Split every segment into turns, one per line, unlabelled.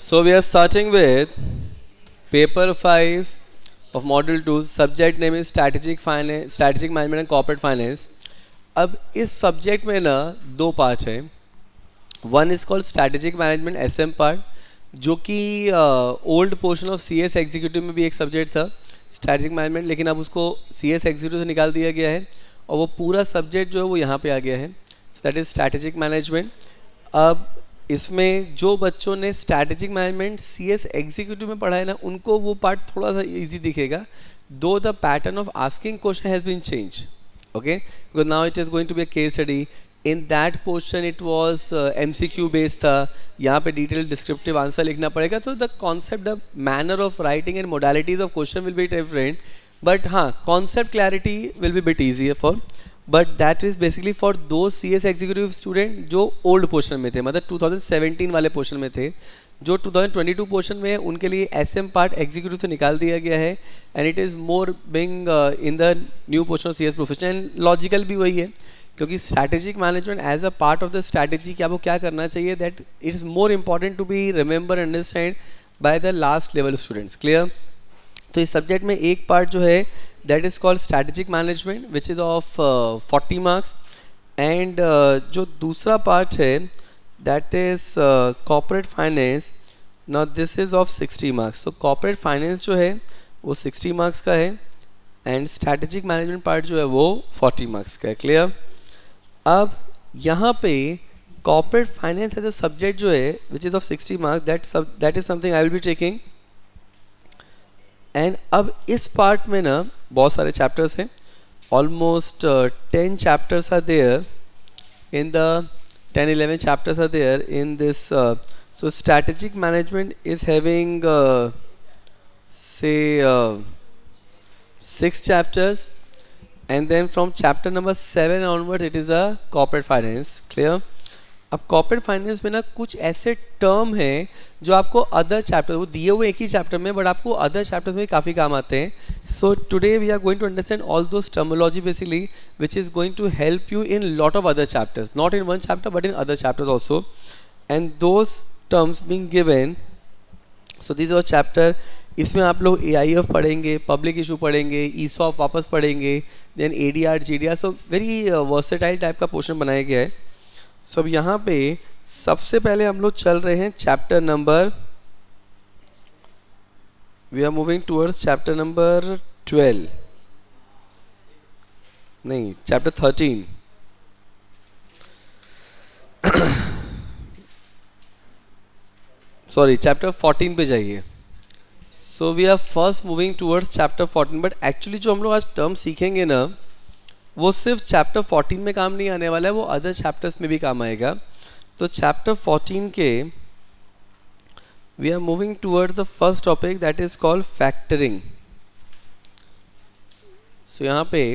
So we are starting with paper 5 of module 2. Subject name is strategic finance, strategic management and corporate finance. अब इस subject में ना दो part है. One is called strategic management SM part, जो कि old portion of CS executive में भी एक सब्जेक्ट था स्ट्रैटेजिक मैनेजमेंट, लेकिन अब उसको CS एग्जीक्यूटिव से निकाल दिया गया है और वो पूरा सब्जेक्ट जो है वो यहाँ पे आ गया है. सो दैट इज स्ट्रैटेजिक मैनेजमेंट. अब इसमें जो बच्चों ने स्ट्रैटेजिक मैनेजमेंट CS एग्जीक्यूटिव में पढ़ा है ना, उनको वो पार्ट थोड़ा सा इजी दिखेगा, though the pattern of asking question has been change. Okay, because now it is going to be a case study. In that portion it was MCQ based था, यहाँ पे detailed descriptive answer लिखना पड़ेगा. तो the concept, the manner of writing and modalities of question will be different, but हाँ, concept clarity will be bit easier for, but that is basically for those CS executive student जो old portion में थे, मतलब 2017 वाले portion में थे. जो 2022 portion में है उनके लिए SM पार्ट एग्जीक्यूटिव से निकाल दिया गया है and it is more being in the new portion of CS professional. And logical भी वही है, क्योंकि strategic management as a part of the strategy कि आपको क्या करना चाहिए, that it is more important to be remember understand by the last level students. Clear? तो इस सब्जेक्ट में एक पार्ट जो है that is called strategic management which is of 40 marks, and जो दूसरा पार्ट है that is corporate finance. Now this is of 60 marks. So corporate finance जो है वो 60 marks का है and strategic management part जो है वो 40 marks का है. Clear? अब यहाँ पे corporate finance as a subject जो है which is of 60 marks, that is something I will be taking. And अब इस part में ना बहुत सारे chapters हैं, almost 10 chapters are there in the 10-11 chapters are there in this. So strategic management is having say 6 chapters, and then from chapter number 7 onwards it is a corporate finance. Clear? अब corporate finance में ना कुछ ऐसे term हैं जो आपको other chapter, वो दिए हुए एक ही चैप्टर में, बट आपको अदर चैप्टर्स में काफ़ी काम आते हैं. So today we are going to understand all those terminology basically which is going to help you in lot of other chapters, not in one chapter but in other chapters also, and those terms being given. So this is a chapter. इसमें आप लोग AIF पढ़ेंगे, public issue पढ़ेंगे, ESOP वापस पढ़ेंगे, then ADR GDR. So very versatile type का portion बनाया गया है. सो अब यहाँ पे सबसे पहले हम लोग चल रहे हैं chapter number, we are moving towards chapter number 12, नहीं चैप्टर 13. सॉरी, चैप्टर 14 पे जाइए. So we are first moving towards chapter 14, but actually जो हम लोग आज टर्म सीखेंगे ना वो सिर्फ चैप्टर 14 में काम नहीं आने वाला है, वो अदर चैप्टर्स में भी काम आएगा. तो चैप्टर 14 के we are moving towards the first topic that is called factoring. So यहाँ पे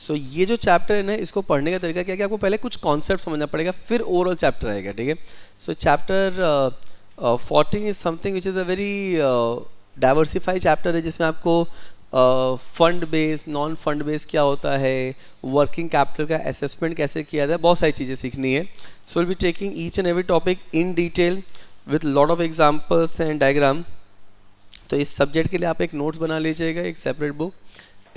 ये जो चैप्टर है ना, इसको पढ़ने का तरीका क्या है कि आपको पहले कुछ कॉन्सेप्ट समझना पड़ेगा, फिर ओवरऑल चैप्टर आएगा. ठीक है? सो chapter 14 is something which is a very diversified chapter है, जिसमें आपको fund base, non fund base क्या होता है, वर्किंग कैपिटल का असेसमेंट कैसे किया जाए, बहुत सारी चीज़ें सीखनी है. So will be taking each and every topic in detail with lot of examples and diagram. तो इस सब्जेक्ट के लिए आप एक नोट्स बना लीजिएगा, एक सेपरेट बुक,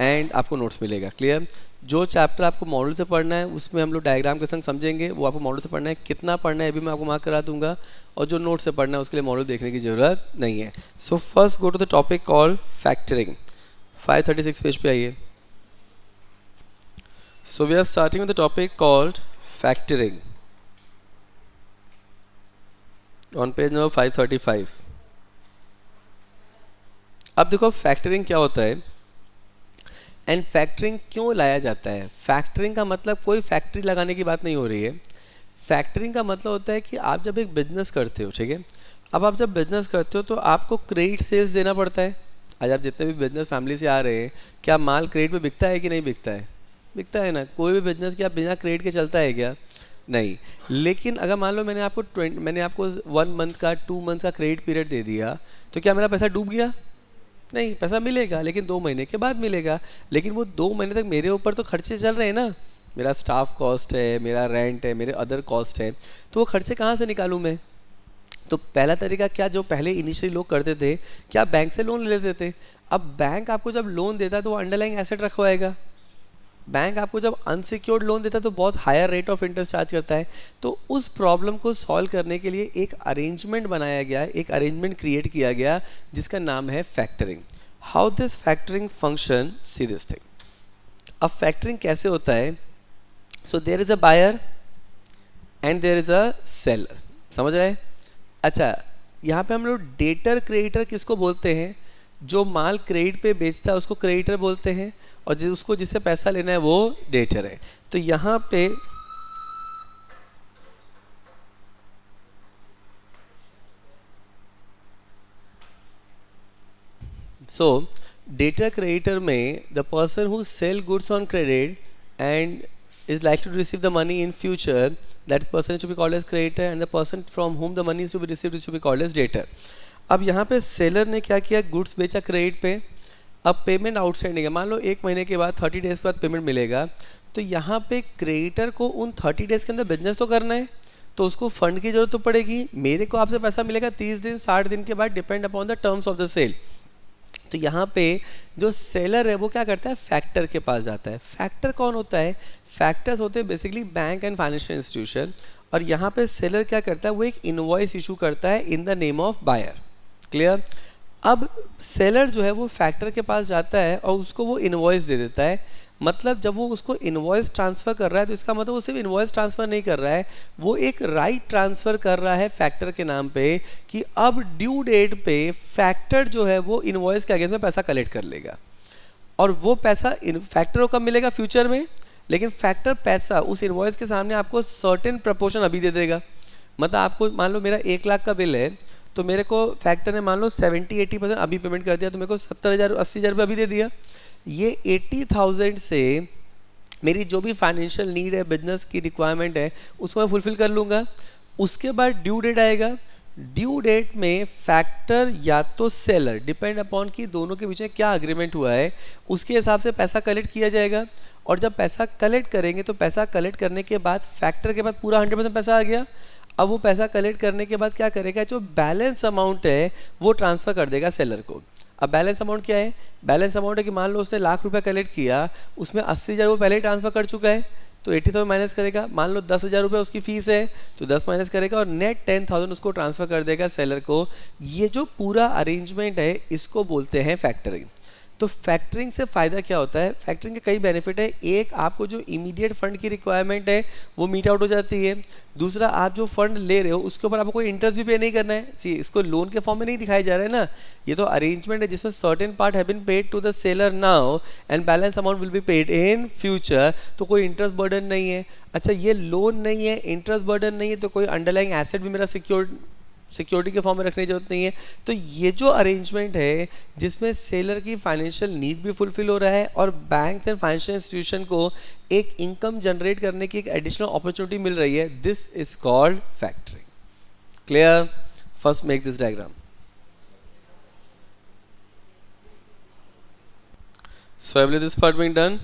एंड आपको नोट्स मिलेगा. क्लियर? जो चैप्टर आपको मॉडल से पढ़ना है उसमें हम लोग डायग्राम के संग समझेंगे, वो आपको मॉडल से पढ़ना है. कितना पढ़ना है अभी मैं आपको मार्क करा दूंगा, और जो नोट से पढ़ना है उसके लिए मॉडल देखने की ज़रूरत नहीं है. So first go to the topic called factoring. 536 page पे आइए. So we are starting with the topic called factoring on page number 535. अब देखो फैक्टरिंग क्या होता है एंड फैक्टरिंग क्यों लाया जाता है. फैक्टरिंग का मतलब कोई फैक्ट्री लगाने की बात नहीं हो रही है. फैक्टरिंग का मतलब होता है कि आप जब एक बिजनेस करते हो, ठीक है, अब आप जब बिजनेस करते हो तो आपको क्रेडिट सेल्स देना पड़ता है. आज आप जितने भी बिजनेस फैमिली से आ रहे हैं, क्या माल क्रेडिट पे बिकता है कि नहीं बिकता है? बिकता है ना. कोई भी बिजनेस क्या बिना क्रेडिट के चलता है क्या? नहीं. लेकिन अगर मान लो मैंने आपको 1 मंथ का 2 मंथ का क्रेडिट पीरियड दे दिया, तो क्या मेरा पैसा डूब गया? नहीं, पैसा मिलेगा लेकिन 2 महीने के बाद मिलेगा. लेकिन वो 2 महीने तक मेरे ऊपर तो खर्चे चल रहे हैं ना, मेरा स्टाफ कॉस्ट है, मेरा रेंट है, मेरे अदर कॉस्ट है, तो वो खर्चे कहाँ से निकालूँ मैं? तो पहला तरीका क्या, जो पहले इनिशियली लोग करते थे, क्या बैंक से लोन ले लेते थे। अब बैंक आपको जब लोन देता है तो वो अंडरलाइंग एसेट रखवाएगा। बैंक आपको जब अनसिक्योर्ड लोन देता है तो बहुत higher rate of interest charge करता है। तो उस प्रॉब्लम को सॉल्व करने के लिए एक अरेंजमेंट बनाया गया, एक अरेंजमेंट क्रिएट किया गया जिसका नाम है factoring. How this factoring function, see this thing. अब फैक्टरिंग कैसे होता है, so there is a buyer and there is a seller, समझ आए। अच्छा, यहाँ पे हम लोग डेटर क्रेडिटर किसको बोलते हैं, जो माल क्रेडिट पे बेचता है उसको क्रेडिटर बोलते हैं, और उसको जिसे पैसा लेना है वो डेटर है। तो यहाँ पे सो डेटर क्रेडिटर में the person who sell goods on credit and is likely to receive the money in future, that person is to be called as creditor, and the person from whom the money is to be received is to be called as debtor. अब यहाँ पे seller ने क्या किया, goods बेचा credit पे, अब payment outstanding है, मान लो 1 महीने के बाद 30 डेज के बाद पेमेंट मिलेगा। तो यहाँ पे क्रेडिटर को उन 30 डेज के अंदर बिजनेस तो करना है, तो उसको फंड की जरूरत तो पड़ेगी। मेरे को आपसे पैसा मिलेगा 30 दिन 60 दिन के बाद, depend upon the terms of the sale. तो यहाँ पे जो सेलर है वो क्या करता है, फैक्टर के पास जाता है। फैक्टर कौन होता है, फैक्टर्स होते हैं basically bank and financial institution. और यहाँ पे सेलर क्या करता है, वो एक इनवॉइस इशू करता है in the name of buyer. Clear. अब सेलर जो है वो फैक्टर के पास जाता है और उसको वो इनवॉइस दे देता है। मतलब जब वो उसको इनवॉइस ट्रांसफ़र कर रहा है तो इसका मतलब वो सिर्फ इनवॉइस ट्रांसफ़र नहीं कर रहा है, वो एक राइट ट्रांसफ़र कर रहा है फैक्टर के नाम पे कि अब ड्यू डेट पे फैक्टर जो है वो इनवॉइस के अगेंस्ट में पैसा कलेक्ट कर लेगा। और वो पैसा फैक्टर को कब मिलेगा, फ्यूचर में, लेकिन फैक्टर पैसा उस इनवॉइस के सामने आपको सर्टेन प्रपोर्शन अभी दे देगा। मतलब आपको मान लो मेरा 1 लाख का बिल है, तो मेरे को फैक्टर ने मान लो 70-80% अभी पेमेंट कर दिया, तो मेरे को 70,000-80,000 रुपये अभी दे दिया। ये 80,000 से मेरी जो भी फाइनेंशियल नीड है, बिजनेस की रिक्वायरमेंट है, उसको मैं फुलफिल कर लूँगा। उसके बाद ड्यू डेट आएगा, ड्यू डेट में फैक्टर या तो सेलर, डिपेंड अपॉन कि दोनों के बीच में क्या अग्रीमेंट हुआ है, उसके हिसाब से पैसा कलेक्ट किया जाएगा। और जब पैसा कलेक्ट करेंगे तो पैसा कलेक्ट करने के बाद फैक्टर के पास पूरा 100% पैसा आ गया। अब वो पैसा कलेक्ट करने के बाद क्या करेगा, जो बैलेंस अमाउंट है वो ट्रांसफ़र कर देगा सेलर को। अब बैलेंस अमाउंट क्या है, बैलेंस अमाउंट है कि मान लो उसने लाख रुपया कलेक्ट किया, उसमें 80,000 वो पहले ही ट्रांसफ़र कर चुका है, तो 80,000 माइनस करेगा। मान लो 10,000 रुपये उसकी फ़ीस है, तो 10 माइनस करेगा और नेट 10,000 उसको ट्रांसफ़र कर देगा सेलर को। ये जो पूरा अरेंजमेंट है इसको बोलते हैं फैक्टरिंग। तो फैक्टरिंग से फ़ायदा क्या होता है, फैक्टरिंग के कई बेनिफिट है। एक, आपको जो इमीडिएट फंड की रिक्वायरमेंट है वो मीट आउट हो जाती है। दूसरा, आप जो फंड ले रहे हो उसके ऊपर आपको कोई इंटरेस्ट भी पे नहीं करना है। सी, इसको लोन के फॉर्म में नहीं दिखाया जा रहा है ना, ये तो अरेंजमेंट है जिसमें certain part have been paid to the seller now and balance amount will be paid in future. तो कोई इंटरेस्ट बर्डन नहीं है। अच्छा, ये लोन नहीं है, इंटरेस्ट बर्डन नहीं है, तो कोई अंडरलाइंग एसेट भी मेरा सिक्योरिटी के फॉर्म में रखने की जरूरत नहीं है। तो ये जो अरेंजमेंट है जिसमें सेलर की फाइनेंशियल नीड भी फुलफिल हो रहा है और बैंक एंड फाइनेंशियल इंस्टीट्यूशन को एक इनकम जनरेट करने की एक एडिशनल अपॉर्चुनिटी मिल रही है, this is called factoring. Clear. First make this diagram. So I believe this part being done.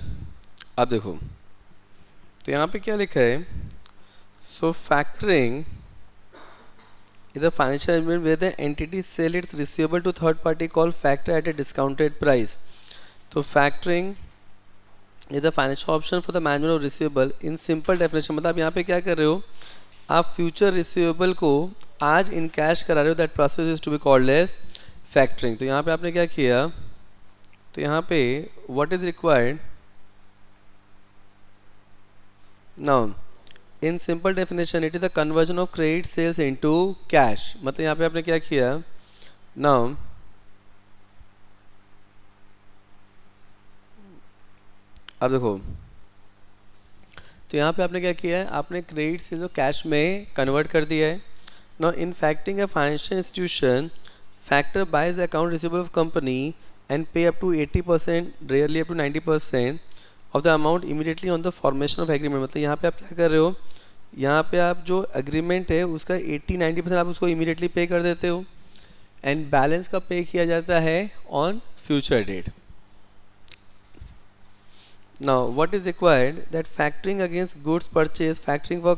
अब देखो तो यहाँ पे क्या लिखा है, सो factoring is a financial arrangement where the entity sell its receivable to third party called factor at a discounted price. तो factoring is a financial option for the management of receivable in simple definition। मतलब यहाँ पे क्या कर रहे हो, आप future receivable को आज in cash करा रहे हो, that process is to be called as factoring। तो यहाँ पे आपने क्या किया, तो यहाँ पे what is required now, in simple definition it is the conversion of credit sales into cash. मतलब यहाँ पे आपने क्या किया, नाउ अब देखो तो यहाँ पे आपने क्या किया है, आपने क्रेडिट सेल्स को कैश में कन्वर्ट कर दिया है। Now in factoring a financial institution, factor buys account receivable of company and pay up to 80%, rarely up to 90% of the amount immediately on the formation of agreement. मतलब यहाँ पे आप क्या कर रहे हो, यहाँ पे आप जो एग्रीमेंट है उसका 80-90% आप उसको इमीडिएटली पे कर देते हो एंड बैलेंस का पे किया जाता है on future date. Now what is required, that factoring against goods purchase, factoring for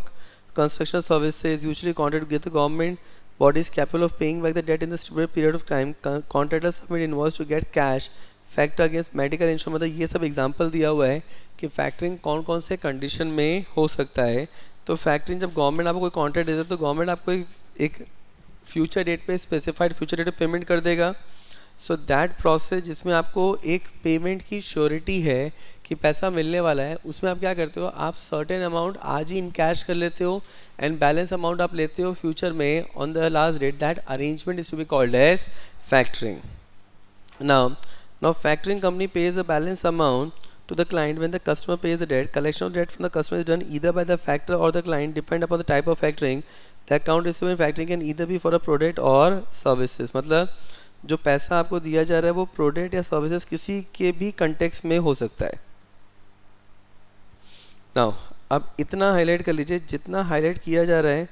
construction services usually contract with the government what is capable of paying back the debt in the stipulated period of time, contractor submit invoice to get cash, factor against medical insurance, मतलब ये सब example दिया हुआ है कि factoring कौन कौन से कंडीशन में हो सकता है। तो फैक्टरिंग जब गवर्नमेंट आपको कोई कॉन्ट्रैक्ट देता है तो गवर्नमेंट आपको एक फ्यूचर डेट पे स्पेसिफाइड फ्यूचर डेट पे पेमेंट कर देगा। सो दैट प्रोसेस जिसमें आपको एक पेमेंट की श्योरिटी है कि पैसा मिलने वाला है, उसमें आप क्या करते हो, आप सर्टेन अमाउंट आज ही इन कैश कर लेते हो एंड बैलेंस अमाउंट आप लेते हो फ्यूचर में on the last date. That arrangement is to be called as factoring. Now factoring company pays the balance amount to the client when the customer pays the debt. Collection of debt from the customer is done either by the factor or the client, depend upon the type of factoring. The account received in factoring can either be for a product or services. मतलब जो पैसा आपको दिया जा रहा है वो product या सर्विसेज किसी के भी कंटेक्स्ट में हो सकता है। नाउ अब इतना हाईलाइट कर लीजिए, जितना हाईलाइट किया जा रहा है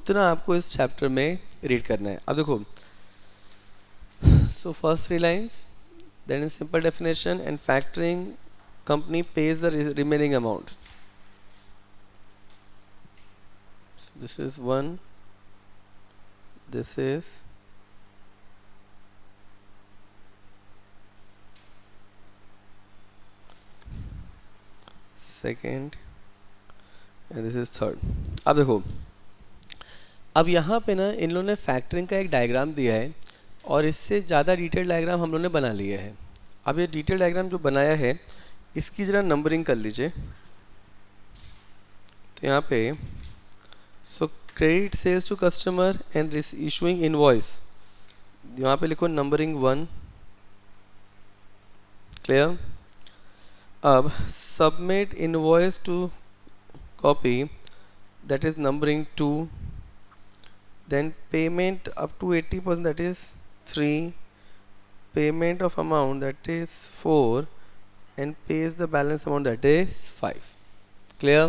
उतना आपको इस चैप्टर में रीड करना है। अब देखो, so first 3 lines, then in simple definition, and factoring company pays the remaining amount. So this is one, this is second and this is third. अब देखो, अब यहाँ पे ना इन लोगों ने फैक्टरिंग का एक डायग्राम दिया है और इससे ज़्यादा डिटेल डायग्राम हम लोगों ने बना लिया है। अब ये डिटेल डायग्राम जो बनाया है इसकी ज़रा नंबरिंग कर लीजिए। तो यहाँ पे so credit sales to customer and issuing invoice, यहाँ पे लिखो नंबरिंग 1, क्लियर। अब submit invoice to copy, that is numbering 2, then payment up to 80%, that is 3, payment of amount, that is 4, and pays the balance amount, that is 5. Clear?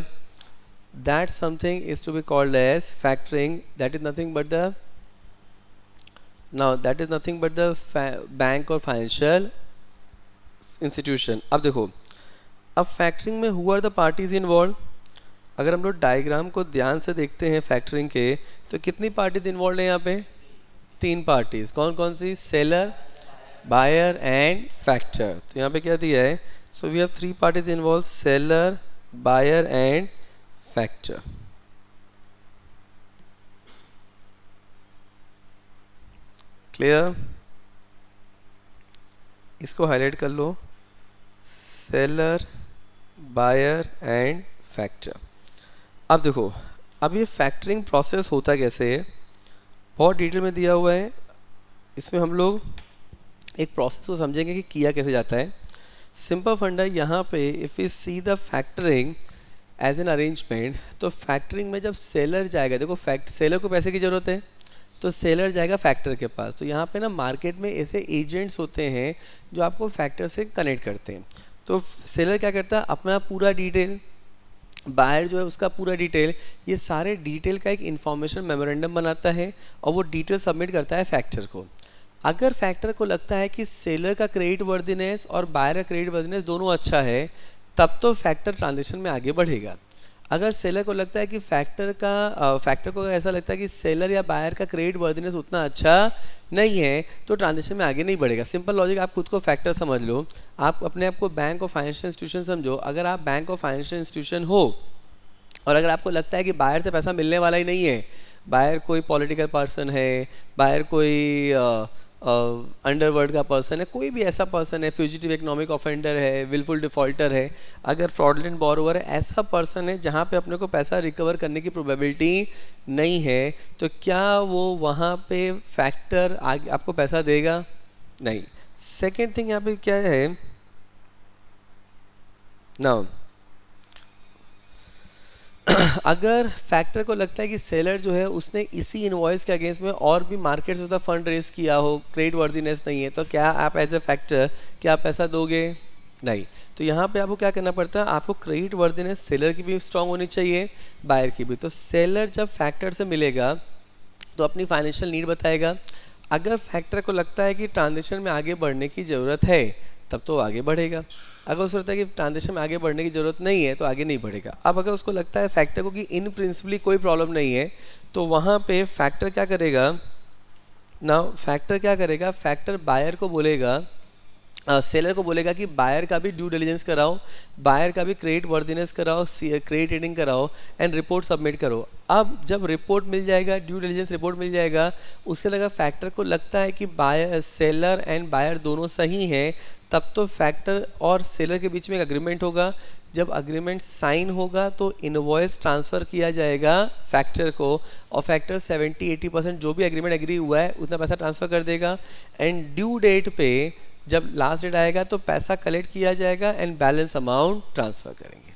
That something is to be called as factoring. That is nothing but the bank or financial institution. अब देखो, अब factoring में who are the parties involved? अगर हम लोग diagram को ध्यान से देखते हैं फैक्टरिंग के, तो कितनी पार्टीज इन्वॉल्व है यहाँ पे? 3 पार्टीज। कौन कौन सी? Seller, buyer and factor. तो यहाँ पे क्या दिया है? So we have 3 parties involve, seller, buyer and factor. Clear? इसको हाईलाइट कर लो, सेलर, बायर एंड फैक्टर। अब देखो, अब ये फैक्टरिंग प्रोसेस होता कैसे है बहुत डिटेल में दिया हुआ है। इसमें हम लोग एक प्रोसेस को समझेंगे कि किया कैसे जाता है। सिंपल फंडा यहाँ पे, if you see the factoring as an arrangement, तो फैक्टरिंग में जब सेलर जाएगा, देखो सेलर को पैसे की ज़रूरत है तो सेलर जाएगा फैक्टर के पास। तो यहाँ पे ना मार्केट में ऐसे एजेंट्स होते हैं जो आपको फैक्टर से कनेक्ट करते हैं। तो सेलर क्या करता है, अपना पूरा डिटेल, बायर जो है उसका पूरा डिटेल, ये सारे डिटेल का एक इंफॉर्मेशन मेमोरेंडम बनाता है और वो डिटेल सबमिट करता है फैक्टर को। अगर फैक्टर को लगता है कि सेलर का क्रेडिट वर्दीनेस और बायर का क्रेडिट वर्दीनेस दोनों अच्छा है, तब तो फैक्टर ट्रांजेक्शन में आगे बढ़ेगा। अगर सेलर को लगता है कि फैक्टर को ऐसा लगता है कि सेलर या बायर का क्रेडिट वर्दीनेस उतना अच्छा नहीं है, तो ट्रांजेक्शन में आगे नहीं बढ़ेगा। सिंपल लॉजिक, आप खुद को फैक्टर समझ लो, आप अपने आप को बैंक और फाइनेंशियल इंस्टीट्यूशन समझो। अगर आप बैंक और फाइनेंशियल इंस्टीट्यूशन हो और अगर आपको लगता है कि बायर से पैसा मिलने वाला ही नहीं है, बायर कोई पॉलिटिकल पर्सन है, बायर कोई अंडरवर्ल्ड का पर्सन है, कोई भी ऐसा पर्सन है, फ्यूजिटिव इकोनॉमिक ऑफेंडर है, विलफुल डिफॉल्टर है, अगर फ्रॉडलेंट बोरोवर है, ऐसा पर्सन है जहाँ पे अपने को पैसा रिकवर करने की प्रोबेबिलिटी नहीं है, तो क्या वो वहाँ पे फैक्टर आगे आपको पैसा देगा? नहीं। सेकेंड थिंग यहाँ पे क्या है, नाउ अगर फैक्टर को लगता है कि सेलर जो है उसने इसी इनवॉइस के अगेंस्ट में और भी मार्केट से फंड रेज किया हो, क्रेडिट वर्दीनेस नहीं है, तो क्या आप एज ए फैक्टर क्या पैसा दोगे? नहीं। तो यहाँ पे आपको क्या करना पड़ता है, आपको क्रेडिट वर्दीनेस सेलर की भी स्ट्रांग होनी चाहिए, बायर की भी। तो सेलर जब फैक्टर से मिलेगा तो अपनी फाइनेंशियल नीड बताएगा। अगर फैक्टर को लगता है कि ट्रांजेक्शन में आगे बढ़ने की ज़रूरत है, तब तो आगे बढ़ेगा। अगर उसको लगता है कि ट्रांजेक्शन में आगे बढ़ने की ज़रूरत नहीं है तो आगे नहीं बढ़ेगा। अब अगर उसको लगता है फैक्टर को कि इन प्रिंसिपली कोई प्रॉब्लम नहीं है, तो वहाँ पे फैक्टर क्या करेगा ना, फैक्टर बायर को बोलेगा, सेलर को बोलेगा कि बायर का भी ड्यू डिलिजेंस कराओ, बायर का भी क्रेडिट वर्दीनेस कराओ, क्रेडिट रेटिंग कराओ एंड रिपोर्ट सबमिट करो। अब जब रिपोर्ट मिल जाएगा, ड्यू डिलिजेंस रिपोर्ट मिल जाएगा, उसके अगर फैक्टर को लगता है कि बायर, सेलर एंड बायर दोनों सही हैं, तब तो फैक्टर और सेलर के बीच में एक अग्रीमेंट होगा। जब अग्रीमेंट साइन होगा तो इनवॉइस ट्रांसफ़र किया जाएगा फैक्टर को, और फैक्टर 70-80% जो भी एग्रीमेंट एग्री हुआ है उतना पैसा ट्रांसफ़र कर देगा। एंड ड्यू डेट पे जब लास्ट डेट आएगा तो पैसा कलेक्ट किया जाएगा एंड बैलेंस अमाउंट ट्रांसफ़र करेंगे।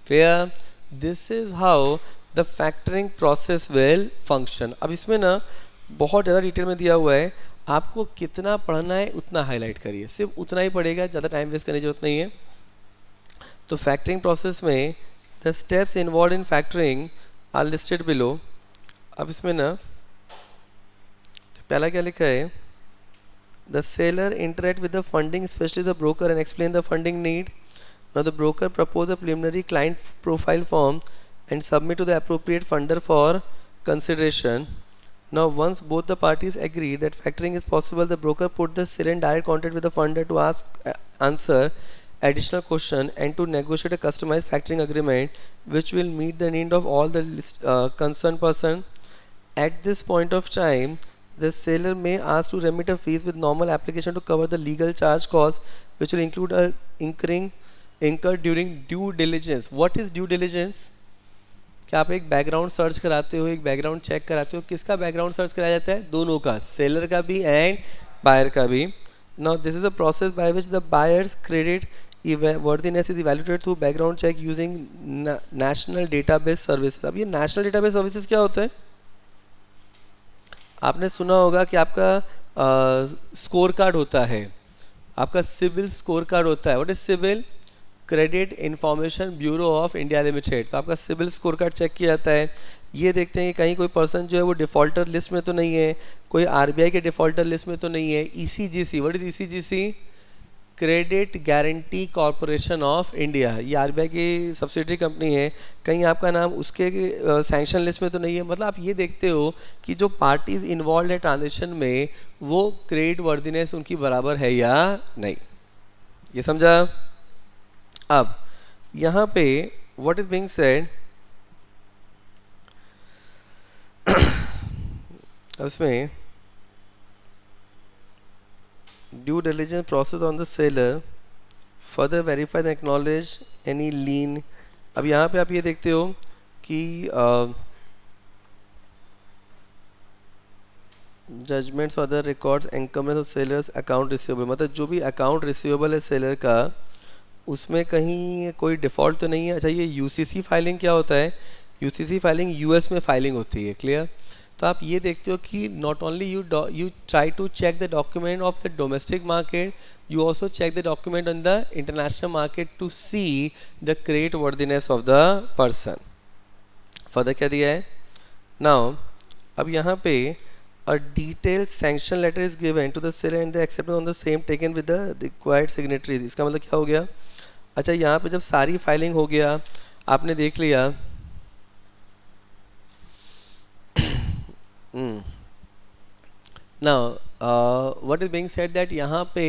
Clear? This is how the factoring process will function. अब इसमें ना बहुत ज़्यादा डिटेल में दिया हुआ है, आपको कितना पढ़ना है उतना हाईलाइट करिए, सिर्फ उतना ही पढ़ेगा, ज़्यादा टाइम वेस्ट करने की जरूरत नहीं है। तो फैक्टरिंग प्रोसेस में the steps involve in factoring are listed below. अब इसमें ना तो पहला क्या लिखा है, the seller interact with the funding specially the broker and explain the funding need. Now the broker propose a preliminary client profile form and submit to the appropriate funder for consideration. Now once both the parties agree that factoring is possible, the broker put the seller in direct contact with the funder to answer additional question and to negotiate a customized factoring agreement which will meet the need of all the concerned person. At this point of time, the seller may ask to remit a fees with normal application to cover the legal charge costs which will include incurred during due diligence. What is due diligence? क्या आप एक background search कराते हो, एक background check कराते हो, किसका background search कराया जाता है? दोनों का, सेलर का भी एंड बायर का भी। Now this is the process by which the buyer's creditworthiness is evaluated through background check using national database services. अब ये नेशनल डेटाबेस सर्विसेज क्या होता है? आपने सुना होगा कि आपका स्कोर कार्ड होता है, आपका सिबिल स्कोर कार्ड होता है। What is CIBIL? Credit information bureau of India limited. तो आपका सिबिल स्कोर कार्ड चेक किया जाता है, ये देखते हैं कि कहीं कोई पर्सन जो है वो डिफ़ॉल्टर लिस्ट में तो नहीं है, कोई आरबीआई के डिफ़ॉल्टर लिस्ट में तो नहीं है। ECGC, what is ECGC? Credit guarantee corporation of India, ये आरबीआई की सब्सिडरी कंपनी है, कहीं आपका नाम उसके सैंक्शन लिस्ट में तो नहीं है। मतलब आप ये देखते हो कि जो पार्टीज इन्वॉल्व है ट्रांजेक्शन में वो क्रेडिट वर्दीनेस उनकी बराबर है या नहीं, ये समझा? अब यहाँ पे व्हाट इज बीइंग सेड, उसमें due diligence process on the seller, further verify and acknowledge any lien. अब यहाँ पे आप ये देखते हो कि जजमेंट्स और other records encumbrance of seller's account receivable, मतलब जो भी अकाउंट रिसीवेबल है सेलर का उसमें कहीं कोई डिफ़ॉल्ट तो नहीं है। अच्छा, ये यूसीसी फाइलिंग क्या होता है? यूसीसी फाइलिंग यूएस में फाइलिंग होती है। क्लियर? तो आप ये देखते हो कि not only you try to check the document of the domestic market, you also check the document on the international market to see the creditworthiness of the person. Further क्या दिया है? Now अब यहाँ पे a detailed sanction letter is given to the seller and the acceptance on the same taken with the required signatories। इसका मतलब क्या हो गया? अच्छा, यहाँ पे जब सारी फाइलिंग हो गया, आपने देख लिया, now what is being said that यहाँ पे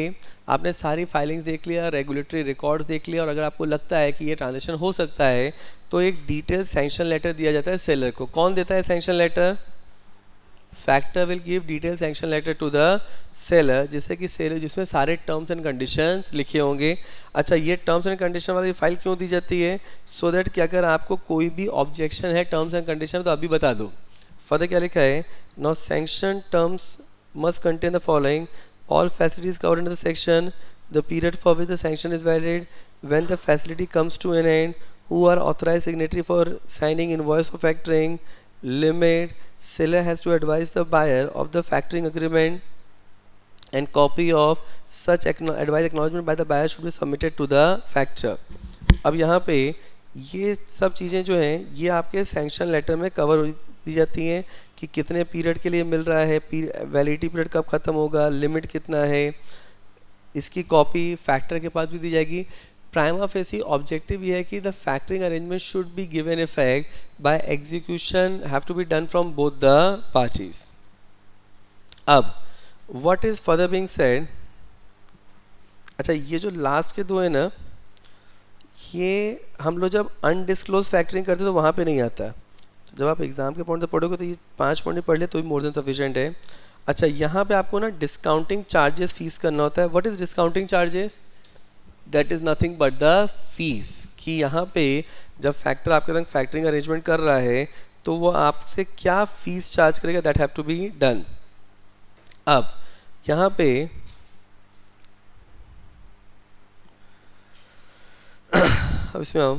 आपने सारी फाइलिंग्स देख लिया, रेगुलेटरी रिकॉर्ड्स देख लिया, और अगर आपको लगता है कि ये ट्रांजेक्शन हो सकता है तो एक डिटेल सैंक्शन लेटर दिया जाता है सेलर को। कौन देता है sanction letter? Factor will give detail sanction letter to the seller, जिससे कि सेलर, जिसमें सारे टर्म्स एंड कंडीशंस लिखे होंगे। अच्छा, ये टर्म्स एंड कंडीशन वाली फाइल क्यों दी जाती है? सो दैट कि अगर आपको कोई भी ऑब्जेक्शन है टर्म्स एंड कंडीशन तो अभी बता दो। फर्दर क्या लिखा है? Now sanction terms must contain the following: all facilities covered under the section, the period for which the sanction is valid, when the facility comes to an end, who are authorized signatory for signing invoice for factoring, limit, seller has to advise the buyer of the factoring agreement, and copy of such advice acknowledgement by the buyer should be submitted to the factor। अब यहाँ पे ये सब चीज़ें जो हैं ये आपके सैंक्शन लेटर में कवर दी जाती हैं कि कितने पीरियड के लिए मिल रहा है, वैलिडिटी पीरियड कब ख़त्म होगा, लिमिट कितना है, इसकी कॉपी फैक्टर के पास भी दी जाएगी। प्राइमा फेसी ऑब्जेक्टिव ये है कि the factoring arrangement should be given effect by execution have to be done from both the parties. अब what is further being said, अच्छा ये जो लास्ट के दो है ना, ये हम लोग जब अनडिस्क्लोज फैक्टरिंग करते तो वहाँ पे नहीं आता। तो जब आप एग्जाम के पॉइंट से पढ़ोगे तो ये 5 पॉइंट पढ़ ले तो भी मोर देन सफिशिएंट है। अच्छा यहाँ पे आपको ना डिस्काउंटिंग चार्जेस फीस करना होता है। What is discounting charges? That is nothing but the fees, कि यहाँ पे जब फैक्टर आपके संग फैक्टरिंग अरेंजमेंट कर रहा है तो वो आपसे क्या फीस चार्ज करेगा, that have to be done. अब यहाँ पे अब इसमें आओ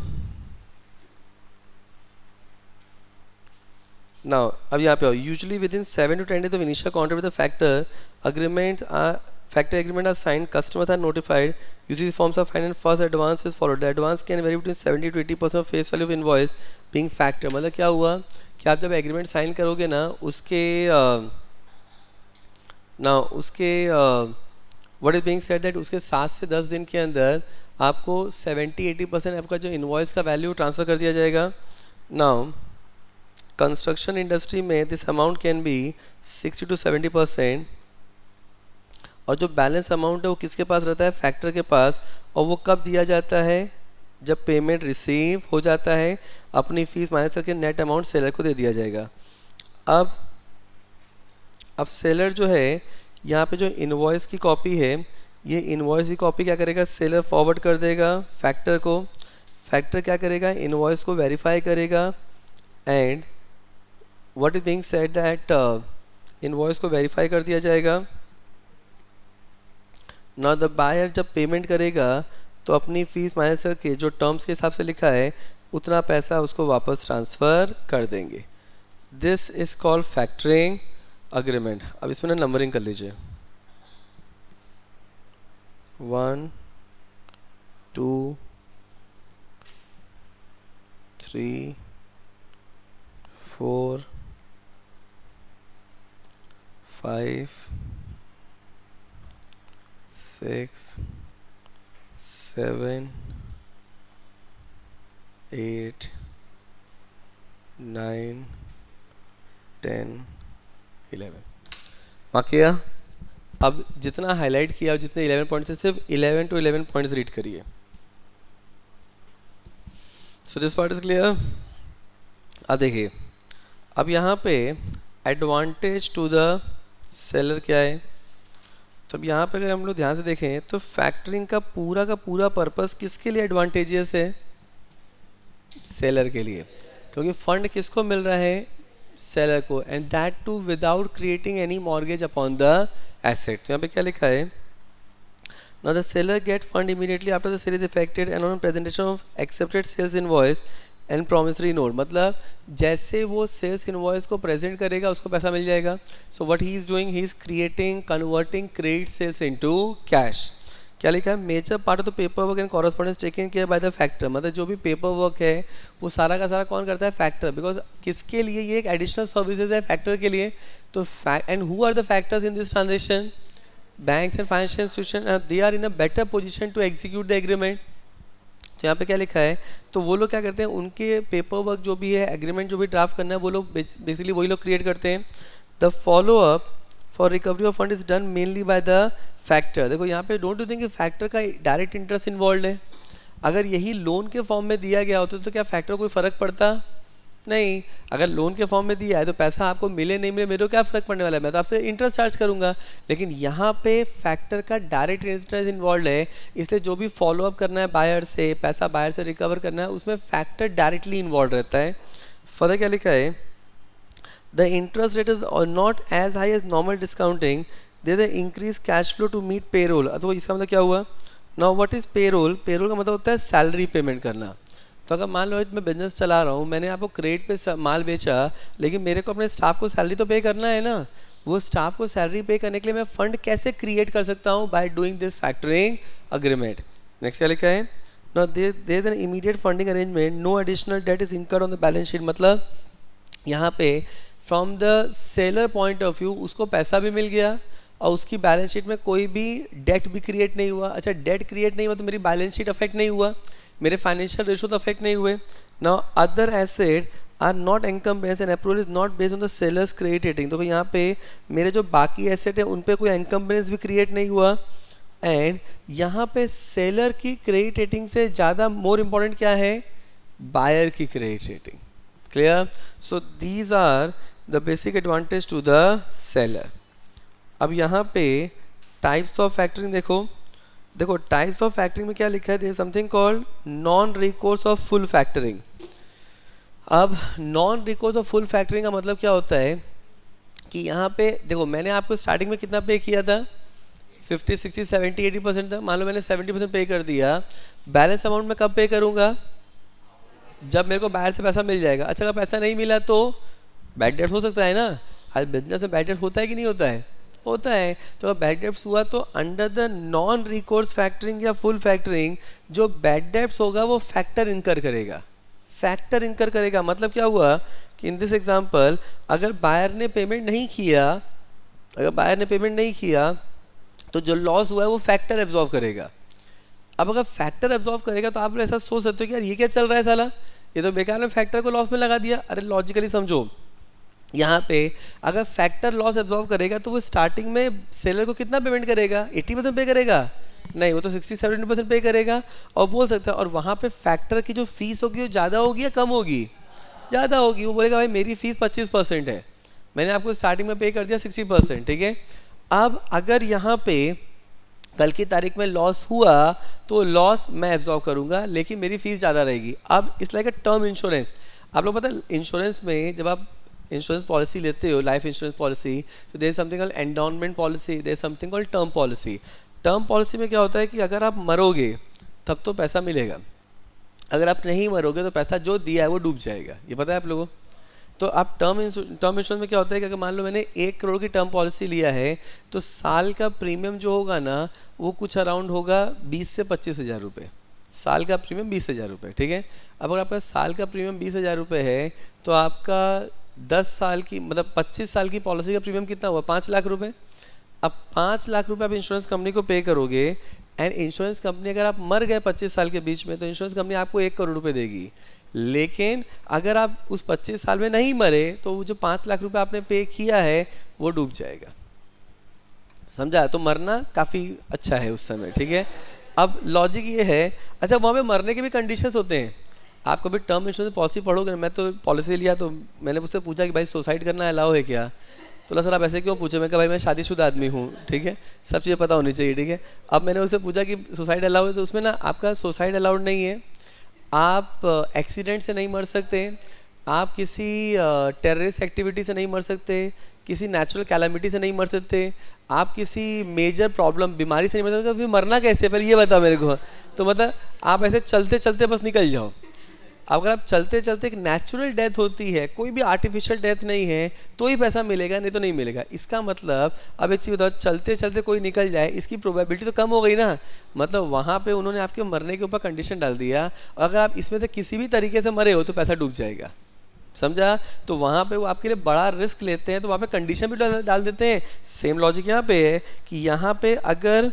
नाउ, अब यहाँ पे आओ, usually with in 7 to 10 days of initial contact with the factor agreement are signed, customers are notified, usually forms of finance, first advance is followed. The advance can vary between 70 to 80% of face value of invoice being factor। मतलब क्या हुआ कि आप जब agreement sign करोगे ना उसके what is being said that उसके 7 से 10 दिन के अंदर आपको 70-80% आपका जो इन्वॉइस का वैल्यू ट्रांसफ़र कर दिया जाएगा। नाउ कंस्ट्रक्शन इंडस्ट्री में this amount can be 60 to 70%, और जो बैलेंस अमाउंट है वो किसके पास रहता है? फैक्टर के पास। और वो कब दिया जाता है? जब पेमेंट रिसीव हो जाता है, अपनी फीस माइनस करके नेट अमाउंट सेलर को दे दिया जाएगा। अब सेलर जो है यहाँ पे जो इनवॉइस की कॉपी है, ये इनवॉइस की कॉपी क्या करेगा? सेलर फॉरवर्ड कर देगा फैक्टर को। फैक्टर क्या करेगा? इनवॉइस को वेरीफाई करेगा and what is being said that invoice को वेरीफाई कर दिया जाएगा। नाउ द बायर जब पेमेंट करेगा तो अपनी फीस माइनस करके जो टर्म्स के हिसाब से लिखा है उतना पैसा उसको वापस ट्रांसफ़र कर देंगे। This is called factoring agreement. अब इसमें ना नंबरिंग कर लीजिए, 1 2 3 4 5 6 7 8 9 10 11। बाकी अब जितना हाईलाइट किया, जितने 11 पॉइंट्स है, सिर्फ 11 to 11 पॉइंट्स रीड करिए। So this part is clear. अब देखिए, अब यहाँ पे एडवांटेज टू द सेलर क्या है? तो अब यहाँ पे अगर हम लोग ध्यान से देखें तो फैक्टरिंग का पूरा पर्पस किसके लिए एडवांटेजियस है? सेलर के लिए, क्योंकि फंड किसको मिल रहा है? सेलर को, and that too without creating any mortgage upon the asset. तो यहाँ पे क्या लिखा है? Now the seller get fund immediately after the sale is effected and on presentation of accepted sales invoice and promissory note। मतलब जैसे वो sales invoice को प्रेजेंट करेगा उसको पैसा मिल जाएगा। So what he is doing, he is creating converting credit sales into cash. क्या लिखा है? Major part of the paper work and correspondence taken care by the factor. मतलब जो भी पेपर वर्क है वो सारा का सारा कौन करता है? फैक्टर। बिकॉज किसके लिए ये एक एडिशनल सर्विसेज है? फैक्टर के लिए। तो and who are the factors in this transaction? Banks and financial institutions, they are in a better position to execute the agreement। तो यहाँ पे क्या लिखा है? तो वो लोग क्या करते हैं, उनके पेपर वर्क जो भी है, एग्रीमेंट जो भी ड्राफ्ट करना है, वो लोग बेसिकली वही लोग क्रिएट करते हैं। The follow up for recovery of fund is done mainly by the factor. देखो यहाँ पे डोंट यू थिंक फैक्टर का डायरेक्ट इंटरेस्ट इन्वॉल्व है? अगर यही लोन के फॉर्म में दिया गया होता तो क्या फैक्टर कोई फ़र्क पड़ता? नहीं। अगर लोन के फॉर्म में दिया है तो पैसा आपको मिले नहीं मिले मेरे को क्या फ़र्क पड़ने वाला है? मैं तो आपसे इंटरेस्ट चार्ज करूंगा। लेकिन यहाँ पे फैक्टर का डायरेक्ट इंटरेस्ट इन्वॉल्व है, इसलिए जो भी फॉलो अप करना है बायर से, पैसा बायर से रिकवर करना है, उसमें फैक्टर डायरेक्टली इन्वॉल्व रहता है। फर्दर क्या लिखा है? The interest rate is not as high as normal discounting, there is increase cash flow to meet payroll. तो इसका मतलब क्या हुआ? Now what is payroll? Payroll का मतलब होता है सैलरी पेमेंट करना। तो अगर मान लो मैं बिजनेस चला रहा हूँ, मैंने आपको क्रेडिट पे माल बेचा, लेकिन मेरे को अपने स्टाफ को सैलरी तो पे करना है ना। वो स्टाफ को सैलरी पे करने के लिए मैं फंड कैसे क्रिएट कर सकता हूँ? By doing this factoring agreement. Next क्या लिखा है? Now there is an immediate funding arrangement, no additional debt is incurred on the balance sheet. मतलब यहाँ पे from the seller point of view उसको पैसा भी मिल गया और उसकी बैलेंस शीट में कोई भी डेट भी क्रिएट नहीं हुआ। अच्छा, डेट क्रिएट नहीं हुआ तो मेरी बैलेंस शीट अफेक्ट नहीं हुआ, मेरे फाइनेंशियल रेशो तो अफेक्ट नहीं हुए। Now other asset are not encumbrance and approval is not based on the seller's credit rating. तो यहाँ पे मेरे जो बाकी एसेट है उन पे कोई एनकम्बरेंस भी क्रिएट नहीं हुआ। एंड यहाँ पे सेलर की क्रेडिट रेटिंग से ज़्यादा मोर इम्पॉर्टेंट क्या है, बायर की credit rating. Clear? So these are the basic advantage to the seller. अब यहाँ पे टाइप्स ऑफ फैक्टरिंग देखो टाइप्स ऑफ फैक्टरिंग में क्या लिखा है, there something called non recourse of full factoring. अब non recourse of full factoring का मतलब क्या होता है कि यहाँ पे देखो, मैंने आपको स्टार्टिंग में कितना पे किया था, 50, 60, 70, 80% था। मान लो मैंने 70% पे कर दिया, बैलेंस अमाउंट में कब पे करूँगा, जब मेरे को बाहर से पैसा मिल जाएगा। अच्छा, अगर पैसा नहीं मिला तो बैड डेट हो सकता है ना, हर बिजनेस में बैड डेट होता है कि नहीं होता है, होता है। तो अगर बैड डेट्स हुआ तो under the non recourse factoring या फुल फैक्टरिंग जो बैड डेट्स होगा वो फैक्टर इनकर करेगा। मतलब क्या हुआ कि इन दिस एग्जांपल अगर बायर ने पेमेंट नहीं किया तो जो लॉस हुआ है वो फैक्टर एब्जॉर्व करेगा। अब अगर फैक्टर एब्जॉर्व करेगा तो आप ऐसा सोच सकते हो कि यार ये क्या चल रहा है साला, ये तो बेकार में फैक्टर को लॉस में लगा दिया। अरे लॉजिकली समझो, यहाँ पे अगर फैक्टर लॉस एब्जॉर्व करेगा तो वो स्टार्टिंग में सेलर को कितना पेमेंट करेगा, 80% पे करेगा, नहीं वो तो 60-70% पे करेगा। और बोल सकता है, और वहाँ पे फैक्टर की जो फीस होगी वो ज़्यादा होगी या कम होगी, ज़्यादा होगी। वो बोलेगा भाई मेरी फीस 25% है, मैंने आपको स्टार्टिंग में पे कर दिया 60%, ठीक है। अब अगर यहाँ पे कल की तारीख में लॉस हुआ तो लॉस मैं एब्जॉर्व करूँगा, लेकिन मेरी फीस ज़्यादा रहेगी। अब it's like a term insurance. आप लोग पता है इंश्योरेंस में जब आप इंश्योरेंस पॉलिसी लेते हो, लाइफ इंश्योरेंस पॉलिसी, तो there something called endowment policy, there something called term policy. Term policy में क्या होता है कि अगर आप मरोगे तब तो पैसा मिलेगा, अगर आप नहीं मरोगे तो पैसा जो दिया है वो डूब जाएगा। ये पता है आप लोगों को? तो आप टर्म इंश्योरेंस में क्या होता है कि अगर मान लो मैंने 1 करोड़ की टर्म पॉलिसी लिया है तो साल का प्रीमियम जो होगा ना वो कुछ अराउंड होगा 20 से 25 हज़ार रुपये। साल का प्रीमियम 20 हज़ार रुपये, ठीक है। अब अगर आपका साल का प्रीमियम 20 हज़ार रुपये है तो आपका 10 साल की मतलब 25 साल की पॉलिसी का प्रीमियम कितना हुआ, 5 लाख रुपये। अब 5 लाख रुपये आप इंश्योरेंस कंपनी को पे करोगे, एंड इंश्योरेंस कंपनी अगर आप मर गए 25 साल के बीच में तो इंश्योरेंस कंपनी आपको 1 करोड़ रुपये देगी। लेकिन अगर आप उस 25 साल में नहीं मरे तो वो जो 5 लाख रुपये आपने पे किया है वो डूब जाएगा। समझा? तो मरना काफ़ी अच्छा है उस समय, ठीक है। अब लॉजिक ये है, अच्छा वहाँ पे मरने के भी कंडीशंस होते हैं। आप कभी टर्म इंश्योरेंस पॉलिसी पढ़ोगे, मैं तो पॉलिसी लिया तो मैंने उससे पूछा कि भाई सुसाइड करना अलाउ है क्या, तो सर आप ऐसे क्यों पूछे, मैं कहा भाई मैं शादीशुदा आदमी हूँ, ठीक है, सब चीज़ें पता होनी चाहिए, ठीक है। अब मैंने उससे पूछा कि सुसाइड अलाउ है, तो उसमें ना आपका सुसाइड अलाउड नहीं है, आप एक्सीडेंट से नहीं मर सकते, आप किसी टेररिस्ट एक्टिविटी से नहीं मर सकते, किसी नेचुरल कैलामिटी से नहीं मर सकते, आप किसी मेजर प्रॉब्लम बीमारी से नहीं मर सकते। फिर मरना कैसे, पहले ये बता मेरे को। तो मतलब आप ऐसे चलते चलते बस निकल जाओ। अगर आप चलते चलते एक नेचुरल डेथ होती है, कोई भी आर्टिफिशियल डेथ नहीं है, तो ही पैसा मिलेगा, नहीं तो नहीं मिलेगा। इसका मतलब अब एक चीज़ बताओ, चलते चलते कोई निकल जाए इसकी प्रोबेबिलिटी तो कम हो गई ना। मतलब वहाँ पे उन्होंने आपके मरने के ऊपर कंडीशन डाल दिया, और अगर आप इसमें से किसी भी तरीके से मरे हो तो पैसा डूब जाएगा। समझा? तो वहाँ पे वो आपके लिए बड़ा रिस्क लेते हैं, तो वहाँ पे कंडीशन भी डाल देते हैं। सेम लॉजिक यहाँ पे है कि यहाँ पे अगर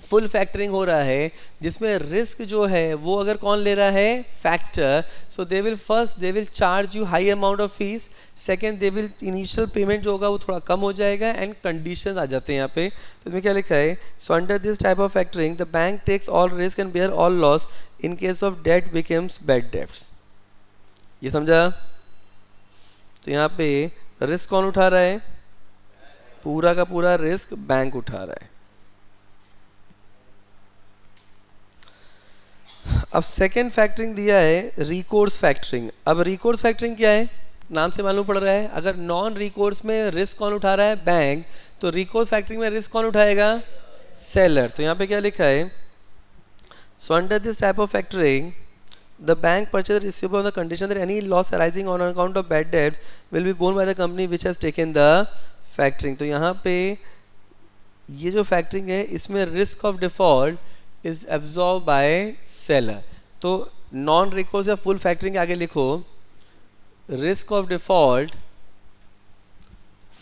फुल फैक्टरिंग हो रहा है जिसमें रिस्क जो है वो अगर कौन ले रहा है, factor, so they will charge you high amount of fees, second they will initial payment जो होगा वो थोड़ा कम हो जाएगा, एंड कंडीशंस आ जाते हैं यहाँ पे। तो इसमें क्या लिखा है, so under this type of factoring the bank takes all risk and bear all loss in case of debt becomes bad debts. ये समझा? तो यहाँ पे रिस्क कौन उठा रहा है, पूरा का पूरा रिस्क बैंक उठा रहा है। अब सेकेंड फैक्टरिंग दिया है रिकोर्स फैक्टरिंग। अब रिकोर्स फैक्टरिंग क्या है, नाम से मालूम पड़ रहा है, अगर नॉन रिकोर्स में रिस्क कौन उठा रहा है, बैंक, तो रिकोर्स फैक्टरिंग में रिस्क कौन उठाएगा, सेलर। तो यहाँ पे क्या लिखा है, so under this type of factoring the bank purchases receivable on the condition that any loss arising on account of bad debt will be borne by the company which has taken the factoring। तो यहाँ पे ये जो factoring है इसमें risk of default is absorb by seller. तो non recourse या full factoring के आगे लिखो risk of default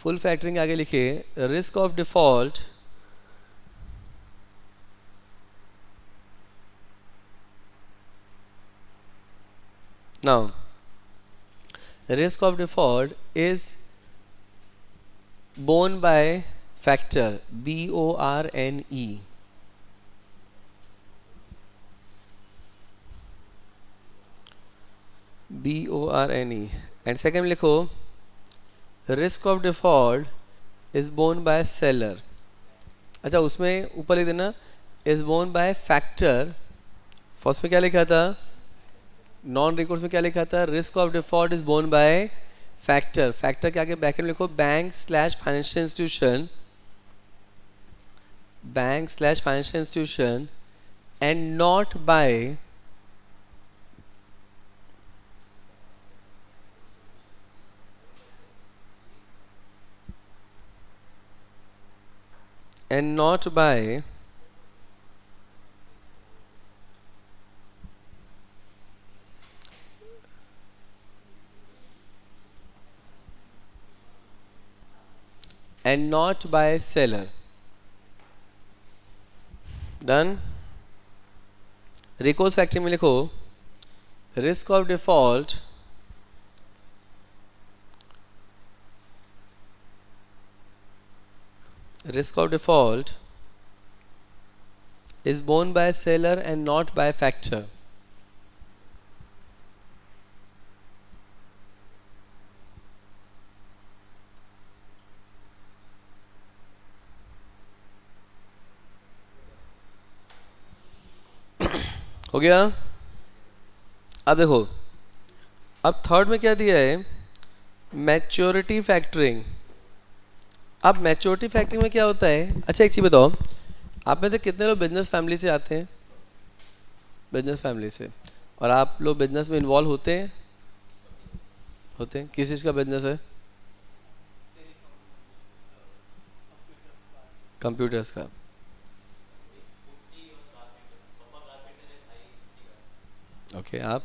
full factoring आगे लिखिए, risk of default now risk of default is borne by factor BORNE. BORNE. And second लिखो, risk of default is borne by seller. अच्छा उसमें ऊपर लिख देना is borne by factor. First में क्या लिखा था, नॉन रिकॉर्ड्स में क्या लिखा था, risk of default is borne by factor. Factor के आगे ब्रैकेट में लिखो bank slash financial institution, bank slash financial institution and not by and not by seller. Done. Recourse factoring में लिखो risk of default is borne by seller and not by factor. हो गया. अब देखो, अब थर्ड में क्या दिया है, मैच्योरिटी फैक्टरिंग. अब मैच्योरिटी फैक्टरिंग में क्या होता है, अच्छा एक चीज़ बताओ, आप में से कितने लोग बिजनेस फैमिली से आते हैं, बिजनेस फैमिली से, और आप लोग बिजनेस में इन्वॉल्व होते हैं, किस चीज़ का बिजनेस है, कंप्यूटर्स का. ओके आप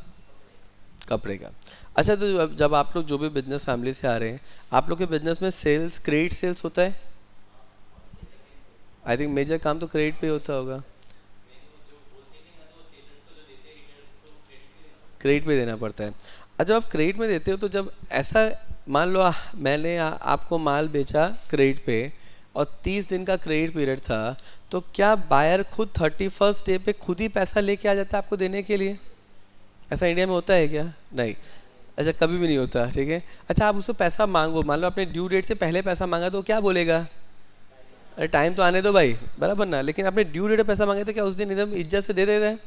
कपड़े का. अच्छा तो जब आप लोग जो भी बिजनेस फैमिली से आ रहे हैं, आप लोग के बिजनेस में सेल्स, क्रेडिट सेल्स होता है. आई थिंक मेजर काम तो क्रेडिट पे होता होगा, क्रेडिट पे देना पड़ता है. अच्छा आप क्रेडिट में देते हो तो जब ऐसा मान लो मैंने आपको माल बेचा क्रेडिट पे और 30 दिन का क्रेडिट पीरियड था, तो क्या बायर खुद 31st डे पे खुद ही पैसा लेके आ जाता है आपको देने के लिए? ऐसा इंडिया में होता है क्या? नहीं. अच्छा कभी भी नहीं होता. ठीक है. अच्छा आप उससे पैसा मांगो, मान लो आपने ड्यू डेट से पहले पैसा मांगा तो क्या बोलेगा, अरे टाइम तो आने दो भाई, बराबर ना. लेकिन आपने ड्यू डेट पे पैसा मांगे तो क्या उस दिन एकदम इज्जत से दे देता है?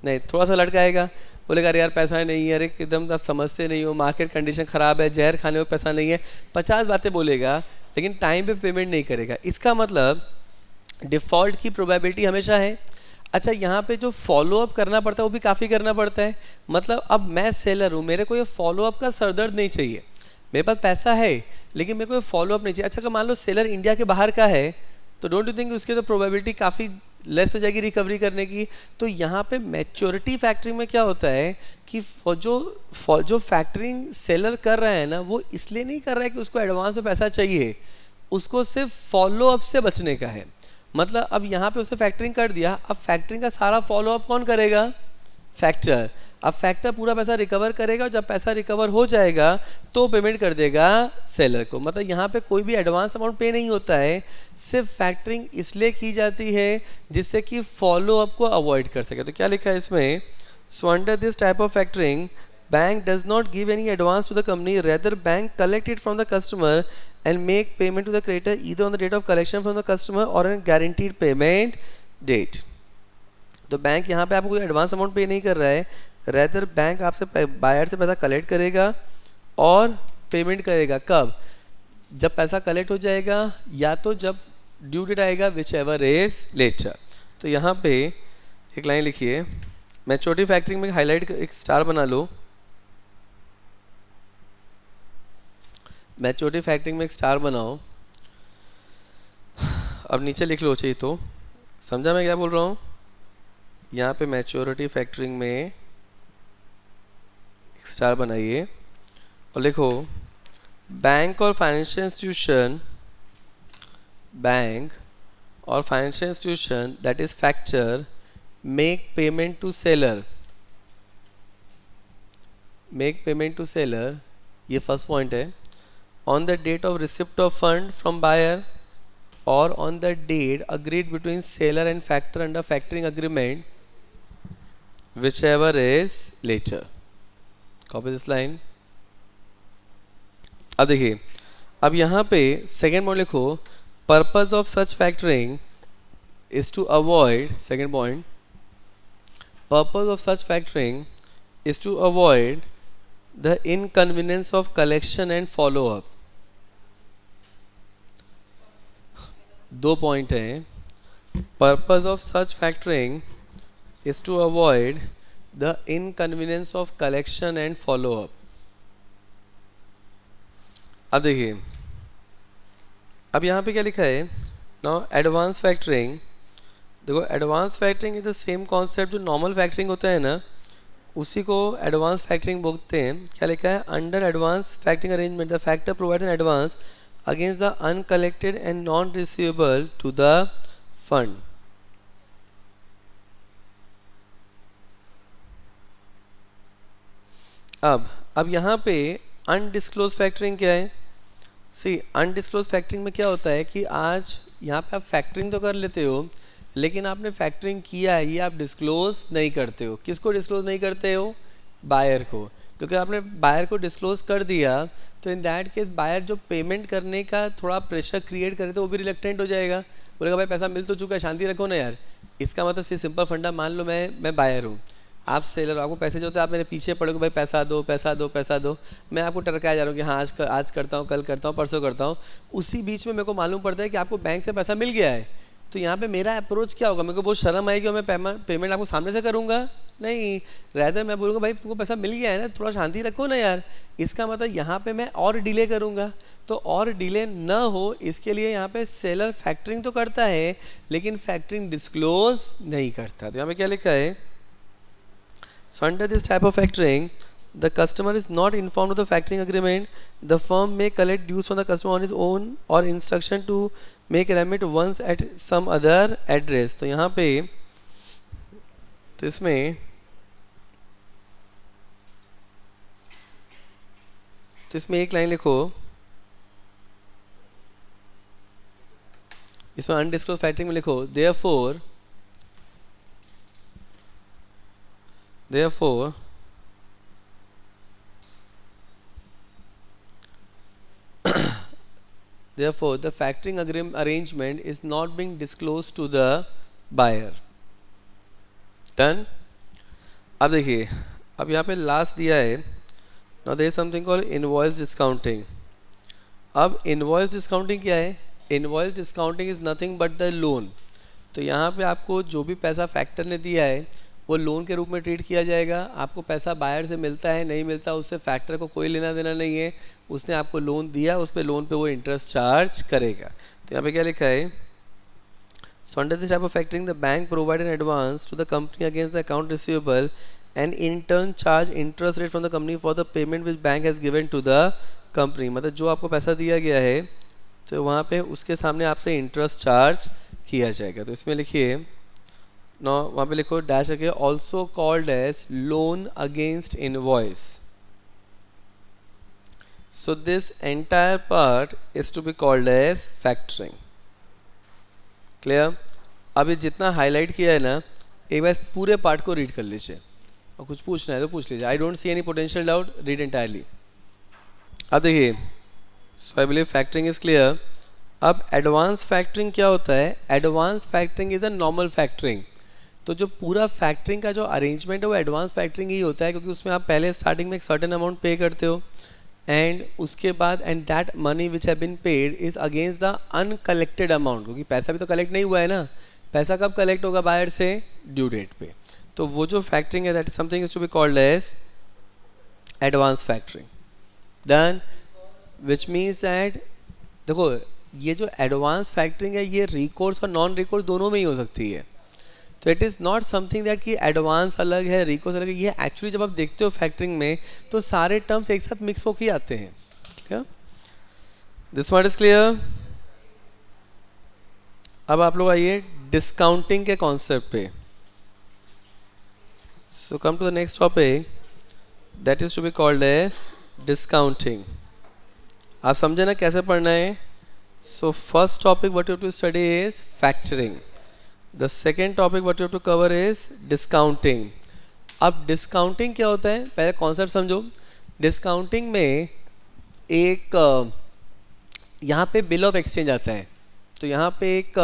नहीं, थोड़ा सा लटकाएगा, बोलेगा अरे यार पैसा नहीं है, अरे एकदम आप समझते नहीं हो, मार्केट कंडीशन ख़राब है, जहर खाने में पैसा नहीं है, 50 बातें बोलेगा, लेकिन टाइम पे पेमेंट नहीं करेगा. इसका मतलब डिफ़ॉल्ट की प्रोबेबिलिटी हमेशा है. अच्छा यहाँ पे जो फॉलोअप करना पड़ता है वो भी काफ़ी करना पड़ता है. मतलब अब मैं सेलर हूँ, मेरे को ये फॉलोअप का सरदर्द नहीं चाहिए, मेरे पास पैसा है लेकिन मेरे को ये फॉलोअप नहीं चाहिए. अच्छा अगर मान लो सेलर इंडिया के बाहर का है तो डोंट यू थिंक उसकी तो प्रोबेबिलिटी काफ़ी लेस हो जाएगी रिकवरी करने की. तो यहाँ पे मैच्योरिटी फैक्टरिंग में क्या होता है कि जो फैक्टरिंग सेलर कर रहा है ना, वो इसलिए नहीं कर रहा है कि उसको एडवांस में पैसा चाहिए, उसको सिर्फ फॉलोअप से बचने का है. मतलब अब यहाँ पे उसने फैक्टरिंग कर दिया, अब फैक्टरिंग का सारा फॉलोअप कौन करेगा? फैक्टर. अब फैक्टर पूरा पैसा रिकवर करेगा और जब पैसा रिकवर हो जाएगा तो पेमेंट कर देगा सेलर को. मतलब यहाँ पे कोई भी एडवांस अमाउंट पे नहीं होता है, सिर्फ फैक्टरिंग इसलिए की जाती है जिससे कि फॉलोअप को अवॉइड कर सके. तो क्या लिखा है इसमें, सो under this type of factoring bank does not give any advance to the company, rather bank collect it from the customer and make payment to the creditor either on the date of collection from the customer or on guaranteed payment date. तो bank यहाँ पे आपको कोई advance amount पे नहीं कर रहा है, रेदर बैंक आपसे बायर से पैसा कलेक्ट करेगा और पेमेंट करेगा. कब? जब पैसा कलेक्ट हो जाएगा या तो जब ड्यू डेट आएगा, विच एवर इज लेटर. तो यहाँ पे एक लाइन लिखिए, मैच्योरिटी फैक्टरिंग में हाईलाइट एक स्टार बना लो, मैच्योरिटी फैक्टरिंग में एक स्टार बनाओ. अब नीचे लिख लो चाहिए तो, समझा मैं क्या बोल रहा हूँ. यहाँ पे मैच्योरिटी फैक्टरिंग में एक स्टार बनाइए और लिखो बैंक और फाइनेंशियल इंस्टीट्यूशन, बैंक और financial institution that is factor make payment to seller, make payment to seller, ये फर्स्ट पॉइंट है, on the date of receipt of fund from buyer or on the date agreed between seller and factor under factoring agreement, whichever is later. Copy this line. अब देखिए, अब यहाँ पे second point लिखो, purpose of such factoring is to avoid, second point, purpose of such factoring is to avoid the inconvenience of collection and follow up. दो point हैं. Purpose of such factoring is to avoid the inconvenience of collection and follow up. अब देखिए, अब यहाँ पे क्या लिखा है, नाउ एडवांस फैक्टरिंग. देखो, advance factoring is the same concept जो नॉर्मल फैक्टरिंग होता है ना, उसी को एडवांस फैक्टरिंग बोलते हैं. क्या लिखा है, under advance factoring arrangement the factor provide an advance against the uncollected and non-receivable to the fund. अब यहाँ पे अनडिस्क्लोज फैक्टरिंग क्या है. सी, अनडिस्क्लोज फैक्टरिंग में क्या होता है कि आज यहाँ पे आप फैक्टरिंग तो कर लेते हो, लेकिन आपने फैक्टरिंग किया है ये आप डिस्क्लोज नहीं करते हो. किसको डिस्क्लोज नहीं करते हो, बायर को. क्योंकि आपने बायर को डिस्क्लोज कर दिया तो इन दैट केस बायर जो पेमेंट करने का थोड़ा प्रेशर क्रिएट करे तो वो भी रिलेक्टेंट हो जाएगा, बोलेगा भाई पैसा मिल तो चुका है, शांति रखो ना यार. इसका मतलब सिंपल फंडा, मान लो मैं बायर हूँ, आप सेलर, आपको पैसे जो होते हैं आप मेरे पीछे पड़ोगे, भाई पैसा दो पैसा दो पैसा दो. मैं आपको टरकाया जा रहा हूँ कि हाँ आज करता हूँ, कल करता हूँ, परसों करता हूँ. उसी बीच में मेरे को मालूम पड़ता है कि आपको बैंक से पैसा मिल गया है. तो यहाँ पे मेरा अप्रोच क्या होगा, मेरे को बहुत शर्म आएगी और मैं पेमेंट आपको सामने से करूँगा नहीं. रैदर मैं बोलूँगा भाई तुमको पैसा मिल गया है ना, थोड़ा शांति रखो ना यार. इसका मतलब यहाँ पे मैं और डिले करूँगा. तो और डिले ना हो इसके लिए यहाँ पे सेलर फैक्टरिंग तो करता है लेकिन फैक्टरिंग डिस्क्लोज नहीं करता. तो यहाँ पे क्या लिखा है, so under this type of factoring the customer is not informed of the factoring agreement. The firm may collect dues from the customer on his own or instruction to make a remit once at some other address. तो यहाँ पे तो इसमें एक line लिखो, इसमें undisclosed factoring में लिखो, therefore Therefore, the factoring arrangement is not being disclosed to the buyer. Done? अब देखिए, अब यहाँ पे लास्ट दिया है, now there is something called invoice discounting. अब invoice discounting क्या है, invoice discounting is nothing but the loan. तो यहाँ पे आपको जो भी पैसा फैक्टर ने दिया है वो लोन के रूप में ट्रीट किया जाएगा. आपको पैसा बायर से मिलता है नहीं मिलता उससे फैक्टर को कोई लेना देना नहीं है. उसने आपको लोन दिया, उस पे लोन पे वो इंटरेस्ट चार्ज करेगा. तो यहाँ पे क्या लिखा है, so under this type of factoring the bank provide an advance to the company against the account receivable and in turn charge interest rate from the company for the payment which bank has given to the company. मतलब जो आपको पैसा दिया गया है तो वहाँ पे उसके सामने आपसे इंटरेस्ट चार्ज किया जाएगा. तो इसमें लिखिए, नो वहाँ पे लिखो डैश रखिए, also called as loan against invoice. So this entire part is to be called as factoring. Clear? अब ये जितना हाईलाइट किया है ना, एक बार पूरे पार्ट को रीड कर लीजिए और कुछ पूछना है तो पूछ लीजिए. I don't see any potential doubt, read entirely. अब देखिए, so I believe factoring is clear. अब एडवांस फैक्टरिंग क्या होता है, advance factoring is a normal factoring. तो जो पूरा फैक्टरिंग का जो अरेंजमेंट है वो एडवांस फैक्टरिंग ही होता है, क्योंकि उसमें आप पहले स्टार्टिंग में एक सर्टेन अमाउंट पे करते हो एंड उसके बाद and that money which have been paid is against the uncollected amount. क्योंकि पैसा भी तो कलेक्ट नहीं हुआ है ना, पैसा कब कलेक्ट होगा, बायर से ड्यू डेट पे. तो वो जो फैक्टरिंग है that is something is to be called as advance factoring. Done, which means that देखो ये जो एडवांस फैक्टरिंग है ये रिकोर्स और नॉन रिकोर्स दोनों में ही हो सकती है. तो it is not something that कि एडवांस अलग है रिकोर्स अलग है. ये एक्चुअली जब आप देखते हो फैक्टरिंग में तो सारे टर्म्स एक साथ मिक्स होकर आते हैं. ठीक है, दिस पार्ट इज क्लियर? अब आप लोग आइए डिस्काउंटिंग के कॉन्सेप्ट पे. So come to the next topic, that is to be called as discounting. आप समझे ना कैसे पढ़ना है? So first topic what you have to study is factoring. The second topic what you have to cover is discounting. अब discounting क्या होता है पहले कॉन्सेप्ट समझो. डिस्काउंटिंग में एक यहाँ पे बिल ऑफ एक्सचेंज आता है. तो यहाँ पे एक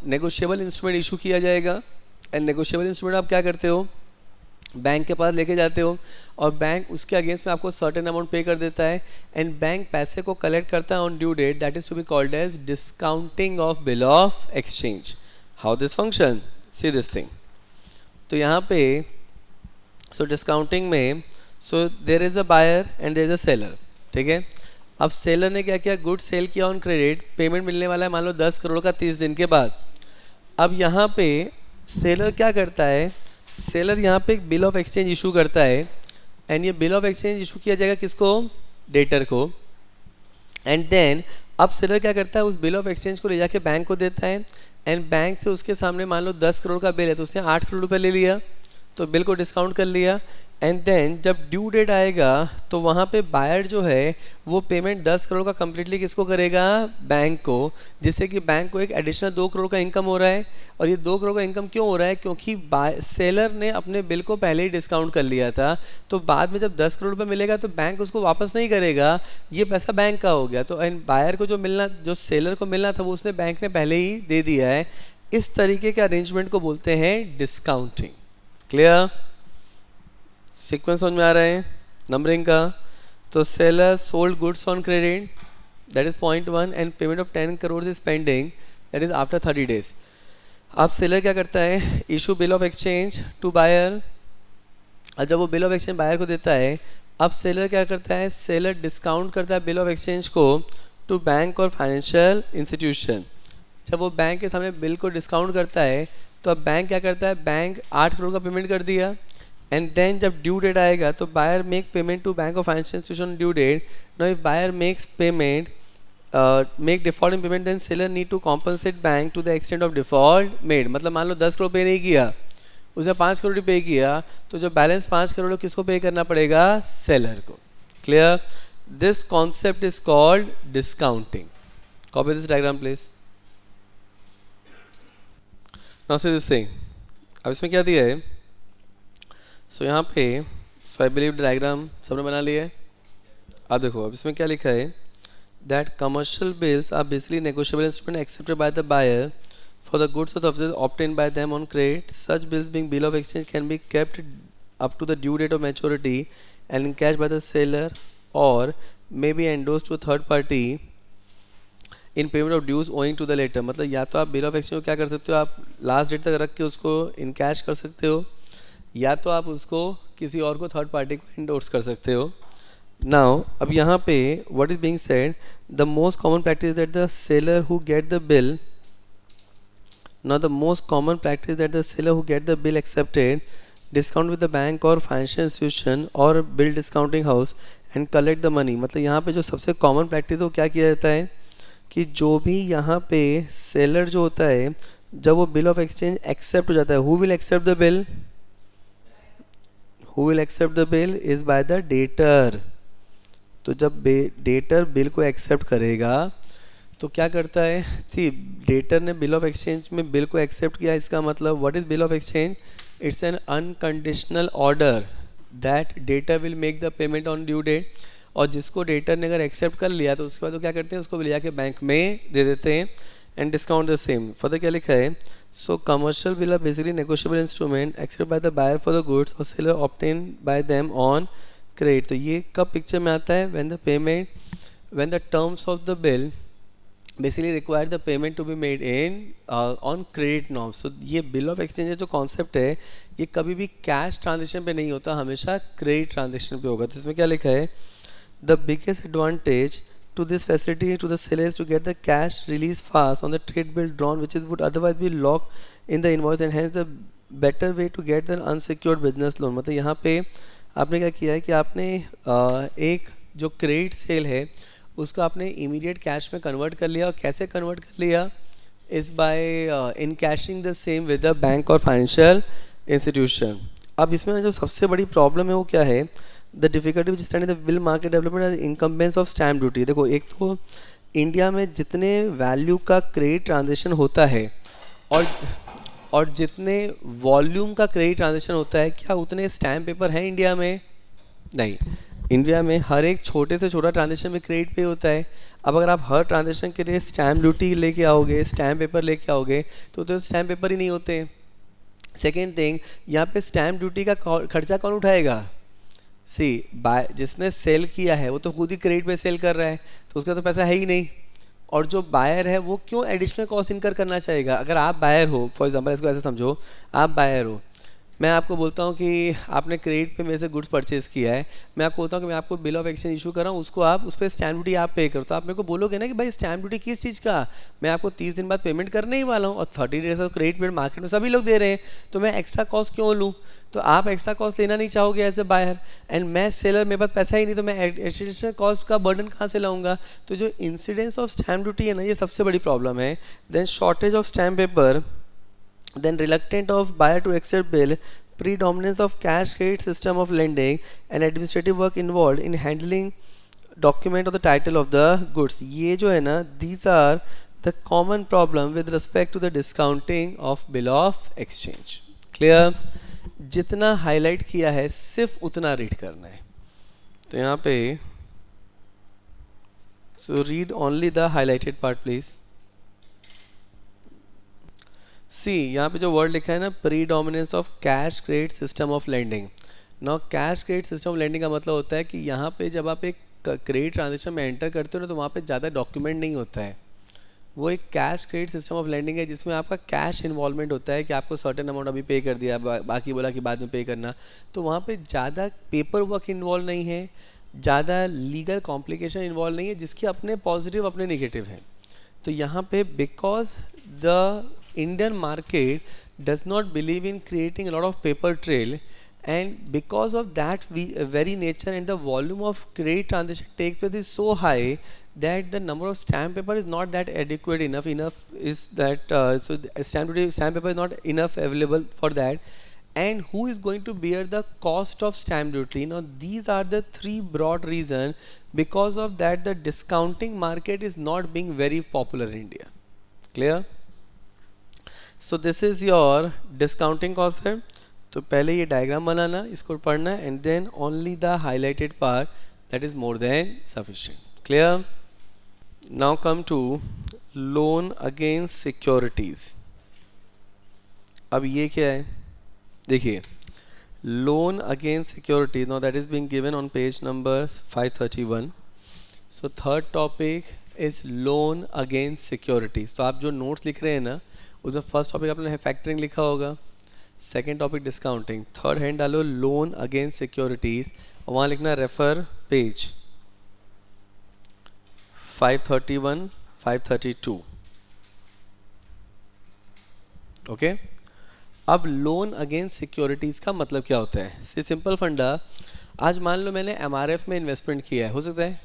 नेगोशिएबल इंस्ट्रूमेंट इशू किया जाएगा. एंड नेगोशिएबल इंस्ट्रूमेंट आप क्या करते हो, बैंक के पास लेके जाते हो और बैंक उसके अगेंस्ट में आपको सर्टेन अमाउंट पे कर देता है. एंड बैंक पैसे को कलेक्ट करता है on due date. That is to be called as discounting of bill of exchange. How this function, see this thing. तो यहाँ पे सो डिस्काउंटिंग में so there is a buyer and there is a seller. ठीक है. अब seller ने क्या किया, गुड सेल किया ऑन क्रेडिट. पेमेंट मिलने वाला है मान लो 10 करोड़ का 30 दिन के बाद. अब यहाँ पे सेलर क्या करता है, सेलर यहाँ पे एक बिल ऑफ एक्सचेंज इशू करता है. एंड ये बिल ऑफ एक्सचेंज इशू किया जाएगा किसको, डेटर को. एंड देन अब सेलर क्या करता है, उस बिल ऑफ एक्सचेंज को ले जाके बैंक को देता है. एंड बैंक से उसके सामने मान लो 10 करोड़ का बिल है तो उसने 8 करोड़ रुपये ले लिया, तो बिल को डिस्काउंट कर लिया. एंड देन जब ड्यू डेट आएगा तो वहाँ पे बायर जो है वो पेमेंट 10 करोड़ का कम्प्लीटली किसको करेगा, बैंक को. जिससे कि बैंक को एक एडिशनल 2 करोड़ का इनकम हो रहा है. और ये 2 करोड़ का इनकम क्यों हो रहा है, क्योंकि सेलर ने अपने बिल को पहले ही डिस्काउंट कर लिया था. तो बाद में जब 10 करोड़ रुपये मिलेगा तो बैंक उसको वापस नहीं करेगा, ये पैसा बैंक का हो गया. तो एंड बायर को जो मिलना, जो सेलर को मिलना था वो उसने बैंक ने पहले ही दे दिया है. इस तरीके के अरेंजमेंट को बोलते हैं डिस्काउंटिंग. क्लियर? सीक्वेंस समझ में आ रहा है नंबरिंग का. तो seller sold goods on credit, that is point 1 and payment of 10 crore is pending, that is after 30 days. अब सेलर क्या करता है, issue bill of exchange to buyer. और जब वो बिल ऑफ एक्सचेंज बायर को देता है, अब सेलर क्या करता है, सेलर डिस्काउंट करता है बिल ऑफ एक्सचेंज को टू बैंक और फाइनेंशियल इंस्टीट्यूशन. जब वो बैंक के सामने बिल को डिस्काउंट करता है तो अब बैंक क्या करता है, बैंक 8 करोड़ का पेमेंट कर दिया. एंड देन जब ड्यू डेट आएगा तो buyer make payment to bank of financial institution due date. Now if buyer makes payment make default in payment, then seller need to compensate bank to the extent of default made. मतलब मान लो 10 करोड़ पे नहीं किया, उसने 5 करोड़ पे किया, तो जो बैलेंस 5 करोड़ किसको पे करना पड़ेगा, सेलर को. Clear? This concept is called discounting. Copy this diagram please. Now see this thing. अब इसमें क्या दिया है, सो यहाँ पे सो आई बिलीव डायग्राम सबने बना लिया है. अब देखो अब इसमें क्या लिखा है, that commercial bills are basically negotiable instrument accepted by the buyer for the goods or services obtained by them on credit. Such bills being bill of exchange can be kept up to the due date of maturity and encashed by the seller or may be endorsed to a third party in payment of dues owing to the latter. मतलब या तो आप bill of exchange को क्या कर सकते हो, आप लास्ट डेट तक रख के उसको इनकैश कर सकते हो, या तो आप उसको किसी और को थर्ड पार्टी को इंडोर्स कर सकते हो. नाउ अब यहाँ पे what is being said, the most common practice that the seller who get the bill. Now the most common practice that the seller who get the bill accepted discount with the bank or financial institution or bill discounting house and collect the money. मतलब यहाँ पे जो सबसे common practice है वो क्या किया जाता है कि जो भी यहाँ पे सेलर जो होता है जब वो बिल ऑफ एक्सचेंज एक्सेप्ट हो जाता है, who will accept the bill, who will accept the bill is by the debtor. तो जब डेटर बिल को एक्सेप्ट करेगा तो क्या करता है, सी डेटर ने बिल ऑफ एक्सचेंज में बिल को एक्सेप्ट किया. इसका मतलब what is bill of exchange, it's an unconditional order that debtor will make the payment on due date. और जिसको डेटर ने अगर एक्सेप्ट कर लिया तो उसके बाद तो क्या करते हैं, उसको ले जाके बैंक में दे देते हैं and discount the same. Further क्या लिखा है, so commercial bill are basically negotiable instrument accept by the buyer for the goods और seller obtain by them on credit. तो ये कब पिक्चर में आता है, when the payment, when the terms of the bill basically require the payment to be made in on credit norms. तो ये bill of exchange जो कॉन्सेप्ट है ये कभी भी कैश ट्रांजेक्शन पे नहीं होता, हमेशा क्रेडिट ट्रांजेक्शन पे होगा. तो इसमें क्या लिखा है, the biggest advantage to this facility to the sellers to get the cash release fast on the trade bill drawn which is would otherwise be locked in the invoice and hence the better way to get the unsecured business loan. मतलब यहाँ पे आपने क्या किया है कि आपने एक जो क्रेडिट सेल है उसको आपने इमीडिएट कैश में कन्वर्ट कर लिया, और कैसे कन्वर्ट कर लिया, is by in caching the same with the bank और फाइनेंशियल इंस्टीट्यूशन। अब इसमें जो सबसे बड़ी प्रॉब्लम है वो क्या है, the difficulty which stand in the bill market development incumbence of stamp duty. देखो, एक तो इंडिया में जितने वैल्यू का क्रेडिट ट्रांजेक्शन होता है और जितने वॉल्यूम का क्रेडिट ट्रांजेक्शन होता है, क्या उतने स्टैम्प पेपर हैं इंडिया में? नहीं। इंडिया में हर एक छोटे से छोटा ट्रांजेक्शन में क्रेडिट पे होता है। अब अगर आप हर ट्रांजेक्शन के लिए स्टैम्प ड्यूटी लेके आओगे, स्टैम्प पेपर लेके आओगे, तो स्टैम्प पेपर ही नहीं होते। सेकेंड थिंग, यहाँ पे स्टैम्प ड्यूटी का खर्चा कौन उठाएगा? बाय जिसने सेल किया है वो तो खुद ही क्रेडिट पे सेल कर रहा है, तो उसका तो पैसा है ही नहीं। और जो बायर है वो क्यों एडिशनल कॉस्ट इनकर करना चाहेगा? अगर आप बायर हो, फॉर एग्जांपल इसको ऐसे समझो, आप बायर हो, मैं आपको बोलता हूँ कि आपने क्रेडिट पे मेरे से गुड्स परचेज किया है, मैं आपको बोलता हूँ कि मैं आपको बिल ऑफ एक्सचेंज इशू कर रहा हूँ, उसको आप उस पर स्टैम्प ड्यूटी आप पे करो, तो आप मेरे को बोलोगे ना कि भाई स्टैम्प ड्यूटी किस चीज़ का, मैं आपको 30 दिन बाद पेमेंट करने ही वाला हूँ और 30 डेज का क्रेडिट पीरियड मार्केट में सभी लोग दे रहे हैं, तो मैं एक्स्ट्रा कॉस्ट क्यों लूँ? तो आप एक्स्ट्रा कॉस्ट लेना नहीं चाहोगे एज ए बायर, एंड मैं सेलर, मेरे पास पैसा ही नहीं, तो मैं एडिशनल कॉस्ट का बर्डन कहाँ से लाऊंगा? तो जो इंसिडेंस ऑफ स्टैम्प ड्यूटी है ना, ये सबसे बड़ी प्रॉब्लम है। Then shortage of stamp paper, then reluctant of buyer to accept bill, predominance of cash credit system of lending, and administrative work involved in handling document of the title of the goods। ये जो है ना, these are the common problem with respect to the discounting of bill of exchange। clear? जितना highlight किया है सिर्फ उतना read करना है, तो यहाँ पे so read only the highlighted part please। सी यहाँ पे जो वर्ड लिखा है ना, predominance of cash credit system of lending. Now cash credit system of lending का मतलब होता है कि यहाँ पे जब आप एक क्रेडिट ट्रांजेक्शन में एंटर करते हो ना, तो वहाँ पे ज़्यादा डॉक्यूमेंट नहीं होता है। वो एक cash credit system of lending है जिसमें आपका कैश इन्वॉल्वमेंट होता है कि आपको सर्टेन अमाउंट अभी पे कर दिया, बाकी बोला कि बाद में पे करना, तो वहाँ पे ज़्यादा पेपर वर्क इन्वॉल्व नहीं है, ज़्यादा लीगल कॉम्प्लिकेशन इन्वॉल्व नहीं है, जिसके अपने पॉजिटिव अपने निगेटिव हैं। तो यहाँ पे because the Indian market does not believe in creating a lot of paper trail, and because of that very nature and the volume of credit transaction takes place is so high that the number of stamp paper is not that adequate enough is that so stamp paper is not enough available for that, and who is going to bear the cost of stamp duty? Now these are the three broad reasons because of that the discounting market is not being very popular in India। clear? So this is your discounting concept. तो पहले ये diagram बनाना, इसको पढ़ना, and then only the highlighted part, that is more than sufficient. Clear? Now come to loan against securities. अब ये क्या है? देखिए, loan against securities, now that is being given on page number 531। So third topic is loan against securities. तो आप जो notes लिख रहे हैं ना, उसमें फर्स्ट टॉपिक आपने फैक्टरिंग लिखा होगा, second topic discounting, third hand डालो लोन अगेंस्ट सिक्योरिटीज, और वहाँ लिखना रेफर पेज 531 532। ओके, अब लोन अगेंस्ट सिक्योरिटीज का मतलब क्या होता है? सिंपल फंडा, आज मान लो मैंने एमआरएफ में इन्वेस्टमेंट किया है, हो सकता है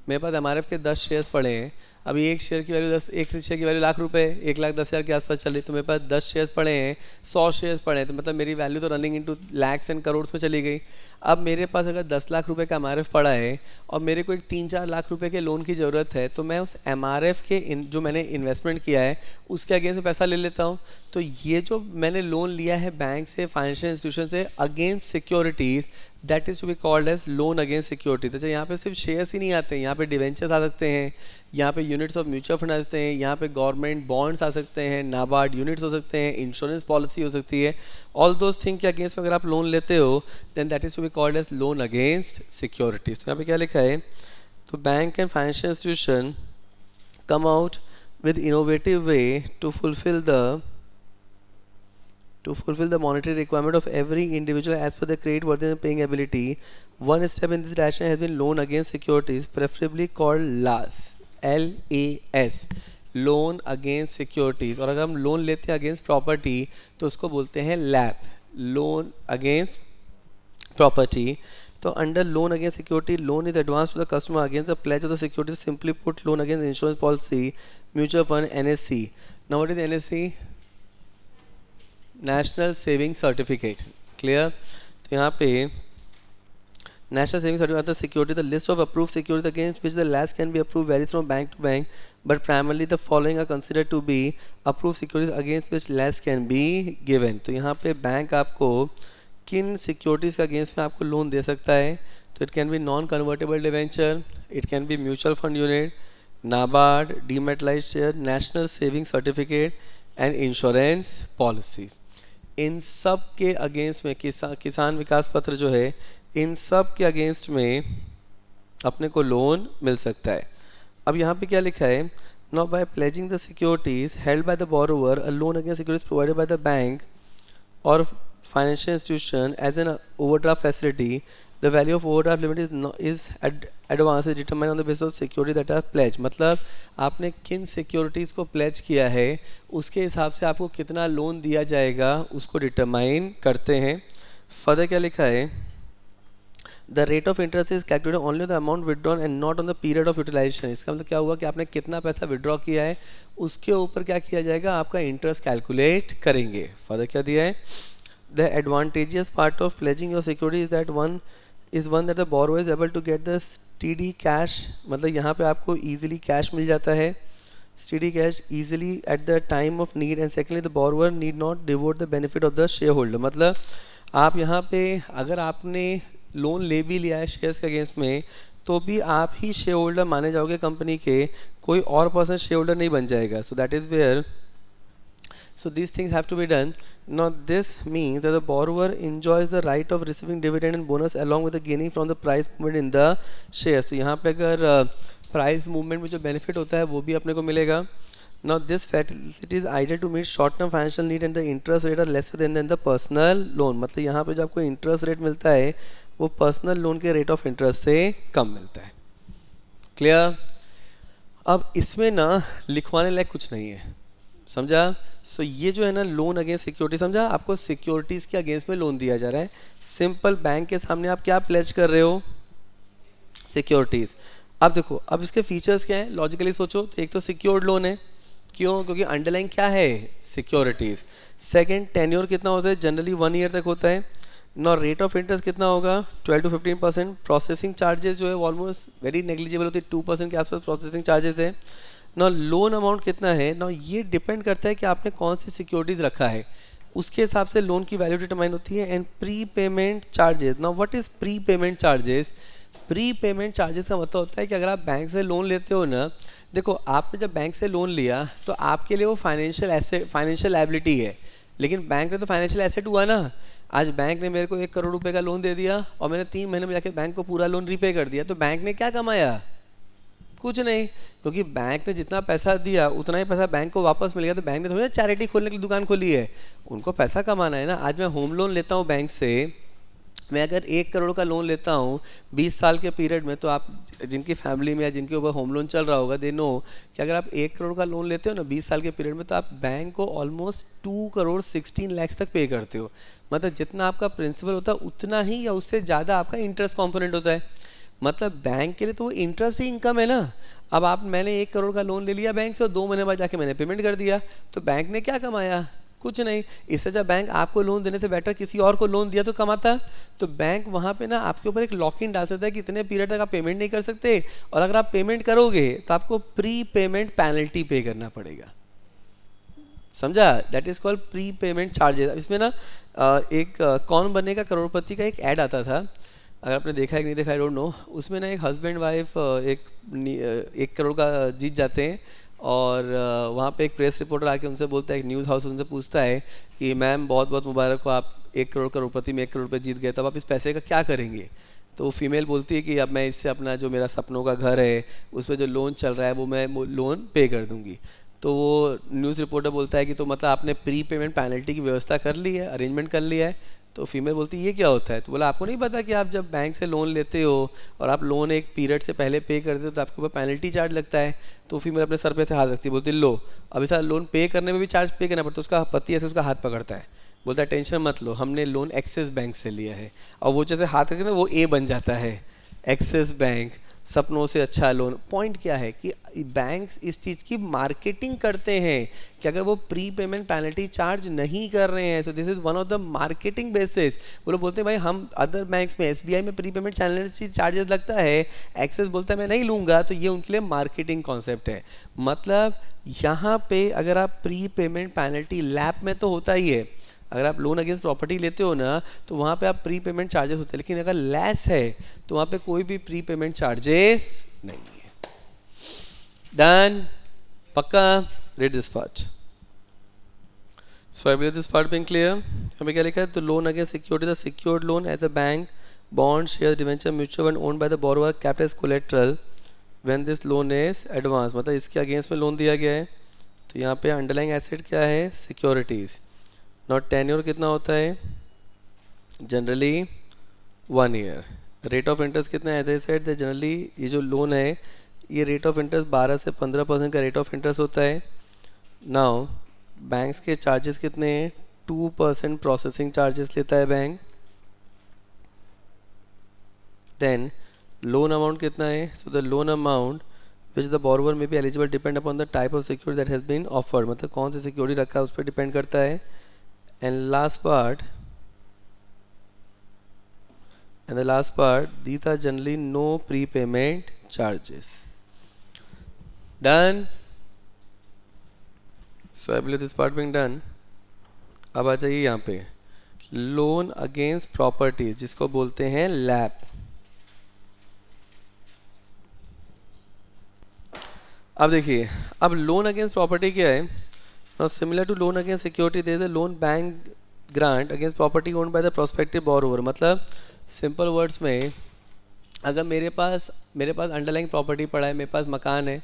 मेरे पास एमआरएफ के 10 शेयर्स पड़े हैं, अभी एक शेयर की वैल्यू एक शेयर की वैल्यू लाख रुपए, 1,10,000 के आसपास चल रही, तो मेरे पास 10 शेयर्स पड़े हैं, 100 शेयर्स पड़े हैं, तो मतलब मेरी वैल्यू तो running into lakhs and crore में चली गई। अब मेरे पास अगर 10 लाख रुपए का एमआरएफ पड़ा है और मेरे को एक 3-4 लाख रुपए के लोन की ज़रूरत है, तो मैं उस एमआरएफ के जो मैंने इन्वेस्टमेंट किया है उसके अगेंस्ट पैसा ले लेता हूँ। तो ये जो मैंने लोन लिया है बैंक से, फाइनेंशियल इंस्टीट्यूशन से, against securities, that is to be called as loan against security. तो यहाँ पे सिर्फ शेयर्स ही नहीं आते हैं, यहाँ पे डिवेंचर्स आ सकते हैं, यहाँ पे यूनिट्स ऑफ म्यूचुअल फंड आ सकते हैं, यहाँ पे गवर्नमेंट बॉन्ड्स आ सकते हैं, नाबार्ड यूनिट्स हो सकते हैं, इंश्योरेंस पॉलिसी हो सकती है। ऑल दोज थिंग के अगेंस्ट में अगर आप लोन लेते हो, then that is to be called as loan against securities. तो यहाँ पे क्या लिखा है? तो bank and financial institution come out with innovative way to fulfill the monetary requirement of every individual as per the credit worthiness and paying ability. One step in this direction has been loan against securities, preferably called LAS, LAS, loan against securities। और अगर हम loan लेते हैं against property तो उसको बोलते हैं lap, loan against property. तो तो under loan against security, loan is advance to the customer against the pledge of the security, simply put loan against insurance policy, mutual fund, NSC. Now what is NSC? National saving certificate. Clear? तो यहाँ पे National Savings Certificate security, the list of approved securities against which the LAS can be approved varies from bank to bank, but primarily the following are considered to be approved securities against which LAS can be given. तो यहाँ पे bank आपको किन securities के against में आपको loan दे सकता है? तो it can be non convertible debenture, it can be mutual fund unit, NABARD, dematerialised share, national saving certificate and insurance policies. इन सब के अगेंस्ट में किसान विकास पत्र जो है, इन सब के अगेंस्ट में अपने को लोन मिल सकता है. अब यहाँ पे क्या लिखा है? Now by pledging the securities held by the borrower, a loan against securities provided by the bank और financial institution as an overdraft facility, the value of overdraft limit is advance determine on the basis of security that are pledge. मतलब आपने किन securities को pledge किया है उसके हिसाब से आपको कितना लोन दिया जाएगा उसको डिटरमाइन करते हैं. फर्दर क्या लिखा है? The rate of interest is calculated only the amount withdrawn and not on the period of utilisation. इसका मतलब क्या हुआ कि आपने कितना पैसा विड्रॉ किया है उसके ऊपर क्या किया जाएगा? आपका इंटरेस्ट कैलकुलेट करेंगे. फर्दर क्या दिया है? The advantageous part of pledging your security is that one that the borrower is able to get the steady cash. मतलब यहाँ पे आपको ईजिली कैश मिल जाता है, steady cash easily at the time of need. And secondly the borrower need not devote the benefit of the share holder. मतलब आप यहाँ पे अगर आपने लोन ले भी लिया है शेयर्स के अगेंस्ट में तो भी आप ही शेयर होल्डर माने जाओगे कंपनी के, कोई और पर्सन शेयर होल्डर नहीं बन जाएगा. So that is where so these things have to be done. Now this means that the borrower enjoys the right of receiving dividend and bonus along with the gaining from the price movement in the shares. तो यहाँ पे अगर price movement में जो benefit होता है वो भी अपने को मिलेगा. Now this facility is ideal to meet short term financial need and the interest rate are lesser than the personal loan. मतलब यहाँ पे जो आपको इंटरेस्ट रेट मिलता है वो पर्सनल लोन के रेट ऑफ इंटरेस्ट से कम मिलता है. क्लियर? अब इसमें ना लिखवाने लायक कुछ नहीं है, समझा? सो ये जो है ना लोन अगेंस्ट सिक्योरिटी, समझा? आपको सिक्योरिटीज़ के अगेंस्ट में लोन दिया जा रहा है. सिंपल बैंक के सामने आप क्या प्लेज कर रहे हो? सिक्योरिटीज़. अब देखो, अब इसके फीचर्स क्या हैं? लॉजिकली सोचो तो एक तो सिक्योर्ड लोन है. क्यों? क्योंकि अंडरलाइन क्या है? सिक्योरिटीज़. सेकेंड, टेन्योर कितना होता है? जनरली 1 ईयर तक होता है. नौ रेट ऑफ इंटरेस्ट कितना होगा? 12 to 15%. प्रोसेसिंग चार्जेस जो है ऑलमोस्ट वेरी नेग्लिजिबल होती है, 2% के आसपास प्रोसेसिंग चार्जेस है. ना लोन अमाउंट कितना है ना, ये डिपेंड करता है कि आपने कौन सी सिक्योरिटीज़ रखा है, उसके हिसाब से लोन की वैल्यू डिटरमाइन होती है. And pre payment charges. ना what is pre payment charges? Pre payment charges का मतलब होता है कि अगर आप बैंक से लोन लेते हो ना, देखो आपने जब बैंक से लोन लिया तो आपके लिए वो फाइनेंशियल एसेट, फाइनेंशियल लायबिलिटी है, लेकिन बैंक में तो फाइनेंशियल एसेट हुआ ना. आज बैंक ने मेरे को 1 करोड़ रुपए का लोन दे दिया और मैंने 3 महीने में जाके बैंक को पूरा लोन रीपे कर दिया, तो बैंक ने क्या कमाया? कुछ नहीं, क्योंकि बैंक ने जितना पैसा दिया उतना ही पैसा बैंक को वापस मिल गया. तो बैंक ने थोड़ी ना चैरिटी खोलने की दुकान खोली है, उनको पैसा कमाना है ना. आज मैं होम लोन लेता हूँ बैंक से, मैं अगर 1 करोड़ का लोन लेता हूँ 20 साल के पीरियड में, तो आप जिनकी फैमिली में या जिनके ऊपर होम लोन चल रहा होगा दे नो कि अगर आप 1 करोड़ का लोन लेते हो ना 20 साल के पीरियड में, तो आप बैंक को ऑलमोस्ट 2 करोड़ 16 लाख तक पे करते हो. मतलब जितना आपका प्रिंसिपल होता है उतना ही या उससे ज़्यादा आपका इंटरेस्ट कॉम्पोनेंट होता है. मतलब बैंक के लिए तो वो इंटरेस्ट ही इनकम है ना. अब मैंने 1 करोड़ का लोन ले लिया बैंक से और 2 महीने बाद जाके मैंने पेमेंट कर दिया, तो बैंक ने क्या कमाया? कुछ नहीं. इससे जब बैंक आपको लोन देने से बेटर किसी और को लोन दिया तो कमाता. तो बैंक वहाँ पे ना आपके ऊपर एक लॉक इन डाल सकता है कि इतने पीरियड तक आप पेमेंट नहीं कर सकते, और अगर आप पेमेंट करोगे तो आपको प्री पेमेंट पेनल्टी पे करना पड़ेगा. समझा? That is called pre payment charges. इसमें ना एक कौन बनेगा करोड़पति का एक ऐड आता था, अगर आपने देखा है कि नहीं देखा आई डोंट नो. उसमें ना एक हस्बैंड वाइफ 1 करोड़ का जीत जाते हैं, और वहाँ पे एक प्रेस रिपोर्टर आके उनसे बोलता है, एक न्यूज़ हाउस उनसे पूछता है कि मैम बहुत बहुत मुबारक हो, आप 1 करोड़ करोड़पति में 1 करोड़ रुपये जीत गए, तब आप इस पैसे का क्या करेंगे? तो वो फीमेल बोलती है कि अब मैं इससे अपना जो मेरा सपनों का घर है उस पर जो लोन चल रहा है वो मैं लोन पे कर दूँगी. तो वो न्यूज़ रिपोर्टर बोलता है कि तो मतलब आपने प्री पेमेंट पेनल्टी की व्यवस्था कर ली है, अरेंजमेंट कर लिया है? तो फीमेल बोलती है ये क्या होता है? तो बोला आपको नहीं पता कि आप जब बैंक से लोन लेते हो और आप लोन एक पीरियड से पहले पे करते हो तो आपके ऊपर पेनल्टी चार्ज लगता है. तो फीमेल अपने सर पे से हाथ रखती है, बोलती लो अब ऐसा लोन पे करने में भी चार्ज पे करना पड़ता है. उसका पति ऐसे उसका हाथ पकड़ता है, बोलता है टेंशन मत लो, हमने लोन एक्सिस बैंक से लिया है, और वो जैसे हाथ रखे ना वो ए बन जाता है, एक्सिस बैंक सपनों से अच्छा लोन। पॉइंट क्या है कि बैंक्स इस चीज़ की मार्केटिंग करते हैं कि अगर वो प्री पेमेंट पेनल्टी चार्ज नहीं कर रहे हैं, सो this is one of the marketing basis. वो लोग बोलते हैं भाई हम अदर बैंक्स में एसबीआई में प्री पेमेंट पेनल्टी चार्जेस लगता है, एक्सिस बोलता है मैं नहीं लूँगा, तो ये उनके लिए मार्केटिंग कॉन्सेप्ट है। मतलब यहाँ पे अगर आप प्री पेमेंट पेनल्टी लैप में तो होता ही है, अगर आप लोन अगेंस्ट प्रॉपर्टी लेते हो ना तो वहाँ पे आप प्री पेमेंट चार्जेस होते हैं, लेकिन अगर लेस है तो वहाँ पे कोई भी प्री पेमेंट चार्जेस नहीं है। डन? पक्का? Read this part. So I believe this part being clear. हमें क्या लिखा है? तो loan against security, the secured loan as a bank, bond, share, debenture, mutual fund owned by the borrower kept as collateral when this loan is advance. मतलब इसके against में loan दिया गया है, तो यहाँ पे अंडरलाइंग एसेट क्या है? सिक्योरिटीज़। नॉट टेन्योर कितना होता है? Generally 1 year. Rate of interest कितना है? एज आई सेड जनरली ये जो लोन है ये रेट ऑफ इंटरेस्ट 12 से 15% का रेट ऑफ इंटरेस्ट होता है। नाउ बैंक्स के चार्जेस कितने हैं? 2% प्रोसेसिंग चार्जेस लेता है बैंक। देन लोन अमाउंट कितना है? So the loan amount which the borrower may be eligible depend upon the type of security that has been offered. मतलब कौन सी सिक्योरिटी रखा है उस पर डिपेंड करता है। And last part, these are generally no prepayment charges. Done? So I believe this part being done. अब आ जाइए यहाँ पे लोन अगेंस्ट प्रॉपर्टी, जिसको बोलते हैं लैप। अब देखिए, अब लोन अगेंस्ट प्रॉपर्टी क्या है? Now similar to loan against security, there is a loan bank grant against property owned by the prospective borrower। मतलब सिंपल वर्ड्स में अगर मेरे पास अंडरलाइंग प्रॉपर्टी पड़ा है, मेरे पास मकान है,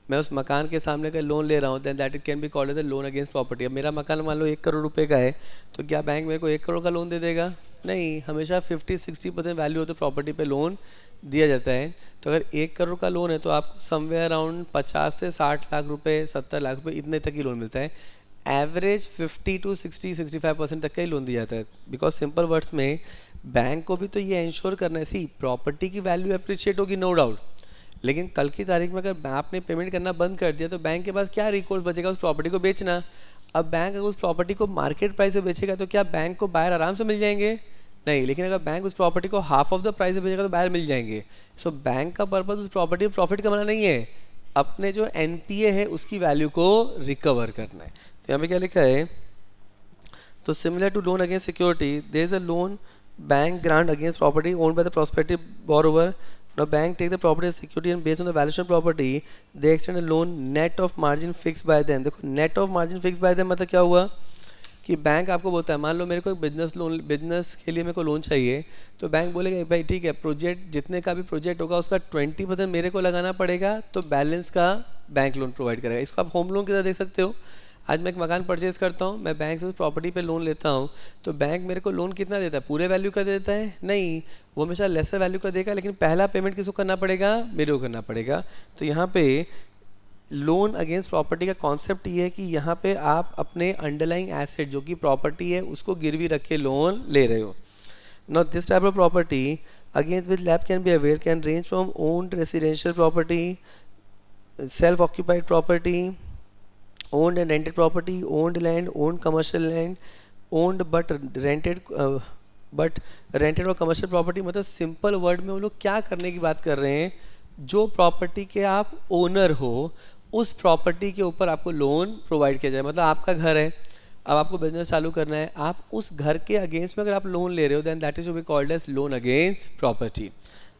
मैं उस मकान के सामने का लोन ले रहा हूँ, then that it can be called as a loan against property. अब मेरा मकान मान लो 1 करोड़ रुपए का है, तो क्या बैंक मेरे को 1 करोड़ का लोन दे देगा? नहीं, हमेशा 50-60% वैल्यू ऑफ द प्रॉपर्टी पे लोन दिया जाता है। तो अगर 1 करोड़ का लोन है तो आपको समवेयर अराउंड 50 से 60 लाख रुपए, 70 लाख रुपए, इतने तक ही लोन मिलता है। एवरेज 50 to 65% तक का ही लोन दिया जाता है। बिकॉज सिंपल वर्ड्स में बैंक को भी तो ये इंश्योर करना है, सी प्रॉपर्टी की वैल्यू अप्रिशिएट होगी नो डाउट, लेकिन कल की तारीख में अगर आपने पेमेंट करना बंद कर दिया तो बैंक के पास क्या रिकोर्स बचेगा? उस प्रॉपर्टी को बेचना। अब बैंक अगर उस प्रॉपर्टी को मार्केट प्राइस से बेचेगा तो क्या बैंक को बायर आराम से मिल जाएंगे? नहीं। लेकिन अगर बैंक उस प्रॉपर्टी को हाफ ऑफ द प्राइस से बेचेगा तो बायर मिल जाएंगे। सो बैंक का पर्पज उस प्रॉपर्टी में प्रॉफिट कमाना नहीं है, अपने जो एनपीए है उसकी वैल्यू को रिकवर करना है। तो यहाँ पे क्या लिखा है? तो similar to loan against security, there is a loan bank grant against property owned by the prospective borrower. Now bank take the property as security and based on the valuation of property they extend a loan net of margin fixed by them। देखो net of margin fixed by them मतलब क्या हुआ कि bank आपको बोलता है, मान लो मेरे को एक बिजनेस के लिए मेरे को लोन चाहिए, तो बैंक बोलेगा भाई ठीक है, प्रोजेक्ट जितने का भी प्रोजेक्ट होगा उसका 20% मेरे को लगाना पड़ेगा, तो बैलेंस का बैंक लोन प्रोवाइड करेगा। इसको आप होम लोन की तरह देख सकते हो। आज मैं एक मकान परचेज करता हूँ, मैं बैंक से उस प्रॉपर्टी पे लोन लेता हूँ, तो बैंक मेरे को लोन कितना देता है? पूरे वैल्यू का देता है? नहीं, वो हमेशा लेसर वैल्यू का देगा, लेकिन पहला पेमेंट किसको करना पड़ेगा? मेरे को करना पड़ेगा। तो यहाँ पे लोन अगेंस्ट प्रॉपर्टी का कॉन्सेप्ट ये है कि यहाँ पे आप अपने अंडरलाइंग एसेट जो कि प्रॉपर्टी है उसको गिरवी रख के लोन ले रहे हो। Now this type of property against which lab can be aware can range from owned residential property, self occupied property, owned and rented property, owned land, owned commercial land, owned but rented और commercial property। मतलब simple word में वो लोग क्या करने की बात कर रहे हैं? जो प्रॉपर्टी के आप ओनर हो उस प्रॉपर्टी के ऊपर आपको लोन प्रोवाइड किया जाए। मतलब आपका घर है, अब आपको बिजनेस चालू करना है, आप उस घर के अगेंस्ट में अगर आप लोन ले रहे हो then that is be called as loan against property.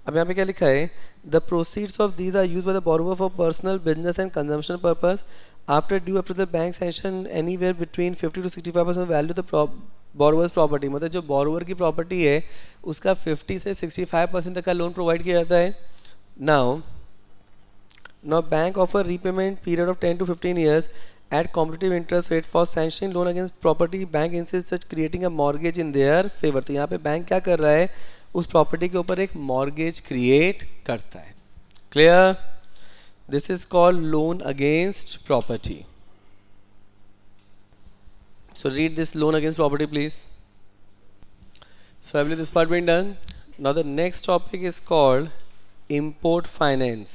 अब यहाँ पे क्या लिखा है? The proceeds of these are used by the borrower for personal business and consumption purpose after due approval bank sanction anywhere between 50 to 65% value the borrower's property. मतलब जो borrower की property है उसका 50 से 65% तक का लोन प्रोवाइड किया जाता है। Now bank offer repayment period of 10 to 15 years at competitive interest rate for sanctioning loan against property bank insists such creating a mortgage in their favor। तो यहाँ पे बैंक क्या कर रहा है? उस प्रॉपर्टी के ऊपर एक मॉर्गेज क्रिएट करता है। Clear? This is called loan against property. So read this loan against property, please. So I believe this part being done. Now the next topic is called import finance.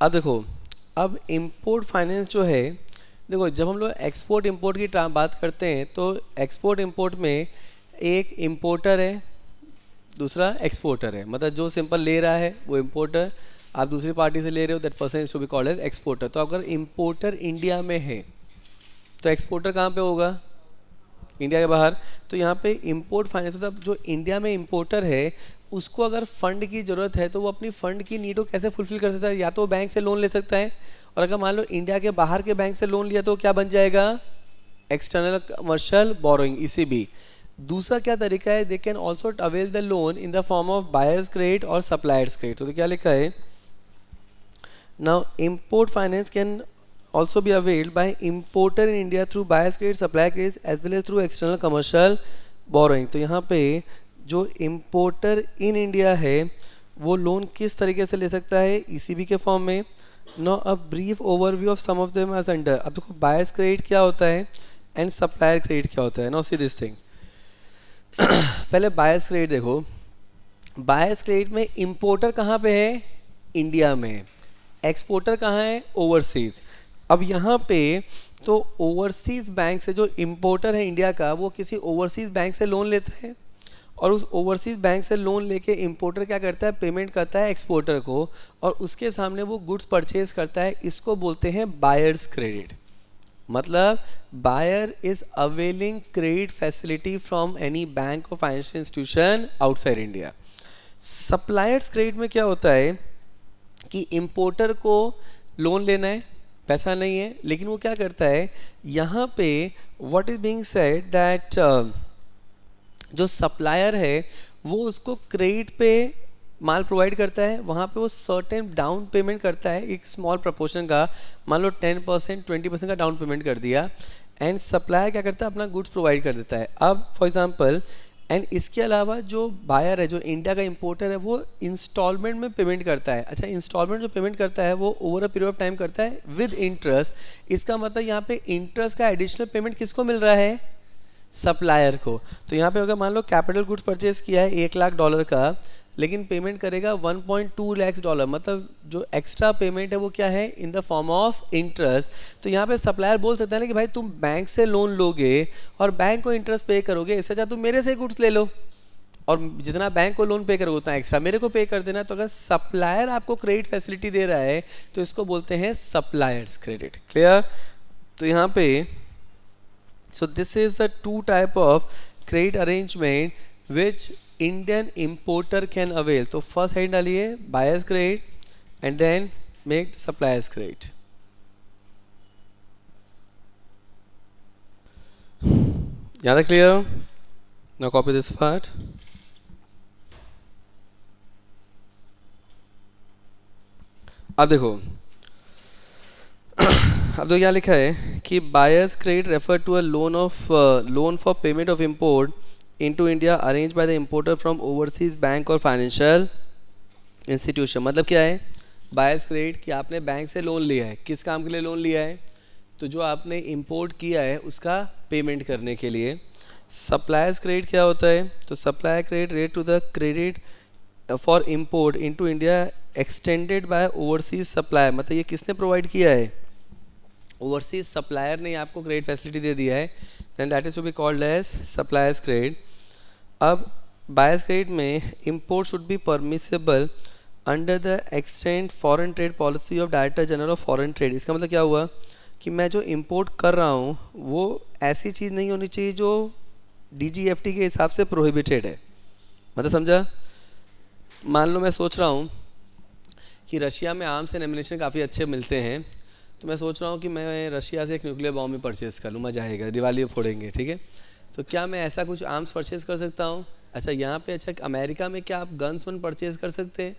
अब देखो, अब import finance जो है, देखो जब हम लोग export import की बात करते हैं तो एक्सपोर्ट इंपोर्ट में एक इंपोर्टर है, दूसरा एक्सपोर्टर है. मतलब जो सिंपल ले रहा है वो इंपोर्टर, आप दूसरी पार्टी से ले रहे हो, that person is to be called as exporter. तो अगर इंपोर्टर इंडिया में है तो एक्सपोर्टर कहाँ पे होगा? इंडिया के बाहर. तो यहाँ पे इंपोर्ट फाइनेंस मतलब जो इंडिया में इंपोर्टर है उसको अगर फंड की ज़रूरत है तो वो अपनी फंड की नीड को कैसे फुलफिल कर सकता है? या तो वो बैंक से लोन ले सकता है, और अगर मान लो इंडिया के बाहर के बैंक से लोन लिया तो क्या बन जाएगा? External commercial borrowing, ECB. दूसरा क्या तरीका है? They can also avail the loan in the form of buyers credit और सप्लायर्स क्रेडिट. तो क्या लिखा है? Now import finance can also be availed by importer in India through buyer's credit, supplier credit as well as through external commercial borrowing. तो यहाँ पे जो importer in India है वो लोन किस तरीके से ले सकता है? ECB के फॉर्म में. Now a brief overview of some of them as under. अब देखो buyer's credit क्या होता है and supplier credit क्या होता है. Now see this thing. पहले buyer's credit देखो. buyer's credit में importer कहाँ पे है? इंडिया में. एक्सपोर्टर कहाँ है? ओवरसीज. अब यहाँ पे तो ओवरसीज बैंक से जो इंपोर्टर है इंडिया का वो किसी ओवरसीज बैंक से लोन लेता है, और उस ओवरसीज बैंक से लोन लेके इंपोर्टर क्या करता है? पेमेंट करता है एक्सपोर्टर को, और उसके सामने वो गुड्स परचेज करता है. इसको बोलते हैं बायर्स क्रेडिट. मतलब buyer is availing credit facility from any bank और financial institution outside India. Supplier's credit में क्या होता है कि इंपोर्टर को लोन लेना है, पैसा नहीं है, लेकिन वो क्या करता है यहाँ पे what is being said that जो सप्लायर है वो उसको क्रेडिट पे माल प्रोवाइड करता है. वहाँ पे वो सर्टेन डाउन पेमेंट करता है एक स्मॉल प्रपोर्शन का, मान लो 10% 20% का डाउन पेमेंट कर दिया, एंड सप्लायर क्या करता है? अपना गुड्स प्रोवाइड कर देता है. अब फॉर एग्जांपल, एंड इसके अलावा जो बायर है, जो इंडिया का इंपोर्टर है, वो इंस्टॉलमेंट में पेमेंट करता है. अच्छा, इंस्टॉलमेंट जो पेमेंट करता है वो over a period of time करता है विद इंटरेस्ट. इसका मतलब यहाँ पे इंटरेस्ट का एडिशनल पेमेंट किसको मिल रहा है? सप्लायर को. तो यहाँ पे अगर मान लो कैपिटल गुड्स परचेज किया है $1,00,000 का, लेकिन पेमेंट करेगा $1.2 लाख, मतलब जो एक्स्ट्रा पेमेंट है वो क्या है? In the form of interest. तो यहाँ पे सप्लायर बोल सकता है ना कि भाई तुम बैंक से लोन लोगे और बैंक को इंटरेस्ट पे करोगे, इससे अच्छा तुम मेरे से गुड्स ले लो, और जितना बैंक को लोन पे करोगे उतना एक्स्ट्रा मेरे को पे कर देना. तो अगर सप्लायर आपको क्रेडिट फैसिलिटी दे रहा है तो इसको बोलते हैं सप्लायर्स क्रेडिट. क्लियर? तो यहाँ पे so this is the two type of credit arrangement which Indian importer can avail. तो first head डालिए buyer's credit and then make supplier's credit. Yeah, that clear? Now copy this part. अब देखो, अब तो क्या लिखा है कि buyer's credit refer to a loan for payment of import into India arrange by the importer from overseas bank और financial institution. मतलब क्या है बायर्स क्रेडिट? कि आपने बैंक से लोन लिया है, किस काम के लिए लोन लिया है? तो जो आपने इंपोर्ट किया है उसका पेमेंट करने के लिए. सप्लायर्स क्रेडिट क्या होता है? तो supplier credit rate to the credit for import into India extended by overseas supplier. मतलब ये किसने प्रोवाइड किया है? ओवरसीज सप्लायर ने आपको क्रेडिट फैसिलिटी दे दिया है, then that is to be called as supplier's credit. अब बायर्स क्रेडिट में import should be permissible under the extend foreign trade policy of director general of foreign trade. इसका मतलब क्या हुआ कि मैं जो इंपोर्ट कर रहा हूँ वो ऐसी चीज़ नहीं होनी चाहिए जो DGFT के हिसाब से प्रोहिबिटेड है. मतलब समझा? मान लो मैं सोच रहा हूँ कि रशिया में आर्म्स एंड एम्युनिशन काफ़ी अच्छे मिलते हैं, तो मैं सोच रहा हूँ कि मैं रशिया से एक न्यूक्लियर बॉम्ब भी परचेज़ कर लूँ, मजा आएगा, दिवाली फोड़ेंगे, ठीक है? तो क्या मैं ऐसा कुछ आर्म्स परचेज़ कर सकता हूँ? अच्छा, यहाँ पे अच्छा अमेरिका में क्या आप गन्स वन परचेज़ कर सकते हैं?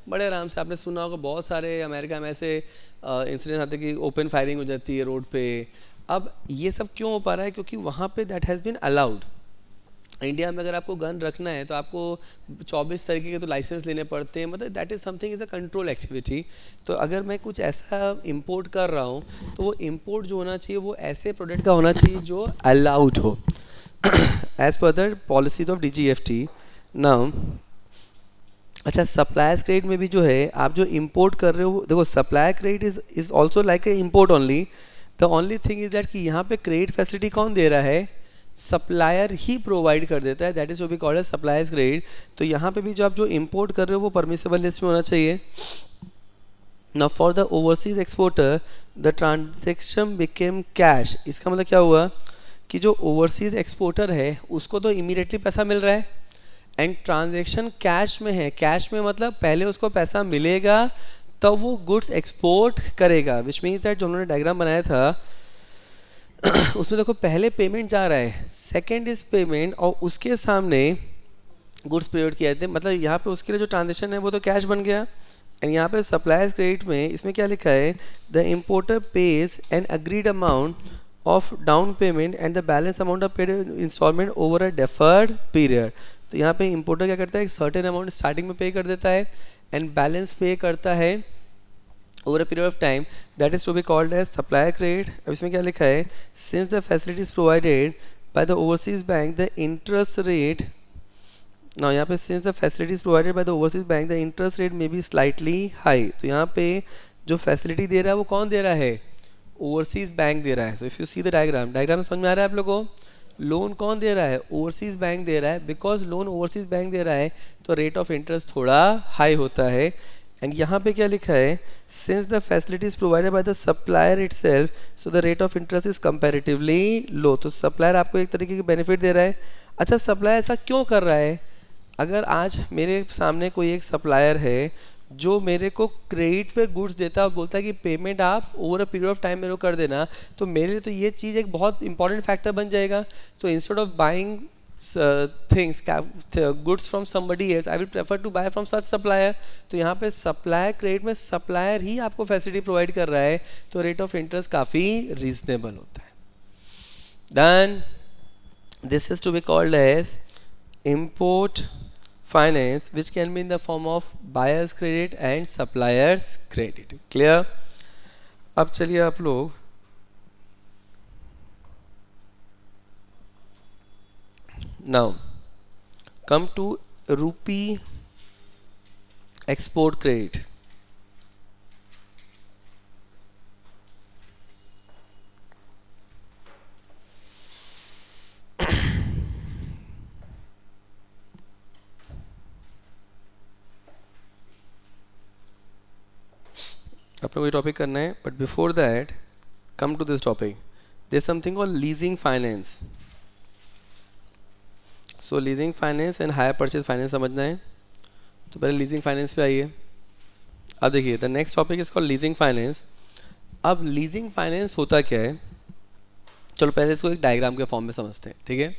बड़े आराम से. आपने सुना होगा बहुत सारे अमेरिका में ऐसे इंसिडेंट आते हैं कि ओपन फायरिंग हो जाती है रोड पे. अब ये सब क्यों हो पा रहा है? क्योंकि वहाँ पे that has been allowed. India में अगर आपको गन रखना है तो आपको 24 तरीके के तो लाइसेंस लेने पड़ते हैं, मतलब that is something is a control activity. तो अगर मैं कुछ ऐसा इंपोर्ट कर रहा हूँ तो वो इंपोर्ट जो होना चाहिए वो ऐसे प्रोडक्ट का होना चाहिए जो अलाउड हो as per the policies of DGFT। Now अच्छा, सप्लायर्स क्रेडिट में भी जो है आप जो इंपोर्ट कर रहे हो, देखो supplier credit is also like a import only. The only thing is that कि यहाँ पे क्रेडिट फैसिलिटी कौन दे रहा है, सप्लायर ही प्रोवाइड कर देता है, दैट इज वो भी कॉल्ड है सप्लायर्स क्रेडिट। तो यहाँ पे भी जो आप जो इंपोर्ट कर रहे हो वो परमिसेबल लिस्ट में होना चाहिए। Now for the overseas exporter the transaction became cash. इसका मतलब क्या हुआ कि जो ओवरसीज एक्सपोर्टर है उसको तो इमीडिएटली पैसा मिल रहा है एंड ट्रांजेक्शन कैश में है। कैश में मतलब पहले उसको पैसा मिलेगा तब वो गुड्स एक्सपोर्ट करेगा, विच मीन्स दैट जो उन्होंने डायग्राम बनाया था उसमें देखो पहले पेमेंट जा रहा है, सेकेंड इज पेमेंट, और उसके सामने गुड्स प्रोवाइड किए जाते हैं, मतलब यहाँ पे उसके लिए जो ट्रांजेक्शन है वो तो कैश बन गया। एंड यहाँ पे सप्लायर्स क्रेडिट में इसमें क्या लिखा है, the importer pays an agreed amount of down payment and the balance amount of paid instalment over a deferred period. तो यहाँ पे इम्पोर्टर क्या करता है, एक सर्टेन अमाउंट स्टार्टिंग में पे कर देता है एंड बैलेंस पे करता है over a period of time, that is to be called as supplier credit. अब इसमें क्या लिखा है, since the facilities provided by the overseas bank the interest rate, ना यहाँ पे since the facilities provided by the overseas bank the interest rate may be slightly high. तो यहाँ पे जो फैसिलिटी दे रहा है वो कौन दे रहा है, ओवरसीज बैंक दे रहा है। So if you see the diagram, diagram समझ में आ रहा है आप लोगों को, लोन कौन दे रहा है, ओवरसीज बैंक दे रहा है। बिकॉज लोन ओवरसीज बैंक दे रहा है तो रेट ऑफ इंटरेस्ट थोड़ा हाई होता है। एंड यहाँ पे क्या लिखा है, since the facilities provided by the supplier itself so the rate of interest is comparatively low. तो सप्लायर आपको एक तरीके की बेनिफिट दे रहा है। अच्छा, सप्लायर ऐसा क्यों कर रहा है, अगर आज मेरे सामने कोई एक सप्लायर है जो मेरे को क्रेडिट पे गुड्स देता है और बोलता है कि पेमेंट आप over a period of time मेरे को कर देना, तो मेरे लिए तो ये चीज़ एक बहुत इंपॉर्टेंट फैक्टर बन जाएगा। So instead of buying things goods from somebody else I will prefer to buy from such supplier. तो यहाँ पे सप्लायर क्रेडिट में सप्लायर ही आपको फैसिलिटी प्रोवाइड कर रहा है तो रेट ऑफ इंटरेस्ट काफ़ी रीजनेबल होता है। Then this is to be called as import finance, which can be in the form of buyer's credit and supplier's credit. Clear? अब चलिए आप लोग now come to rupee export credit. अपने कोई topic करना है, but before that come to this topic, there something called leasing finance. So leasing finance and hire purchase finance समझना है, तो पहले लीजिंग फाइनेंस पे आइए। अब देखिए the next topic is called leasing finance. अब लीजिंग फाइनेंस होता क्या है, चलो पहले इसको एक डायग्राम के फॉर्म में समझते हैं, ठीक है।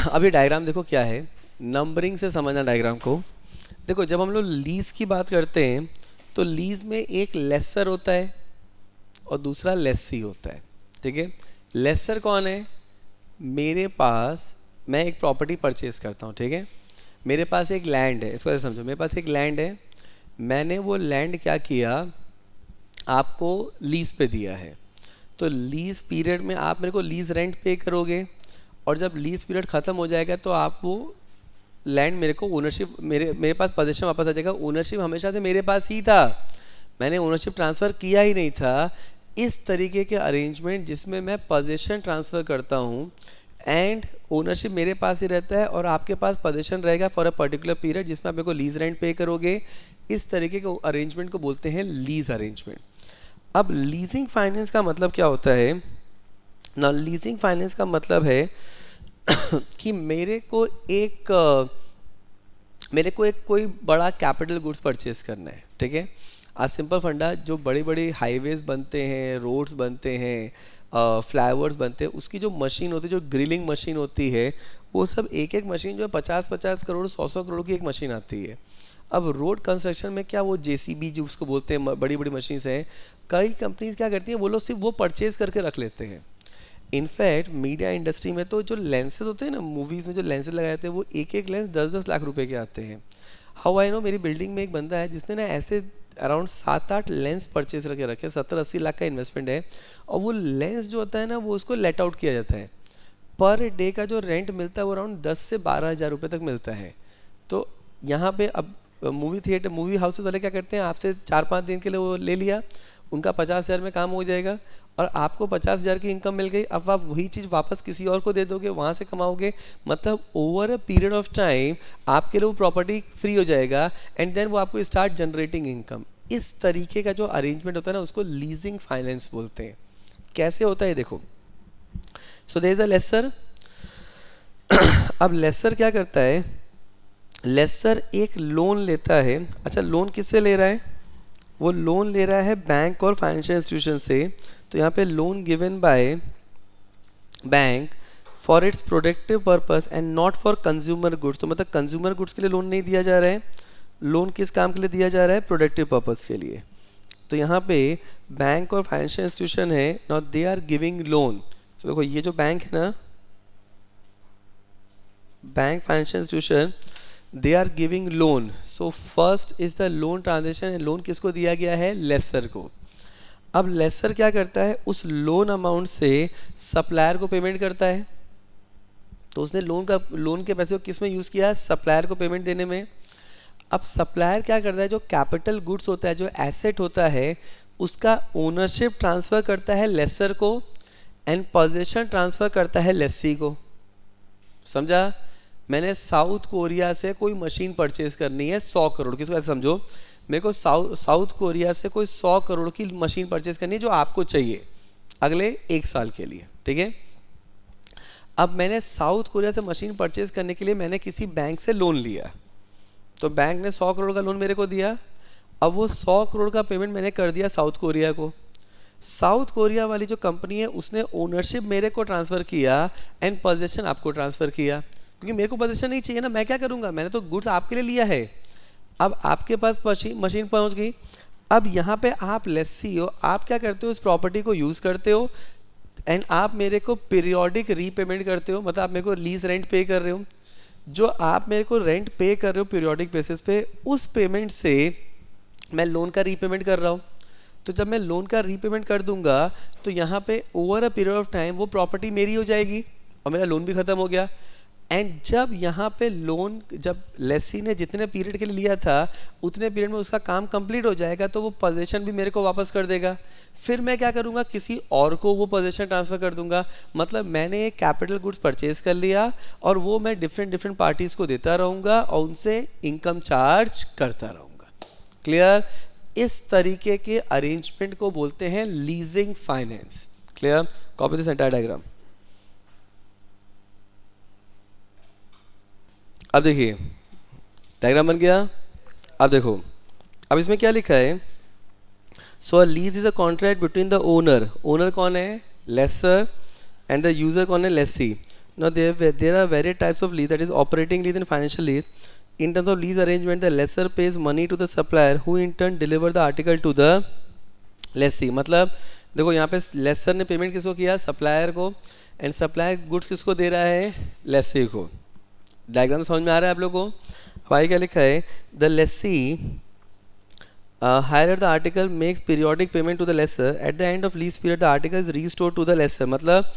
अब ये डायग्राम देखो क्या है, नंबरिंग से समझना डायग्राम को। देखो जब हम लोग लीज की बात करते हैं तो लीज में एक लेसर होता है और दूसरा लेसी होता है, ठीक है। लेसर कौन है, मेरे पास मैं एक प्रॉपर्टी परचेज करता हूँ, ठीक है। मेरे पास एक लैंड है, इसको ऐसे समझो, मेरे पास एक लैंड है, मैंने वो लैंड क्या किया, आपको लीज पे दिया है। तो लीज पीरियड में आप मेरे को लीज रेंट पे करोगे और जब लीज पीरियड ख़त्म हो जाएगा तो आप वो लैंड मेरे को ओनरशिप, मेरे पास पोजीशन वापस आ जाएगा। ओनरशिप हमेशा से मेरे पास ही था, मैंने ओनरशिप ट्रांसफ़र किया ही नहीं था। इस तरीके के अरेंजमेंट जिसमें मैं पोजीशन ट्रांसफ़र करता हूँ एंड ओनरशिप मेरे पास ही रहता है और आपके पास पोजीशन रहेगा फॉर अ पर्टिकुलर पीरियड जिसमें आप मेरे को लीज रेंट पे करोगे, इस तरीके के अरेंजमेंट को बोलते हैं लीज अरेंजमेंट। अब लीजिंग फाइनेंस का मतलब क्या होता है ना, लीजिंग फाइनेंस का मतलब है कि मेरे को एक कोई बड़ा कैपिटल गुड्स परचेज करना है, ठीक है। आज सिंपल फंडा, जो बड़ी बड़ी हाईवेज बनते हैं, रोड्स बनते हैं, फ्लाईओवर्स बनते हैं, उसकी जो मशीन होती है, जो ग्रिलिंग मशीन होती है, वो सब एक एक मशीन जो है 50-50 करोड़ 100-100 करोड़ की एक मशीन आती है। अब रोड कंस्ट्रक्शन में क्या वो JCB जो उसको बोलते हैं, बड़ी बड़ी मशीन्स हैं, कई कंपनीज क्या करती हैं, वो लोग सिर्फ वो परचेज करके रख लेते हैं इनफैक्ट मीडिया इंडस्ट्री में तो जो लेंसेज होते हैं ना, मूवीज़ में जो लेंसेज लगाए जाते हैं, वो एक एक लेंस 10-10 लाख रुपए के आते हैं। हाउ आई नो, मेरी बिल्डिंग में एक बंदा है जिसने ना ऐसे अराउंड 7-8 लेंस परचेज करके रखे, 70-80 लाख का इन्वेस्टमेंट है। और वो लेंस जो होता है ना, वो उसको लेट आउट किया जाता है। पर डे का जो रेंट मिलता है वो अराउंड 10 से 12 हज़ार रुपये तक मिलता है। तो यहाँ पे अब मूवी थिएटर, मूवी हाउसेस वाले क्या करते हैं, आपसे 4-5 दिन के लिए वो ले लिया, उनका 50,000 में काम हो जाएगा और आपको 50,000 की इनकम मिल गई। अब आप वही चीज़ वापस किसी और को दे दोगे, वहाँ से कमाओगे। मतलब over a period of time आपके लिए वो प्रॉपर्टी फ्री हो जाएगा एंड देन वो आपको स्टार्ट जनरेटिंग इनकम। इस तरीके का जो अरेंजमेंट होता है ना, उसको लीजिंग फाइनेंस बोलते हैं। कैसे होता है देखो, so there is a lessor. अब लेसर क्या करता है, लेसर एक लोन लेता है। अच्छा, लोन किससे ले रहा है, वो लोन ले रहा है बैंक और फाइनेंशियल इंस्टीट्यूशन से। तो यहाँ पे loan given by bank for its productive purpose and not for consumer goods. तो मतलब कंज्यूमर गुड्स के लिए लोन नहीं दिया जा रहा है, लोन किस काम के लिए दिया जा रहा है, प्रोडक्टिव पर्पस के लिए। तो यहाँ पे बैंक और फाइनेंशियल इंस्टीट्यूशन है, not they are giving loan. तो देखो ये जो बैंक है ना, bank financial institution, they are giving loan. So first is the loan transaction. Loan किसको दिया गया है, लेसर को। अब लेसर क्या करता है, उस लोन अमाउंट से सप्लायर को पेमेंट करता है। तो उसने लोन के पैसे को किस में यूज़ किया, सप्लायर को पेमेंट देने में। अब सप्लायर क्या करता है, जो कैपिटल गुड्स होता है, जो एसेट होता है, उसका ओनरशिप ट्रांसफ़र करता है लेसर को एंड पोजीशन ट्रांसफ़र करता है लेसी को। समझा? मैंने साउथ कोरिया से कोई मशीन परचेज करनी है 100 करोड़ की, इसको ऐसे समझो, मेरे को साउथ कोरिया से कोई 100 करोड़ की मशीन परचेज करनी है जो आपको चाहिए अगले 1 साल के लिए, ठीक है। अब मैंने साउथ कोरिया से मशीन परचेज करने के लिए मैंने किसी बैंक से लोन लिया, तो बैंक ने 100 करोड़ का लोन मेरे को दिया। अब वो 100 करोड़ का पेमेंट मैंने कर दिया साउथ कोरिया को। साउथ कोरिया वाली जो कंपनी है उसने ओनरशिप मेरे को ट्रांसफ़र किया एंड पोजीशन आपको ट्रांसफ़र किया, क्योंकि मेरे को पोजीशन नहीं चाहिए ना, मैं क्या करूँगा, मैंने तो गुड्स आपके लिए लिया है। अब आपके पास मशीन पहुँच गई। अब यहाँ पे आप लेसी हो, आप क्या करते हो, उस प्रॉपर्टी को यूज़ करते हो एंड आप मेरे को पीरियोडिक रीपेमेंट करते हो। मतलब आप मेरे को लीज रेंट पे कर रहे हो, जो आप मेरे को रेंट पे कर रहे हो पीरियोडिक बेसिस पे, उस पेमेंट से मैं लोन का रीपेमेंट कर रहा हूँ। तो जब मैं लोन का रीपेमेंट कर दूंगा तो यहाँ पे over a period of time वो प्रॉपर्टी मेरी हो जाएगी और मेरा लोन भी ख़त्म हो गया। एंड जब यहाँ पे लोन, जब लेसी ने जितने पीरियड के लिए लिया था उतने पीरियड में उसका काम कंप्लीट हो जाएगा, तो वो पोजीशन भी मेरे को वापस कर देगा। फिर मैं क्या करूँगा, किसी और को वो पोजीशन ट्रांसफ़र कर दूंगा। मतलब मैंने एक कैपिटल गुड्स परचेज कर लिया और वो मैं डिफरेंट पार्टीज़ को देता रहूँगा और उनसे इनकम चार्ज करता रहूँगा। क्लियर? इस तरीके के अरेंजमेंट को बोलते हैं leasing finance. Clear? Copy this entire diagram. अब देखिए डायग्राम बन गया। अब देखो, अब इसमें क्या लिखा है, so a lease is a contract between the owner, owner कौन है, लेसर, एंड द यूजर कौन है, lessee. Now there are various types of lease, that is operating lease and financial lease. In terms of lease arrangement, the lessor pays money to the supplier who in turn deliver the article to the lessee। मतलब देखो यहाँ पे laser ने payment किसको किया, supplier को, and supplier goods किसको दे रहा है, लेसी को। डायग्राम समझ में आ रहा है आप लोगों को? भाई क्या लिखा है, the lessee hire the article makes periodic payment to the lessor, at the end of lease period the article is restore to the lessor. मतलब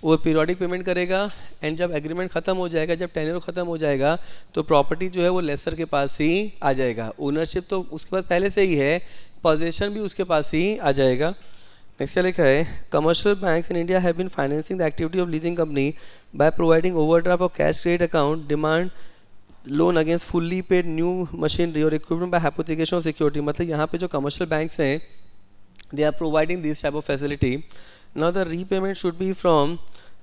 वो पीरियोडिक पेमेंट करेगा एंड जब एग्रीमेंट ख़त्म हो जाएगा, जब टेन्योर ख़त्म हो जाएगा, तो प्रॉपर्टी जो है वो लेसर के पास ही आ जाएगा। ओनरशिप तो उसके पास पहले से ही है, पोजीशन भी उसके पास ही आ जाएगा। नेक्स्ट क्या लिखा है, commercial banks in India have been financing the activity of leasing company by providing overdraft और cash credit account, demand loan against fully paid new machinery और equipment by hypothecation of security. मतलब यहाँ पे जो commercial banks हैं, they are providing this type of facility. Now the repayment should be from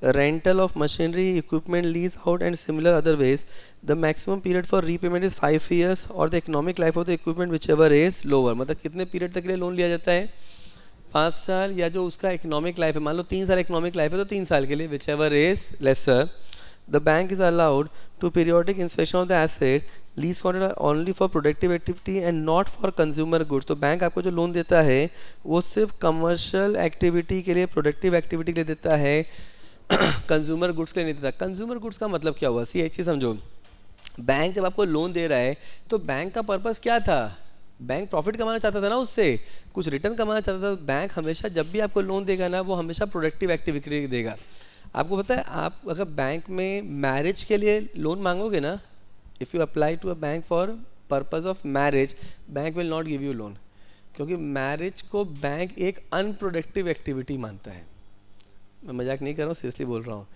rental of machinery, equipment, lease out and similar other ways. The maximum period for repayment is 5 years or the economic life of the equipment whichever is lower। मतलब कितने period तक के लिए loan लिया जाता है, 5 साल, या जो उसका इकोनॉमिक लाइफ है, मान लो 3 साल इकोनॉमिक लाइफ है तो 3 साल के लिए, whichever is lesser। The bank is allowed to periodic inspection of the asset, lease contract only for productive activity and not for consumer goods. तो बैंक आपको जो लोन देता है वो सिर्फ कमर्शियल एक्टिविटी के लिए, प्रोडक्टिव एक्टिविटी के लिए देता है, कंज्यूमर गुड्स के लिए नहीं देता। कंज्यूमर गुड्स का मतलब क्या हुआ, सी एक चीज़ समझो, बैंक जब आपको लोन दे रहा है तो बैंक का पर्पस क्या था, बैंक प्रॉफिट कमाना चाहता था ना, उससे कुछ रिटर्न कमाना चाहता था। बैंक हमेशा जब भी आपको लोन देगा ना, वो हमेशा प्रोडक्टिव एक्टिविटी देगा। आपको पता है, आप अगर बैंक में मैरिज के लिए लोन मांगोगे ना, if you apply to a bank for purpose of marriage, bank will not give you loan, क्योंकि मैरिज को बैंक एक अनप्रोडक्टिव एक्टिविटी मानता है। मैं मजाक नहीं कर रहा हूँ, सीरियसली बोल रहा हूँ।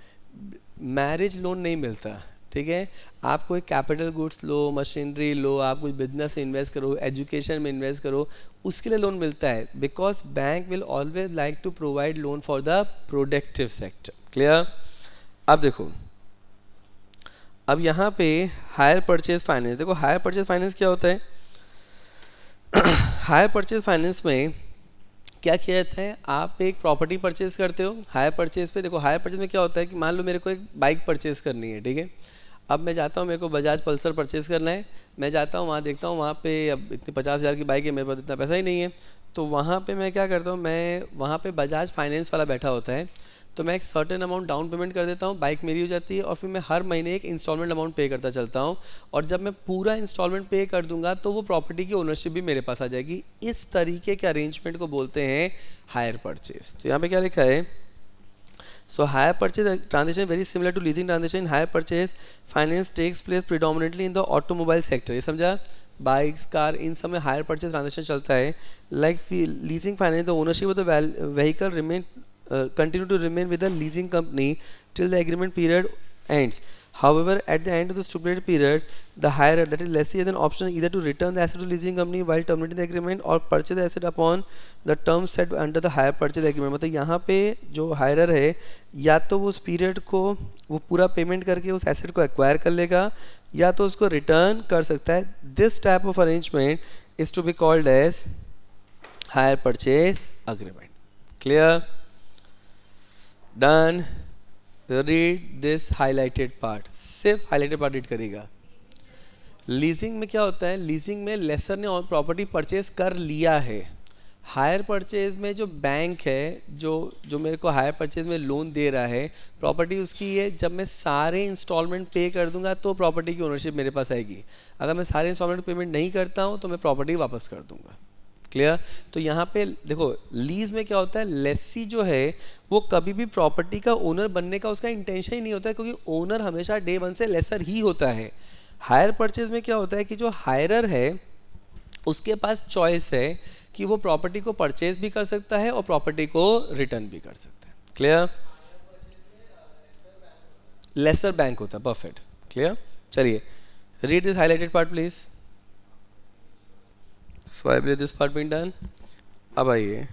मैरिज लोन नहीं मिलता, ठीक है। आप कोई कैपिटल गुड्स लो, मशीनरी लो, आप कुछ बिजनेस में इन्वेस्ट करो, एजुकेशन में इन्वेस्ट करो, उसके लिए लोन मिलता है। Because bank will always like to provide loan for the productive sector. Clear. अब देखो, अब यहाँ पे हायर परचेज फाइनेंस, देखो हायर परचेज फाइनेंस क्या होता है। हायर परचेज फाइनेंस में क्या किया जाता है, आप एक प्रॉपर्टी परचेज करते हो हायर परचेज पे। देखो हायर परचेज में क्या होता है कि मान लो मेरे को एक बाइक परचेज करनी है, ठीक है। अब मैं जाता हूँ, मेरे को बजाज पल्सर परचेज करना है, मैं जाता हूँ वहाँ, देखता हूँ वहाँ पे अब इतनी 50,000 की बाइक है, मेरे पास इतना पैसा ही नहीं है। तो वहाँ पे मैं क्या करता हूँ, मैं वहाँ पे बजाज फाइनेंस वाला बैठा होता है, तो मैं एक सर्टेन अमाउंट डाउन पेमेंट कर देता हूँ, बाइक मेरी हो जाती है, और फिर मैं हर महीने एक इंस्टॉलमेंट अमाउंट पे करता चलता हूँ। और जब मैं पूरा इंस्टॉलमेंट पे कर दूंगा तो वो प्रॉपर्टी की ओनरशिप भी मेरे पास आ जाएगी। इस तरीके के अरेंजमेंट को बोलते हैं हायर परचेज। तो यहाँ पे क्या लिखा है, so hire purchase transaction very similar to leasing transaction. Hire purchase finance takes place predominantly in the automobile sector. ये समझा, बाइक्स कार इन सब में हायर परचेज ट्रांजेक्शन चलता है। Like leasing finance, the ownership of the vehicle remain continue to remain with the leasing company till the agreement period ends. However, at the end of the stipulated period, the hirer, that is lessee, has an option either to return the asset to leasing company while terminating the agreement or purchase the asset upon the terms set under the hire purchase agreement. मतलब यहाँ पे जो हायरर है, या तो वो उस period को वो पूरा पेमेंट करके उस एसेट को एक्वायर कर लेगा, या तो उसको रिटर्न कर सकता है। This type of arrangement is to be called as hire purchase agreement. Clear, done. Read this highlighted part, सिर्फ हाईलाइटेड पार्ट रीड करेगा। लीजिंग में क्या होता है, लीजिंग में लेसर ने और प्रॉपर्टी परचेज कर लिया है। हायर परचेज में जो बैंक है, जो जो मेरे को हायर परचेज में लोन दे रहा है, प्रॉपर्टी उसकी है। जब मैं सारे इंस्टॉलमेंट पे कर दूंगा तो प्रॉपर्टी की ओनरशिप मेरे पास आएगी। अगर मैं सारे इंस्टॉलमेंट पेमेंट नहीं करता हूँ तो मैं प्रॉपर्टी वापस कर दूंगा। क्लियर। तो यहाँ पे देखो, लीज में क्या होता है, लेसी जो है वो कभी भी प्रॉपर्टी का ओनर बनने का उसका इंटेंशन ही नहीं होता है, क्योंकि ओनर हमेशा डे वन से लेसर ही होता है। हायर परचेज में क्या होता है कि जो हायरर है उसके पास चॉइस है कि वो प्रॉपर्टी को परचेज भी कर सकता है और प्रॉपर्टी को रिटर्न भी कर सकता है। क्लियर। लेसर बैंक होता है, परफेक्ट। क्लियर। चलिए, read this highlighted part please. So I believe this part been done. अब आइए,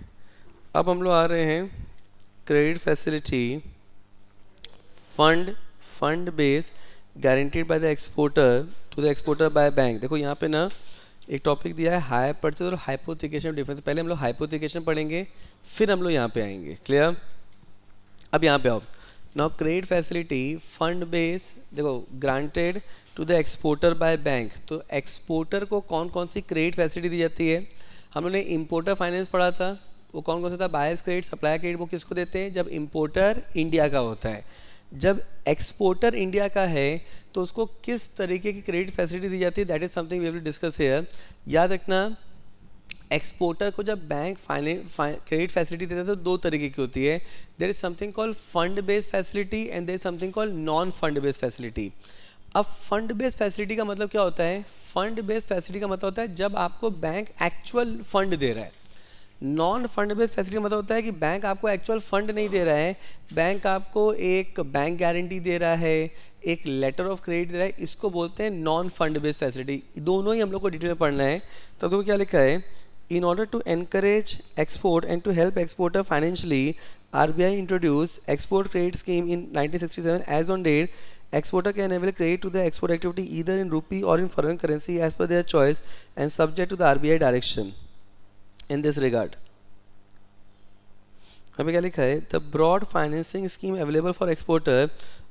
अब हम लोग आ रहे हैं credit facility fund base guaranteed by the exporter to the exporter by bank. देखो यहाँ पे ना एक टॉपिक दिया है हायर परचेज और हाइपोथिकेशन डिफरेंस। पहले हम लोग हाइपोथिकेशन पढ़ेंगे, फिर हम लोग यहाँ पे आएंगे। क्लियर। अब यहाँ पे आओ, now credit facility fund base, देखो granted to the exporter by bank. तो एक्सपोर्टर को कौन कौन सी क्रेडिट फैसिलिटी दी जाती है, हम लोगों ने इम्पोर्टर फाइनेंस पढ़ा था। वो कौन कौन सा था, बायर्स क्रेडिट, सप्लायर क्रेडिट। वो किसको देते हैं, जब इम्पोर्टर इंडिया का होता है। जब एक्सपोर्टर इंडिया का है तो उसको किस तरीके की क्रेडिट फैसिलिटी दी जाती है, that is something we have to discuss here. याद रखना, एक्सपोर्टर को जब बैंक क्रेडिट फैसिलिटी देता है तो दो तरीके की होती है। There is something called fund based facility and there is something called non fund based facility. अब फंड बेस्ड फैसिलिटी का मतलब क्या होता है, फंड बेस्ड फैसिलिटी का मतलब होता है जब आपको बैंक एक्चुअल फंड दे रहा है। नॉन फंड बेस्ड फैसिलिटी मतलब होता है कि बैंक आपको एक्चुअल फंड नहीं दे रहा है, बैंक आपको एक बैंक गारंटी दे रहा है, एक लेटर ऑफ क्रेडिट दे रहा है। इसको बोलते हैं नॉन फंड बेस्ड फैसिलिटी। दोनों ही हम लोग को डिटेल में पढ़ना है। तो देखो क्या लिखा है, in order to encourage export and to help exporter financially, RBI introduced export credit scheme in 1967. As on date, exporter can avail credit to the export activity either in rupee or in foreign currency as per their choice and subject to the RBI direction in this regard. अभी क्या लिखा है, the broad financing scheme available for exporter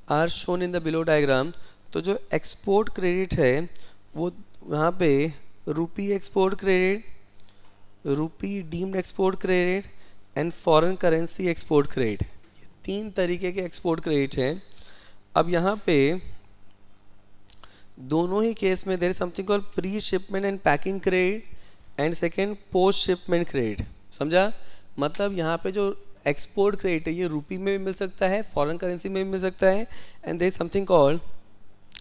are shown in the below diagram. तो जो export credit है वो वहाँ पे रुपी एक्सपोर्ट क्रेडिट, रूपी deemed export credit and foreign currency export credit, ये तीन तरीके के एक्सपोर्ट क्रेडिट हैं। अब यहाँ पे दोनों ही केस में there is something called pre shipment and packing credit and second post shipment credit. समझा? मतलब यहाँ पे जो एक्सपोर्ट क्रेडिट है ये रुपी में भी मिल सकता है, फॉरेन करेंसी में भी मिल सकता है, and there is something called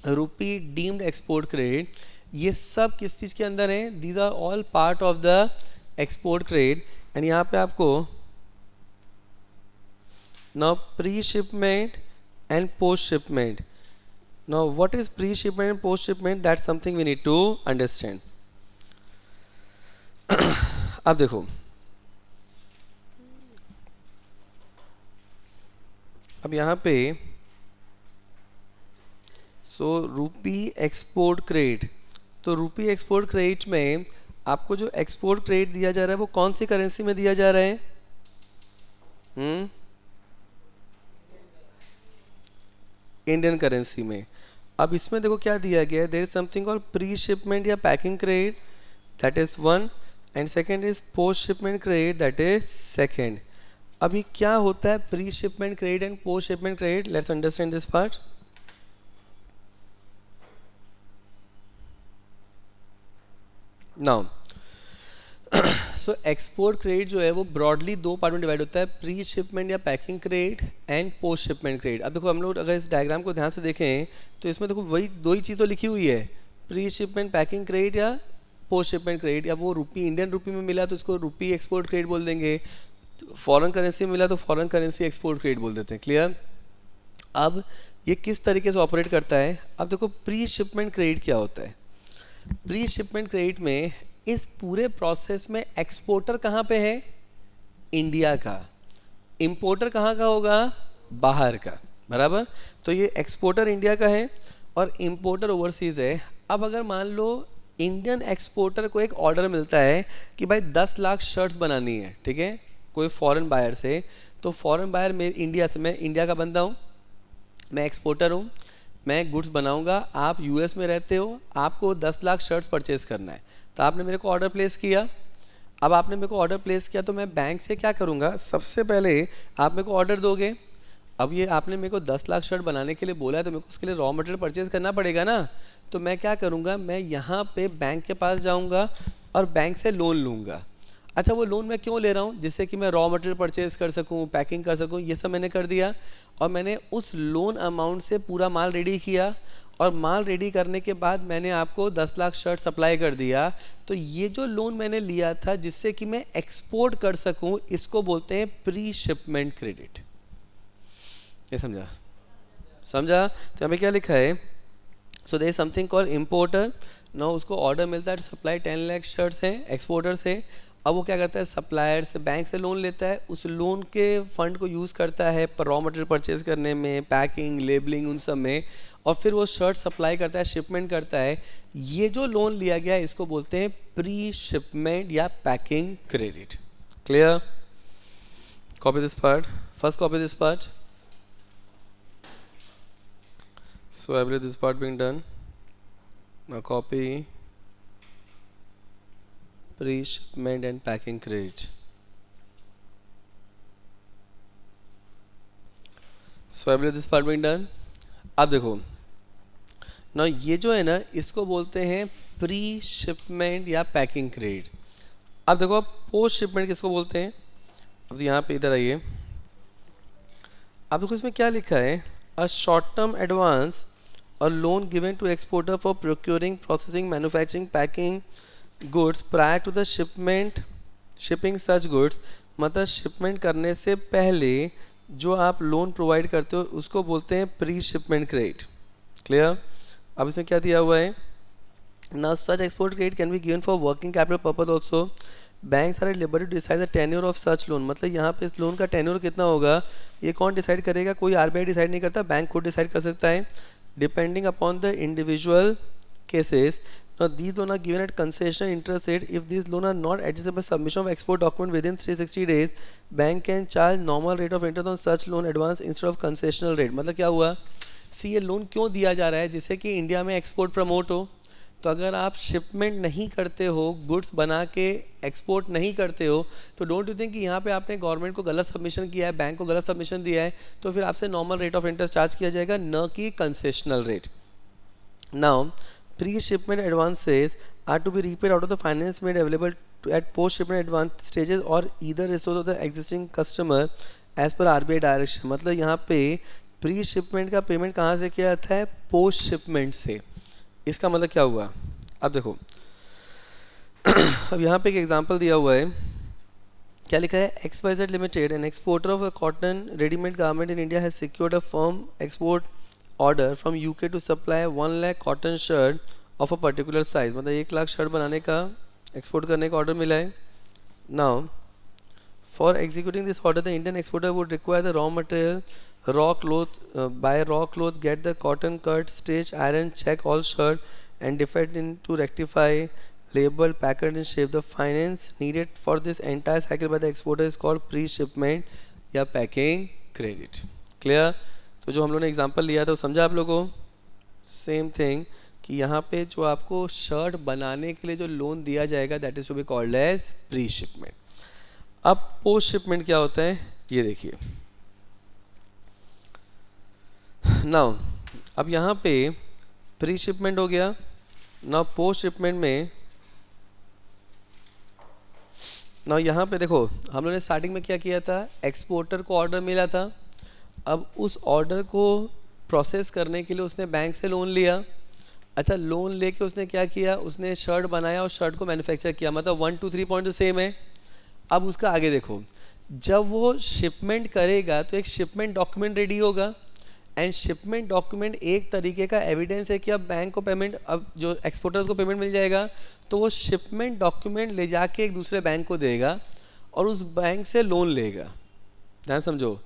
rupee deemed export credit. ये सब किस चीज़ के अंदर है? These are all part of the export credit. And यहाँ पे आपको now pre shipment and post shipment, now what is pre shipment and post shipment, that's something we need to understand. अब देखो, अब यहाँ पे रुपी एक्सपोर्ट क्रेडिट, तो रुपी export credit में आपको जो एक्सपोर्ट क्रेडिट दिया जा रहा है वो कौन सी करेंसी में दिया जा रहा है? इंडियन करेंसी में। अब इसमें देखो क्या दिया गया है, there is something called pre shipment या packing credit, that is one, and second is post shipment credit, that is second. अभी क्या होता है pre shipment credit and post shipment credit? Let's understand this part. Now so export credit जो है वो broadly दो part में divide होता है, प्री शिपमेंट या packing credit and post shipment credit. अब देखो हम लोग अगर इस डायग्राम को ध्यान से देखें तो इसमें देखो वही दो ही चीज़ तो लिखी हुई है, प्री शिपमेंट पैकिंग क्रेडिट या पोस्ट शिपमेंट क्रेडिट। या वो रुपी इंडियन रुपी में मिला तो इसको रुपी एक्सपोर्ट क्रेडिट बोल देंगे, फॉरेन करेंसी में मिला तो फॉरेन करेंसी एक्सपोर्ट क्रेडिट बोल देते हैं। क्लियर? अब ये किस तरीके से ऑपरेट करता है? अब देखो प्री शिपमेंट क्रेडिट क्या होता है। प्री शिपमेंट क्रेडिट में इस पूरे प्रोसेस में एक्सपोर्टर कहाँ पे है? इंडिया का। इंपोर्टर कहाँ का होगा? बाहर का। बराबर? तो ये एक्सपोर्टर इंडिया का है और इंपोर्टर ओवरसीज है। अब अगर मान लो इंडियन एक्सपोर्टर को एक ऑर्डर मिलता है कि भाई 10 लाख शर्ट्स बनानी है, ठीक है, कोई फॉरेन बायर से, तो फॉरेन बायर में इंडिया से, मैं इंडिया का बंदा हूँ, मैं एक्सपोर्टर हूँ, मैं गुड्स बनाऊंगा, आप यूएस में रहते हो, आपको 10 लाख शर्ट्स परचेज करना है, तो आपने मेरे को ऑर्डर प्लेस किया। अब आपने मेरे को ऑर्डर प्लेस किया तो मैं बैंक से क्या करूंगा? सबसे पहले आप मेरे को ऑर्डर दोगे। अब ये आपने मेरे को 10 लाख शर्ट बनाने के लिए बोला है तो मेरे को उसके लिए रॉ मटेरियल परचेज करना पड़ेगा ना। तो मैं क्या करूँगा? मैं यहाँ पे बैंक के पास जाऊँगा और बैंक से लोन लूँगा। अच्छा, वो लोन मैं क्यों ले रहा हूँ? जिससे कि मैं रॉ मटेरियल परचेज कर सकूँ, पैकिंग कर सकूँ, ये सब मैंने कर दिया और मैंने उस लोन अमाउंट से पूरा माल रेडी किया और माल रेडी करने के बाद मैंने आपको 10 लाख शर्ट सप्लाई कर दिया। तो ये जो लोन मैंने लिया था जिससे कि मैं एक्सपोर्ट कर सकूँ, इसको बोलते हैं प्री शिपमेंट क्रेडिट। ये समझा? समझा? तो हमें क्या लिखा है? So there is something called importer. ना उसको ऑर्डर मिलता है सप्लाई 10 लाख शर्ट्स हैं एक्सपोर्टर से। अब वो क्या करता है? सप्लायर से, बैंक से लोन लेता है, उस लोन के फंड को यूज़ करता है रॉ मटेरियल परचेज करने में, पैकिंग, लेबलिंग, उन सब में, और फिर वो शर्ट सप्लाई करता है, शिपमेंट करता है। ये जो लोन लिया गया है इसको बोलते हैं प्री शिपमेंट या packing credit. Clear? Copy this part, first copy this part. So I believe this part being done. Now copy pre-shipment and packing credit. So I believe this part being done. अब देखो ना, ये जो है ना इसको बोलते हैं प्री शिपमेंट या पैकिंग क्रेडिट। अब देखो पोस्ट शिपमेंट किसको बोलते हैं? अब यहाँ पे इधर आइए। अब देखो इसमें क्या लिखा है? A short-term advance or loan given to exporter for procuring, processing, manufacturing, packing goods prior to the shipping such goods। मतलब शिपमेंट करने से पहले जो आप लोन प्रोवाइड करते हो उसको बोलते हैं प्री शिपमेंट क्रेडिट। क्लियर? अब इसमें क्या दिया हुआ है? Now such export credit can be given for working capital purpose also। Banks are at liberty to decide the tenure of such loan. मतलब यहाँ पे इस लोन का टेन्योर कितना होगा ये कौन डिसाइड करेगा? कोई आरबीआई डिसाइड नहीं करता, बैंक खुद डिसाइड कर सकता है, depending upon the individual cases. Now these loan are given at concessional interest rate. If these loan are not adjustable by submission of export document within 360 days, bank can charge normal rate of interest on such loan advance instead of concessional rate। मतलब क्या हुआ? सी ये loan क्यों दिया जा रहा है? जिससे कि इंडिया में एक्सपोर्ट प्रमोट हो। तो अगर आप शिपमेंट नहीं करते हो, गुड्स बना के एक्सपोर्ट नहीं करते हो, तो डोंट यू थिंक कि यहाँ पे आपने गवर्नमेंट को गलत सबमिशन किया है, बैंक को गलत सबमिशन दिया है, तो फिर आपसे normal rate of interest charge किया जाएगा, न कि concessional rate. Now pre-shipment advances are to be repaid out of the finance made available at post-shipment advance stages or either resource of the existing customer as per RBI direction. मतलब यहाँ पे pre shipment का payment कहाँ से किया जाता है? Post shipment से. इसका मतलब क्या हुआ? अब देखो अब यहाँ पे एक एग्जांपल दिया हुआ है. क्या लिखा है? XYZ limited an exporter of a cotton readymade garment in India has secured a firm export order from UK to supply 1 lakh cotton shirt of a particular size. मतलब 1 लाख शर्ट बनाने का, एक्सपोर्ट करने का ऑर्डर मिला है. Now for executing this order the Indian exporter would require the raw material, raw cloth, buy raw cloth, get the cotton cut, stitch, iron, check all shirt and defect in to rectify, label, package and shape. The finance needed for this entire cycle by the exporter is called pre-shipment या packing credit. Clear? तो जो हम लोगों ने example लिया था वो समझा आप लोगों को? सेम थिंग कि यहाँ पे जो आपको शर्ट बनाने के लिए जो लोन दिया जाएगा that is to be called as pre shipment. अब पोस्ट शिपमेंट क्या होता है ये देखिए. नाउ अब यहाँ पे प्री शिपमेंट हो गया. नाउ पोस्ट शिपमेंट में नाउ यहाँ पे देखो हम लोगों ने स्टार्टिंग में क्या किया था? एक्सपोर्टर को ऑर्डर मिला था. अब उस ऑर्डर को प्रोसेस करने के लिए उसने बैंक से लोन लिया. अच्छा, लोन लेके उसने क्या किया? उसने शर्ट बनाया और शर्ट को मैन्युफैक्चर किया. मतलब 1 2 3 पॉइंट तो सेम है. अब उसका आगे देखो, जब वो शिपमेंट करेगा तो एक शिपमेंट डॉक्यूमेंट रेडी होगा. एंड शिपमेंट डॉक्यूमेंट एक तरीके का एविडेंस है कि अब बैंक को पेमेंट, अब जो एक्सपोर्टर्स को पेमेंट मिल जाएगा तो वो शिपमेंट डॉक्यूमेंट ले जाके एक दूसरे बैंक को देगा और उस बैंक से लोन लेगा. ध्यान समझो,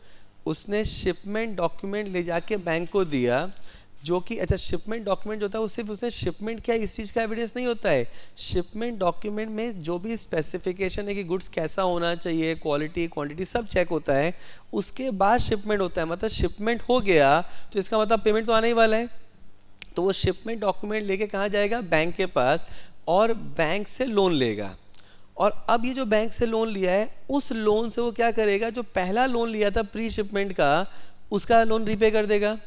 उसने शिपमेंट डॉक्यूमेंट ले जाके बैंक को दिया जो कि, अच्छा शिपमेंट डॉक्यूमेंट जो होता है वो सिर्फ उसने शिपमेंट किया इस चीज़ का एविडेंस नहीं होता है. शिपमेंट डॉक्यूमेंट में जो भी स्पेसिफिकेशन है कि गुड्स कैसा होना चाहिए, क्वालिटी क्वांटिटी सब चेक होता है. उसके बाद शिपमेंट होता है. मतलब शिपमेंट हो गया तो इसका मतलब पेमेंट तो आने ही वाला है. तो वो शिपमेंट डॉक्यूमेंट लेके कहाँ जाएगा? बैंक के पास, और बैंक से लोन लेगा. और अब ये जो बैंक से लोन लिया है उस लोन से वो क्या करेगा? जो पहला लोन लिया था प्री शिपमेंट का उसका लोन रीपे कर देगा.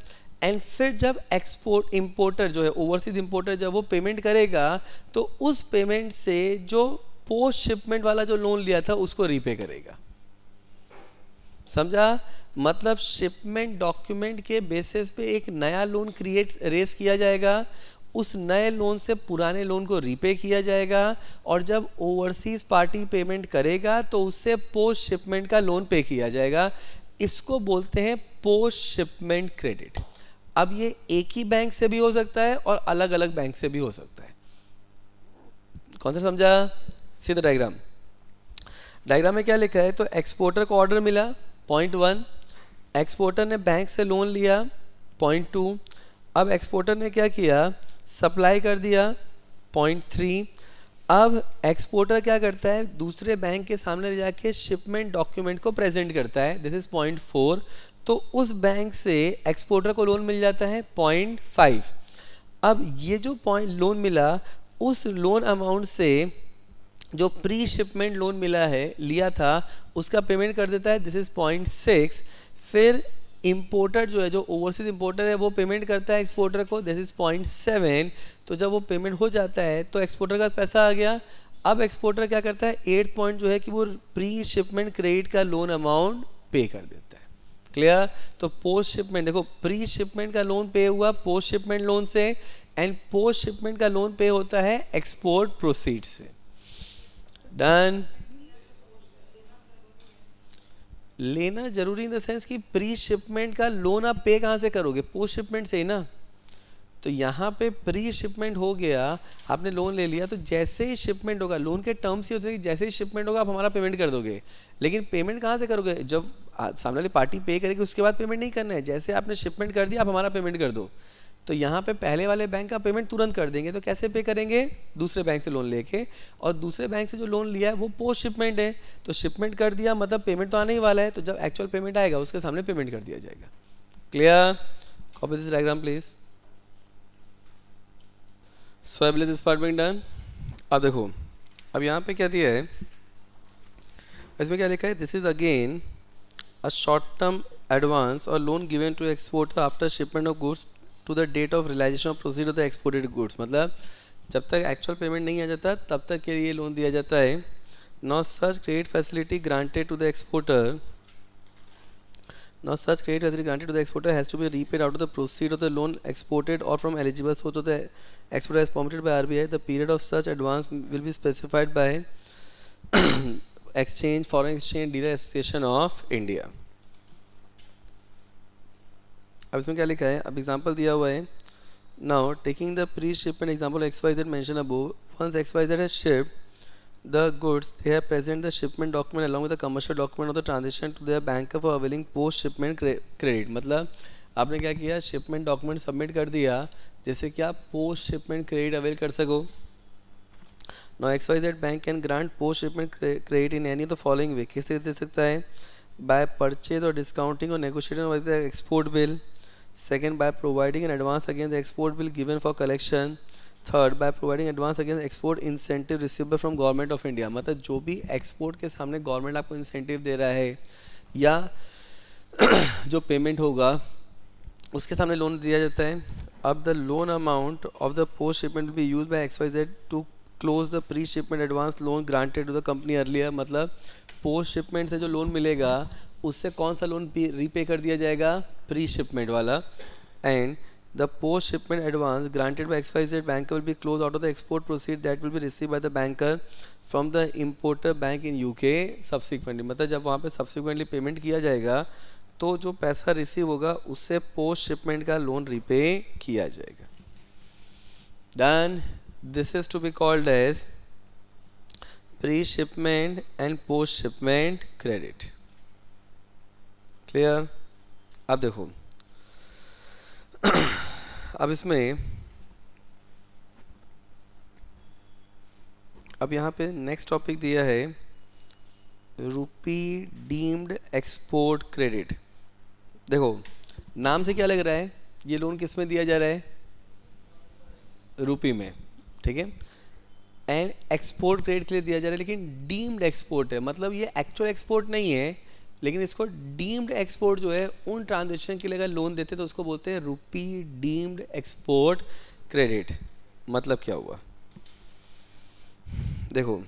एंड फिर जब एक्सपोर्ट इंपोर्टर जो है, ओवरसीज इंपोर्टर, जब वो पेमेंट करेगा तो उस पेमेंट से जो पोस्ट शिपमेंट वाला जो लोन लिया था उसको रीपे करेगा. समझा? मतलब शिपमेंट डॉक्यूमेंट के बेसिस पे एक नया लोन क्रिएट रेस किया जाएगा. उस नए लोन से पुराने लोन को रीपे किया जाएगा. और जब ओवरसीज पार्टी पेमेंट करेगा तो उससे पोस्ट शिपमेंट का लोन पे किया जाएगा. इसको बोलते हैं पोस्ट शिपमेंट क्रेडिट. अब ये एक ही बैंक से भी हो सकता है और अलग अलग बैंक से भी हो सकता है. कौन सा समझा? सीधा डायग्राम. डायग्राम में क्या लिखा है? तो एक्सपोर्टर को ऑर्डर मिला, पॉइंट 1. एक्सपोर्टर ने बैंक से लोन लिया, पॉइंट 2. अब एक्सपोर्टर ने क्या किया? सप्लाई कर दिया, पॉइंट 3. अब एक्सपोर्टर क्या करता है? दूसरे बैंक के सामने ले जाके शिपमेंट डॉक्यूमेंट को प्रेजेंट करता है, दिस इज पॉइंट 4. तो उस बैंक से एक्सपोर्टर को लोन मिल जाता है, पॉइंट 5. अब ये जो पॉइंट लोन मिला उस लोन अमाउंट से जो प्री शिपमेंट लोन मिला है, लिया था, उसका पेमेंट कर देता है, दिस इज पॉइंट 6. फिर इंपोर्टर जो है, जो ओवरसीज इंपोर्टर है, वो पेमेंट करता है एक्सपोर्टर को, दिस इज पॉइंट 7. तो जब वो पेमेंट हो जाता है तो एक्सपोर्टर का पैसा आ गया. अब एक्सपोर्टर क्या करता है? 8th पॉइंट जो है कि वो प्री शिपमेंट क्रेडिट का लोन अमाउंट पे कर देता है. क्लियर? तो पोस्ट शिपमेंट देखो, प्री शिपमेंट का लोन पे हुआ पोस्ट शिपमेंट लोन से, एंड पोस्ट शिपमेंट का लोन पे होता है एक्सपोर्ट प्रोसीड से. डन? लेना जरूरी इन द सेंस कि प्री शिपमेंट का लोन आप पे कहाँ से करोगे? पोस्ट शिपमेंट से ही ना. तो यहाँ पे प्री शिपमेंट हो गया, आपने लोन ले लिया, तो जैसे ही शिपमेंट होगा, लोन के टर्म्स ये होते हैं कि जैसे ही शिपमेंट होगा आप हमारा पेमेंट कर दोगे. लेकिन पेमेंट कहाँ से करोगे? जब सामने वाली पार्टी पे करेगी उसके बाद पेमेंट नहीं करना है. जैसे आपने शिपमेंट कर दिया आप हमारा पेमेंट कर दो. तो यहाँ पे पहले वाले बैंक का पेमेंट तुरंत कर देंगे. तो कैसे पे करेंगे? दूसरे बैंक से लोन लेके, और दूसरे बैंक से जो लोन लिया है वो पोस्ट शिपमेंट है. तो शिपमेंट कर दिया मतलब पेमेंट तो आने ही वाला है. तो जब एक्चुअल पेमेंट आएगा उसके सामने पेमेंट कर दिया जाएगा. Clear? Copy this diagram please. So I believe this part being done. अब देखो, अब यहाँ पे क्या दिया है, इसमें क्या लिखा है, this is again a short term advance or loan given to exporter after shipment of goods to the date of realization of proceeds of the exported goods. मतलब जब तक एक्चुअल पेमेंट नहीं आ जाता तब तक के लिए लोन दिया जाता है. Now such credit facility granted to the exporter has to be repaid out of the proceeds of the loan exported or from eligible source of the exporter as permitted by RBI. The period of such advance will be specified by foreign exchange dealer association of India. अब इसमें क्या लिखा है, अब example दिया हुआ है. Now taking the pre shipment example XYZ mention above, once XYZ has shipped the goods they have present the shipment document along with the commercial document of the transaction to their banker for availing post shipment credit. मतलब आपने क्या किया, shipment document submit कर दिया जैसे कि आप post shipment credit avail कर सको. Now XYZ bank can grant post shipment credit in any of the following वे. किससे दे सकता है, बाय परचेज और डिस्काउंटिंग और negotiating with the export bill. Second, by providing an advance against the export bill given for collection. Third, by providing advance against export incentive receivable from government of India. मतलब जो भी export के सामने government आपको incentive दे रहा है या जो पेमेंट होगा उसके सामने लोन दिया जाता है. अब the loan amount of the post shipment will be used by XYZ to close the pre shipment advance loan granted to the company earlier. मतलब पोस्ट शिपमेंट से जो लोन मिलेगा उससे कौन सा लोन रीपे कर दिया जाएगा, प्री शिपमेंट वाला. And the post shipment advance granted by XYZ banker will be closed out of the export proceed that will be received by the banker from the importer bank in UK subsequently. मतलब जब वहाँ पे subsequently payment किया जाएगा तो जो पैसा receive होगा उससे पोस्ट शिपमेंट का लोन रिपे किया जाएगा. Then this is to be called as pre-shipment and post-shipment credit. Clear? अब देखो, अब इसमें अब यहाँ पे नेक्स्ट टॉपिक दिया है रूपी डीम्ड एक्सपोर्ट क्रेडिट. देखो नाम से क्या लग रहा है, ये लोन किस में दिया जा रहा है, रूपी में, ठीक है. एंड एक्सपोर्ट क्रेडिट के लिए दिया जा रहा है, लेकिन डीम्ड एक्सपोर्ट है. मतलब ये एक्चुअल एक्सपोर्ट नहीं है, लेकिन इसको डीम्ड एक्सपोर्ट जो है उन ट्रांजेक्शन के लिए अगर लोन देते तो उसको बोलते हैं रूपी डीम्ड एक्सपोर्ट क्रेडिट. मतलब क्या हुआ, देखो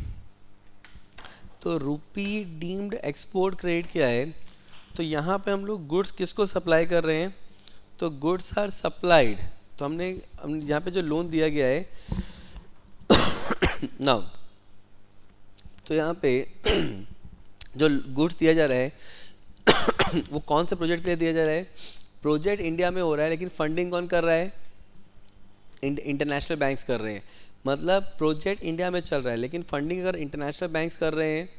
तो रूपी डीम्ड एक्सपोर्ट क्रेडिट क्या है. तो यहाँ पे हम लोग गुड्स किसको सप्लाई कर रहे हैं, तो गुड्स आर सप्लाइड. तो हमने यहाँ पे जो लोन दिया गया है नाउ, तो यहाँ पे जो गुड्स दिया जा रहा है वो कौन से प्रोजेक्ट के लिए दिया जा रहा है, प्रोजेक्ट इंडिया में हो रहा है लेकिन फंडिंग कौन कर रहा है, इंटरनेशनल बैंक्स कर रहे हैं. मतलब प्रोजेक्ट इंडिया में चल रहा है लेकिन फंडिंग अगर इंटरनेशनल बैंक्स कर रहे हैं,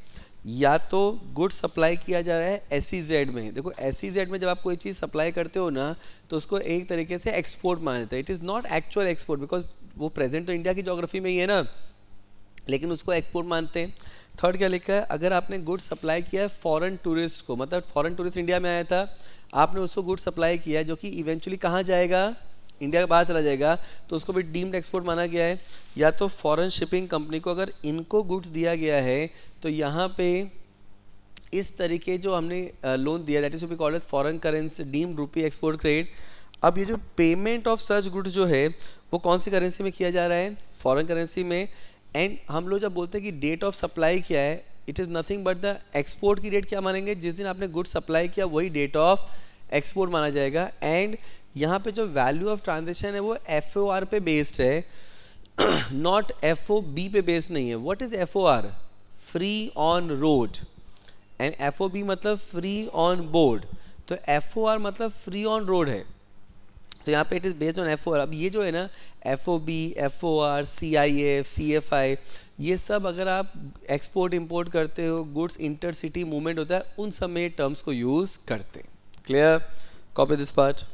या तो गुड्स सप्लाई किया जा रहा है SEZ में. देखो SEZ में जब आप कोई चीज़ सप्लाई करते हो ना तो उसको एक तरीके से एक्सपोर्ट माना जाता है. It is not actual export because वो प्रेजेंट तो इंडिया की ज्योग्राफी में ही है ना, लेकिन उसको एक्सपोर्ट मानते हैं. थर्ड क्या लिखा है, अगर आपने गुड सप्लाई किया है फॉरेन टूरिस्ट को, मतलब फॉरेन टूरिस्ट इंडिया में आया था, आपने उसको गुड सप्लाई किया है जो कि इवेंचुअली कहाँ जाएगा, इंडिया के बाहर चला जाएगा, तो उसको भी डीम्ड एक्सपोर्ट माना गया है. या तो फॉरेन शिपिंग कंपनी को अगर इनको गुड्स दिया गया है तो यहाँ पे इस तरीके जो हमने लोन दिया that is to be called as foreign currency deemed rupee export credit. अब ये जो पेमेंट ऑफ सच गुड्स जो है वो कौन सी करेंसी में किया जा रहा है, फॉरेन करेंसी में. एंड हम लोग जब बोलते हैं कि डेट ऑफ सप्लाई क्या है, it is nothing but the export की डेट क्या मानेंगे, जिस दिन आपने गुड्स सप्लाई किया वही डेट ऑफ एक्सपोर्ट माना जाएगा. एंड यहाँ पे जो वैल्यू ऑफ ट्रांजेक्शन है वो FOR पे बेस्ड है, नॉट FOB पे बेस्ड नहीं है. What is FOR, free on road, and FOB मतलब फ्री ऑन बोर्ड. तो FOR मतलब फ्री ऑन रोड है, तो यहाँ पे it is based on FOR. अब ये जो है ना FOB, FOR, CIF, CFI, ये सब अगर आप एक्सपोर्ट इंपोर्ट करते हो, गुड्स इंटर सिटी मूवमेंट होता है, उन सब में टर्म्स को यूज़ करते हैं. Clear, copy this part.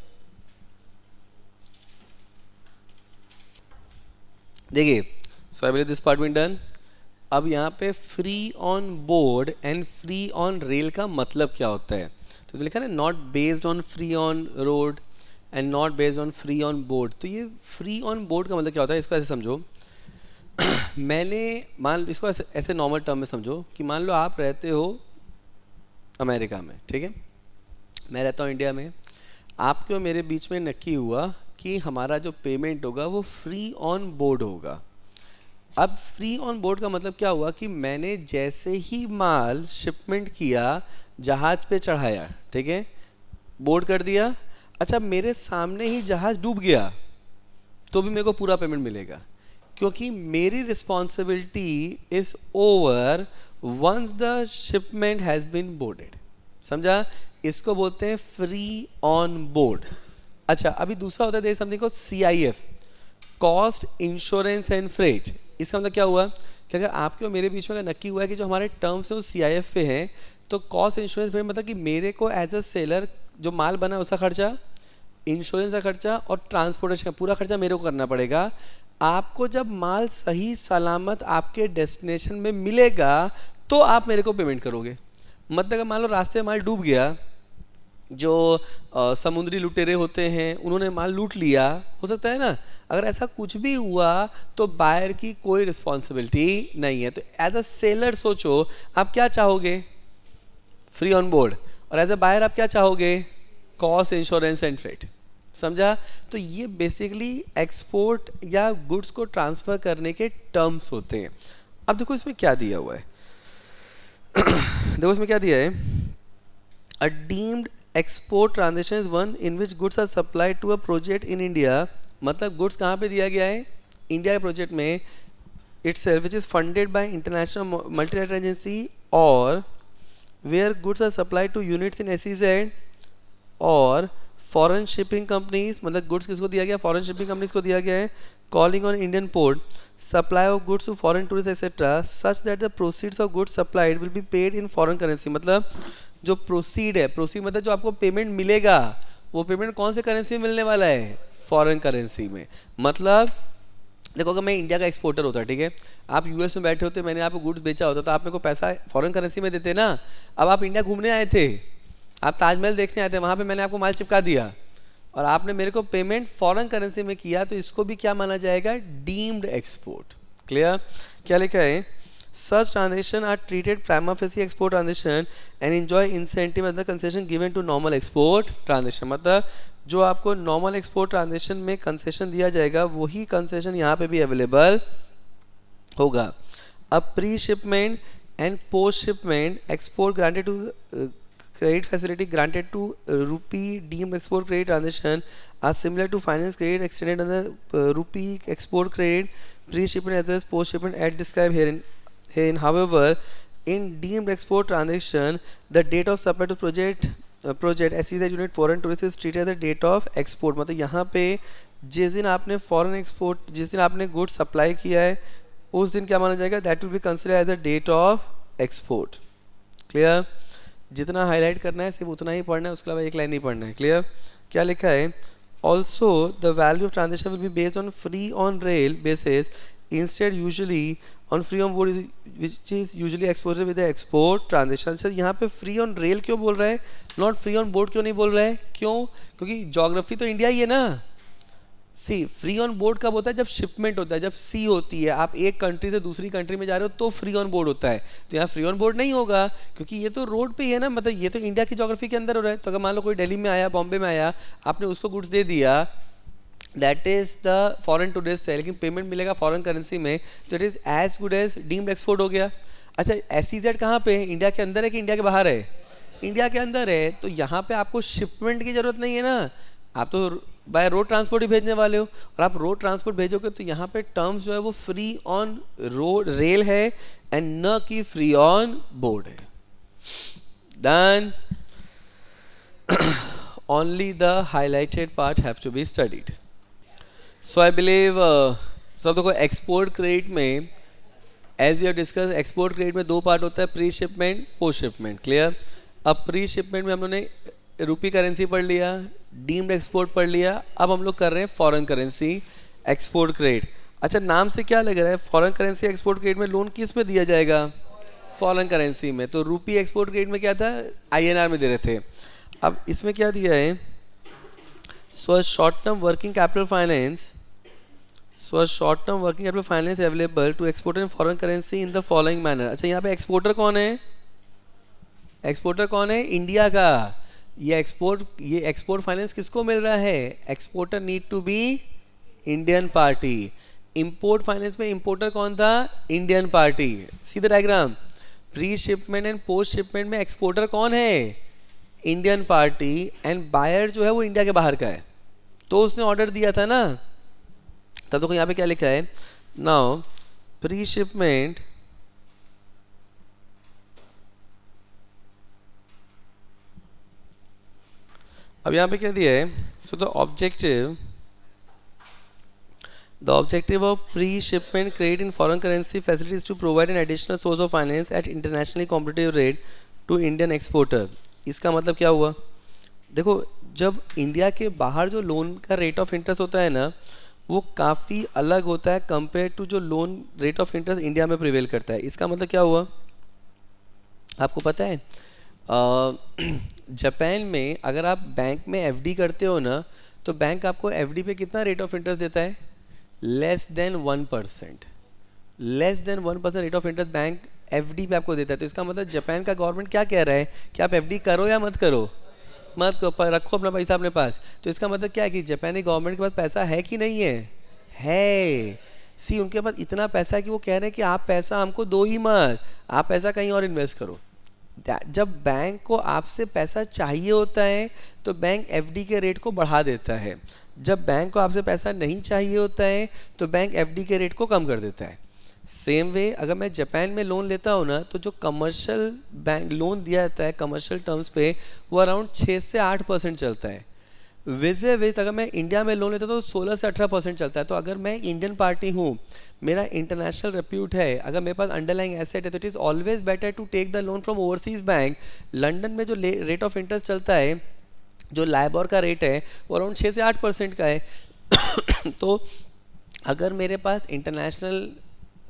देखिए, so I believe this part been done. अब यहाँ पे free on board and free on rail का मतलब क्या होता है, तो लिखा है ना, not based on free on road, and not based on free on board. तो ये फ्री ऑन बोर्ड का मतलब क्या होता है, इसको ऐसे समझो मैंने मान इसको ऐसे नॉर्मल टर्म में समझो कि मान लो आप रहते हो अमेरिका में, ठीक है, मैं रहता हूँ इंडिया में, आपके और मेरे बीच में नक्की हुआ कि हमारा जो पेमेंट होगा वो फ्री ऑन बोर्ड होगा। अब फ्री ऑन बोर्ड का मतलब क्या हुआ कि मैंने जैसे ही माल शिपमेंट किया, जहाज पे चढ़ाया, ठीक है, बोर्ड कर दिया, अच्छा मेरे सामने ही जहाज डूब गया तो भी मेरे को पूरा पेमेंट मिलेगा, क्योंकि मेरी responsibility is over once the shipment has been boarded. समझा? इसको बोलते हैं फ्री ऑन बोर्ड। अच्छा, अभी दूसरा होता है something called CIF, cost insurance and freight. इसका मतलब क्या हुआ कि अगर आपके और मेरे बीच में अगर नक्की हुआ है कि जो हमारे टर्म्स हैं वो CIF पे हैं, तो कॉस्ट इंश्योरेंस फ्रेट मतलब कि मेरे को एज अ सेलर जो माल बना उसका खर्चा, इंश्योरेंस का खर्चा और ट्रांसपोर्टेशन का पूरा खर्चा मेरे को करना पड़ेगा। आपको जब माल सही सलामत आपके डेस्टिनेशन में मिलेगा तो आप मेरे को पेमेंट करोगे। मतलब अगर मान लो रास्ते में माल डूब गया, जो समुद्री लुटेरे होते हैं उन्होंने माल लूट लिया, हो सकता है ना, अगर ऐसा कुछ भी हुआ तो बायर की कोई रिस्पॉन्सिबिलिटी नहीं है। तो एज अ सेलर सोचो आप क्या चाहोगे, फ्री ऑन बोर्ड, और एज अ बायर आप क्या चाहोगे, कॉस्ट इंश्योरेंस एंड फ्रेट। समझा? तो ये बेसिकली एक्सपोर्ट या गुड्स को ट्रांसफर करने के टर्म्स होते हैं। अब देखो इसमें क्या दिया हुआ है देखो इसमें क्या दिया है, a deemed export transaction is one in which goods are supplied to a project in India. मतलब गुड्स कहाँ पे दिया गया है, इंडिया के प्रोजेक्ट में itself, which is funded by international multilateral agency, or where goods are supplied to units in SEZ और foreign shipping companies, मतलब गुड्स किसको दिया गया, फॉरेन शिपिंग कंपनीज को दिया गया है, calling on Indian port, supply of goods to foreign tourist etcetera such that the proceeds of goods supplied will be paid in foreign currency. मतलब जो प्रोसीड है, प्रोसीड मतलब जो आपको पेमेंट मिलेगा वो पेमेंट कौन से करेंसी में मिलने वाला है, फॉरेन करेंसी में। मतलब देखो अगर मैं इंडिया का एक्सपोर्टर होता, ठीक है, आप US में बैठे होते, मैंने आपको गुड्स बेचा होता तो आप मेरे को पैसा फॉरेन करेंसी में देते ना। अब आप इंडिया घूमने आए थे, आप ताजमहल देखने आए थे, वहाँ पे मैंने आपको माल चिपका दिया और आपने मेरे को पेमेंट फॉरेन करेंसी में किया, तो इसको भी क्या माना जाएगा, डीम्ड एक्सपोर्ट। क्लियर? क्या लिखा है, such transaction are treated prima facie export transaction and enjoy incentive and the concession given to normal export transaction. मतलब जो आपको नॉर्मल एक्सपोर्ट ट्रांजेक्शन में कंसेशन दिया जाएगा वही कंसेशन यहाँ पे भी अवेलेबल होगा। अब pre shipment and post shipment export granted to credit facility granted to rupee deemed export credit transaction are similar to finance credit extended under rupee export credit pre-shipment as well as post-shipment as described herein. However, in deemed export transaction, the date of supply to project SEZ unit foreign tourist is treated as the date of export. मतलब यहाँ पे जिस दिन आपने foreign export, जिस दिन आपने goods supply किया है उस दिन क्या माना जाएगा, that will be considered as the date of export. Clear? जितना हाईलाइट करना है सिर्फ उतना ही पढ़ना है, उसके अलावा एक लाइन नहीं पढ़ना है। क्लियर? क्या लिखा है, also the value of transaction will be based on free on rail basis instead usually on free on board which is usually exposure with the export transaction. Sir यहाँ पे फ्री ऑन रेल क्यों बोल रहा है, not free on board क्यों नहीं बोल रहा है, क्यों? क्योंकि जोग्राफी तो इंडिया ही है ना। सी फ्री ऑन बोर्ड कब होता है, जब शिपमेंट होता है, जब सी होती है, आप एक कंट्री से दूसरी कंट्री में जा रहे हो तो फ्री ऑन बोर्ड होता है। तो यहाँ फ्री ऑन बोर्ड नहीं होगा क्योंकि ये तो रोड पे ही है ना, मतलब ये तो इंडिया की ज्योग्राफी के अंदर हो रहा है। तो अगर मान लो कोई दिल्ली में आया, बॉम्बे में आया, आपने उसको गुड्स दे दिया, that is the foreign tourist है, लेकिन पेमेंट मिलेगा फॉरेन करेंसी में, तो it is as good as deemed export हो गया। अच्छा, SEZ कहाँ पे है, इंडिया के अंदर है कि इंडिया के बाहर है, इंडिया के अंदर है, तो यहाँ पे आपको शिपमेंट की जरूरत नहीं है ना, आप तो बाय रोड ट्रांसपोर्ट ही भेजने वाले हो, और आप रोड ट्रांसपोर्ट भेजोगे तो यहाँ पे टर्म्स जो है वो फ्री ऑन रोड रेल है एंड न कि फ्री ऑन बोर्ड है। Done? Only the highlighted part have to be studied. So I believe सब देखो एक्सपोर्ट क्रेडिट में as you discuss, export credit में दो पार्ट होता है, pre shipment, post shipment. Clear? अब प्री शिपमेंट में हम लोगों ने रूपी करेंसी पढ़ लिया, डीम्ड एक्सपोर्ट पढ़ लिया, अब हम लोग कर रहे हैं फॉरेन करेंसी एक्सपोर्ट क्रेडिट। अच्छा, नाम से क्या लग रहा है, फॉरेन करेंसी एक्सपोर्ट क्रेडिट में लोन किस में दिया जाएगा, फॉरेन करेंसी में। तो रूपी एक्सपोर्ट क्रेडिट में क्या था, INR में दे रहे थे। अब इसमें क्या दिया है, So a short-term working capital finance. So a short-term working capital finance available to exporter in foreign currency in the following manner. अच्छा यहाँ पे exporter कौन है? Exporter कौन है? इंडिया का. ये export finance किसको मिल रहा है? Exporter need to be Indian party. Import finance में importer कौन था? Indian party. See the diagram. Pre-shipment and post-shipment में exporter कौन है? Indian party. And buyer जो है वो इंडिया के बाहर का है. तो उसने ऑर्डर दिया था ना. तब देखो यहाँ पे क्या लिखा है. नाउ प्री शिपमेंट अब यहाँ पे क्या दिया है. So the objective of pre shipment credit in foreign currency facilities to provide an additional source of finance at internationally competitive rate to Indian exporter. इसका मतलब क्या हुआ. देखो जब इंडिया के बाहर जो लोन का रेट ऑफ इंटरेस्ट होता है ना वो काफ़ी अलग होता है कंपेयर टू जो loan rate of interest India में प्रिवेल करता है. इसका मतलब क्या हुआ आपको पता है. जापान में अगर आप बैंक में एफडी करते हो ना तो बैंक आपको एफडी पे कितना रेट ऑफ इंटरेस्ट देता है. Less than 1%. Rate of interest bank FD पे आपको देता है. तो इसका मतलब जापान का गवर्नमेंट क्या कह रहा है कि आप एफडी करो या मत करो. मत पर रखो अपना पैसा अपने पास. तो इसका मतलब क्या है कि जापानी गवर्नमेंट के पास पैसा है कि नहीं है. सी उनके पास इतना पैसा है कि वो कह रहे हैं कि आप पैसा हमको दो ही मत, आप पैसा कहीं और इन्वेस्ट करो. जब बैंक को आपसे पैसा चाहिए होता है तो बैंक एफडी के रेट को बढ़ा देता है. जब बैंक को आपसे पैसा नहीं चाहिए होता है तो बैंक एफडी के रेट को कम कर देता है. सेम वे अगर मैं जापान में लोन लेता हूँ ना तो जो कमर्शियल बैंक लोन दिया जाता है कमर्शियल टर्म्स पे वो अराउंड 6 से 8% चलता है. वेज अगर मैं इंडिया में लोन लेता हूँ तो 16 से 18% चलता है. तो अगर मैं इंडियन पार्टी हूँ, मेरा इंटरनेशनल रेप्यूट है, अगर मेरे पास अंडरलाइंग एसेट है तो it is always better to take the loan from overseas bank. London में जो रेट ऑफ इंटरेस्ट चलता है, जो लाइबोर का रेट है वो अराउंड 6 से 8% का है. तो अगर मेरे पास इंटरनेशनल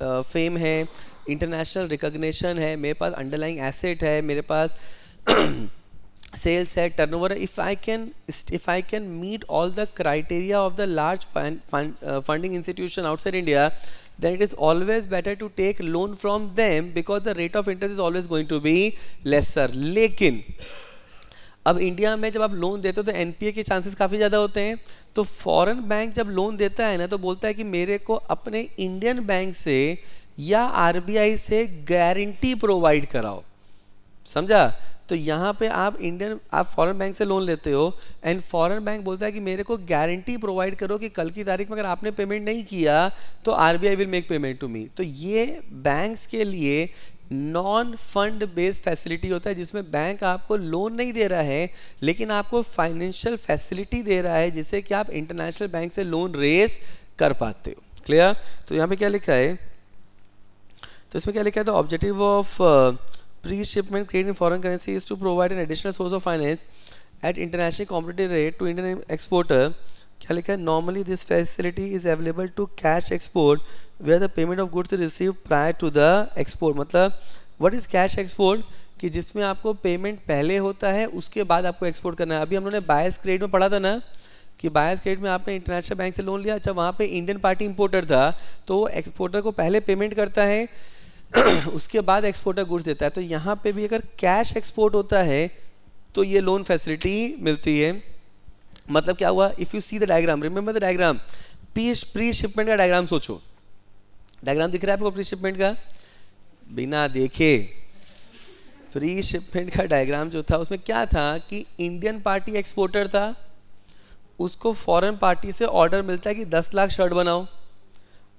फेम है, इंटरनेशनल रिकॉग्निशन है, मेरे पास अंडरलाइंग एसेट है, मेरे पास सेल्स है, टर्नओवर है, if I can meet all the criteria of the large funding institution outside India, then it is always better to take loan from them because the rate of interest is always going to be lesser. लेकिन अब India में जब आप loan देते हो तो NPA के chances काफ़ी ज़्यादा होते हैं. तो फॉरेन बैंक जब लोन देता है ना तो बोलता है कि मेरे को अपने इंडियन बैंक से या आरबीआई से गारंटी प्रोवाइड कराओ. समझा. तो यहाँ पे आप फॉरेन बैंक से लोन लेते हो एंड फॉरेन बैंक बोलता है कि मेरे को गारंटी प्रोवाइड करो कि कल की तारीख में अगर आपने पेमेंट नहीं किया तो RBI will make payment to me. तो ये बैंक्स के लिए नॉन फंड बेस्ड फैसिलिटी होता है जिसमें बैंक आपको लोन नहीं दे रहा है लेकिन आपको फाइनेंशियल फैसिलिटी दे रहा है जिससे कि आप इंटरनेशनल बैंक से लोन रेज कर पाते हो. क्लियर. तो यहाँ पे क्या लिखा है, तो इसमें क्या लिखा है, the objective of pre shipment credit in foreign currency is to provide an additional source of finance at international competitive rate to Indian exporter. क्या लिखा है, normally this facility is available to cash export where the payment of goods receive prior to the export. मतलब what is cash export, कि जिसमें आपको payment पहले होता है उसके बाद आपको एक्सपोर्ट करना है. अभी हम लोगों ने बायर्स क्रेडिट में पढ़ा था ना कि बायर्स क्रेडिट में आपने इंटरनेशनल बैंक से लोन लिया. अच्छा, वहाँ पे इंडियन पार्टी इंपोर्टर था तो वो एक्सपोर्टर को पहले पेमेंट करता है उसके बाद एक्सपोर्टर गुड्स देता है. तो यहाँ पे भी अगर कैश एक्सपोर्ट होता है तो ये लोन फैसिलिटी मिलती है. मतलब क्या हुआ, if you see the diagram, remember the diagram, pre shipment का डायग्राम सोचो. डायग्राम दिख रहा है आपको प्री शिपमेंट का, बिना देखे. प्री शिपमेंट का डायग्राम जो था उसमें क्या था कि इंडियन पार्टी एक्सपोर्टर था, उसको फॉरेन पार्टी से ऑर्डर मिलता है कि 10 लाख शर्ट बनाओ.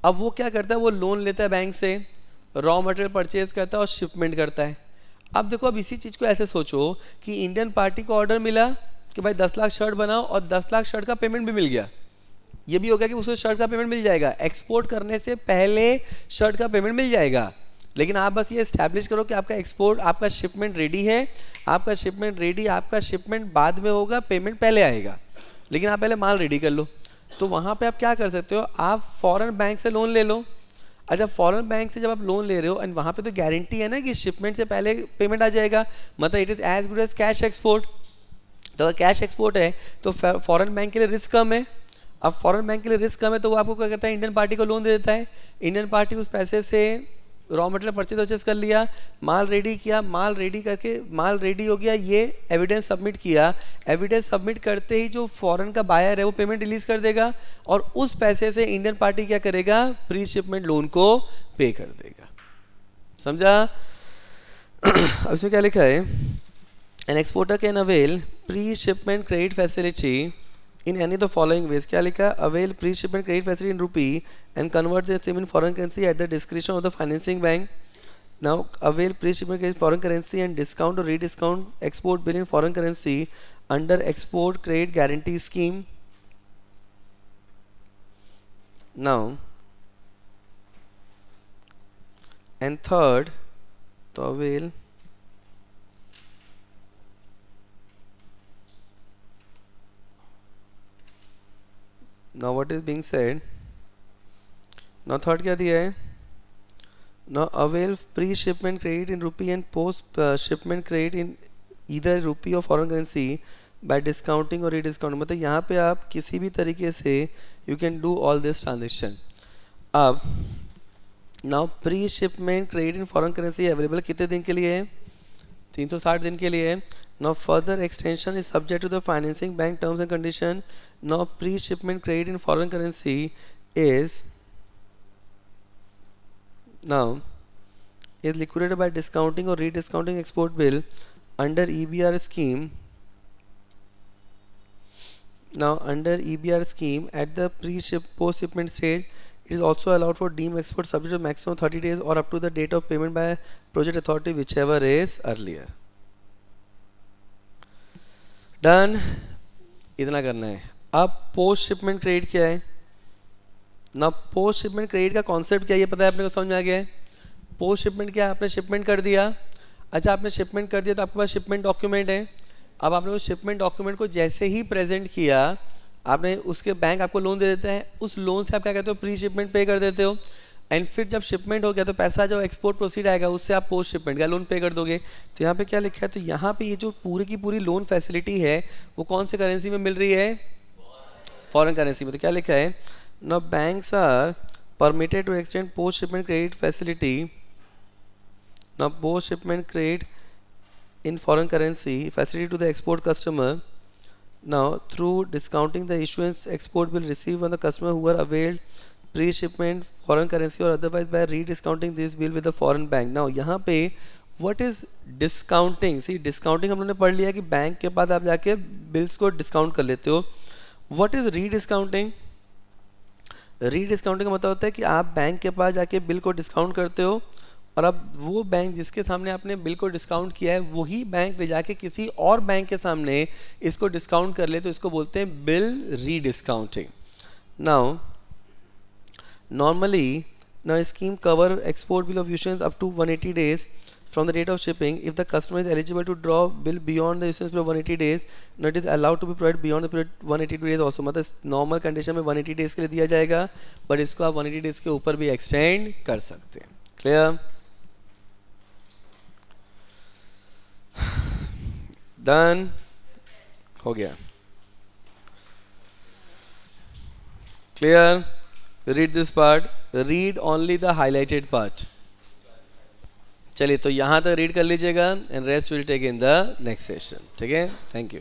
अब वो क्या करता है, वो लोन लेता है बैंक से, रॉ मटेरियल परचेज करता है और शिपमेंट करता है. अब देखो, अब इसी चीज़ को ऐसे सोचो कि इंडियन पार्टी को ऑर्डर मिला कि भाई 10 लाख शर्ट बनाओ और 10 लाख शर्ट का पेमेंट भी मिल गया. ये भी हो गया कि उसको शर्ट का पेमेंट मिल जाएगा, एक्सपोर्ट करने से पहले शर्ट का पेमेंट मिल जाएगा. लेकिन आप बस ये एस्टैब्लिश करो कि आपका एक्सपोर्ट, आपका शिपमेंट रेडी है, आपका शिपमेंट रेडी, आपका शिपमेंट बाद में होगा, पेमेंट पहले आएगा, लेकिन आप पहले माल रेडी कर लो. तो वहाँ पे आप क्या कर सकते हो, आप फॉरेन बैंक से लोन ले लो. अच्छा, फॉरेन बैंक से जब आप लोन ले रहे हो एंड वहाँ पे तो गारंटी है ना कि शिपमेंट से पहले पेमेंट आ जाएगा, मतलब it is as good as cash export. तो तो अगर कैश एक्सपोर्ट है तो फॉरेन बैंक के लिए रिस्क कम है। अब फॉरेन बैंक के लिए रिस्क कम है तो वो आपको क्या करता है, इंडियन पार्टी को लोन दे देता है। इंडियन पार्टी उस पैसे से रॉ मटेरियल परचेज कर लिया, माल रेडी किया, माल रेडी करके माल रेडी हो गया, ये एविडेंस सबमिट किया। एविडेंस सबमिट करते ही जो फॉरेन का बायर है वो पेमेंट रिलीज कर देगा और उस पैसे से इंडियन पार्टी क्या करेगा, प्री शिपमेंट लोन को पे कर देगा। समझा? अब इसमें क्या लिखा है, an exporter can avail pre shipment credit facility in any the following ways. क्या लिखा, avail pre shipment credit facility in rupee and convert the same in foreign currency at the description of the financing bank. Now avail pre shipment credit foreign currency and discount और rediscount export bill in foreign currency under export credit guarantee scheme. Now and third, तो avail now what is being said, now third क्या दिया है, now avail pre-shipment credit in rupee and post shipment credit in either rupee or foreign currency by discounting or rediscount। मतलब यहाँ पे आप किसी भी तरीके से you can do all this transaction। अब now pre-shipment credit in foreign currency available कितने दिन के लिए है, 360 दिन के लिए है। Now further extension is subject to the financing bank terms and condition। Now pre-shipment credit in foreign currency is liquidated by discounting or rediscounting export bill under EBR scheme। Now under EBR scheme at the post shipment stage, it is also allowed for deemed export subject to maximum 30 days or up to the date of payment by project authority whichever is earlier। Done, इतना करना है। अब post shipment credit क्या है ना, post shipment credit का concept क्या है ये पता है अपने को, समझ में आ गया है। पोस्ट शिपमेंट क्या है, आपने शिपमेंट कर दिया, अच्छा आपने शिपमेंट कर दिया तो आपके पास शिपमेंट डॉक्यूमेंट है। अब आपने उस शिपमेंट डॉक्यूमेंट को जैसे ही प्रेजेंट किया, आपने उसके बैंक आपको लोन दे देता है, उस लोन से आप क्या कहते हो, प्री शिपमेंट पे कर देते हो। एंड फिर जब शिपमेंट हो गया तो पैसा जो एक्सपोर्ट प्रोसीड आएगा उससे आप पोस्ट शिपमेंट का लोन पे कर दोगे। तो यहाँ पे क्या लिखा है, तो यहाँ पे ये जो पूरी की पूरी लोन फैसिलिटी है वो कौन से करेंसी में मिल रही है, फॉरेन करेंसी में। तो क्या लिखा है, now banks are permitted to extend post shipment credit facility, now post shipment credit in foreign currency facility to the export customer now through discounting the issuance export will receive on the customer who are availed pre-shipment foreign currency or otherwise by rediscounting this bill with the foreign bank। now यहाँ पे what is discounting, see discounting हम लोगों ने पढ़ लिया कि bank के पास आप जाके बिल्स को डिस्काउंट कर लेते हो। what is rediscounting, रीडिस्काउंटिंग का मतलब होता है कि आप बैंक के पास जाके बिल को डिस्काउंट करते हो और अब वो बैंक जिसके सामने आपने बिल को डिस्काउंट किया है वही बैंक ले जाके किसी और बैंक के सामने इसको डिस्काउंट कर ले, तो इसको बोलते हैं bill rediscounting. Now normally now scheme cover export bill of issuance up to 180 days from the date of shipping। if the customer is eligible to draw bill beyond the issuance period of 180 days, now it is allowed to be provided beyond the period 182 days also। मतलब normal condition में 180 days के लिए दिया जाएगा, but इसको आप 180 days के ऊपर भी एक्सटेंड कर सकते हैं। क्लियर, डन हो गया, clear. read this part, read only the highlighted part। चलिए तो यहाँ तक रीड कर लीजिएगा and rest will take in the next session. ठीक है, थैंक यू।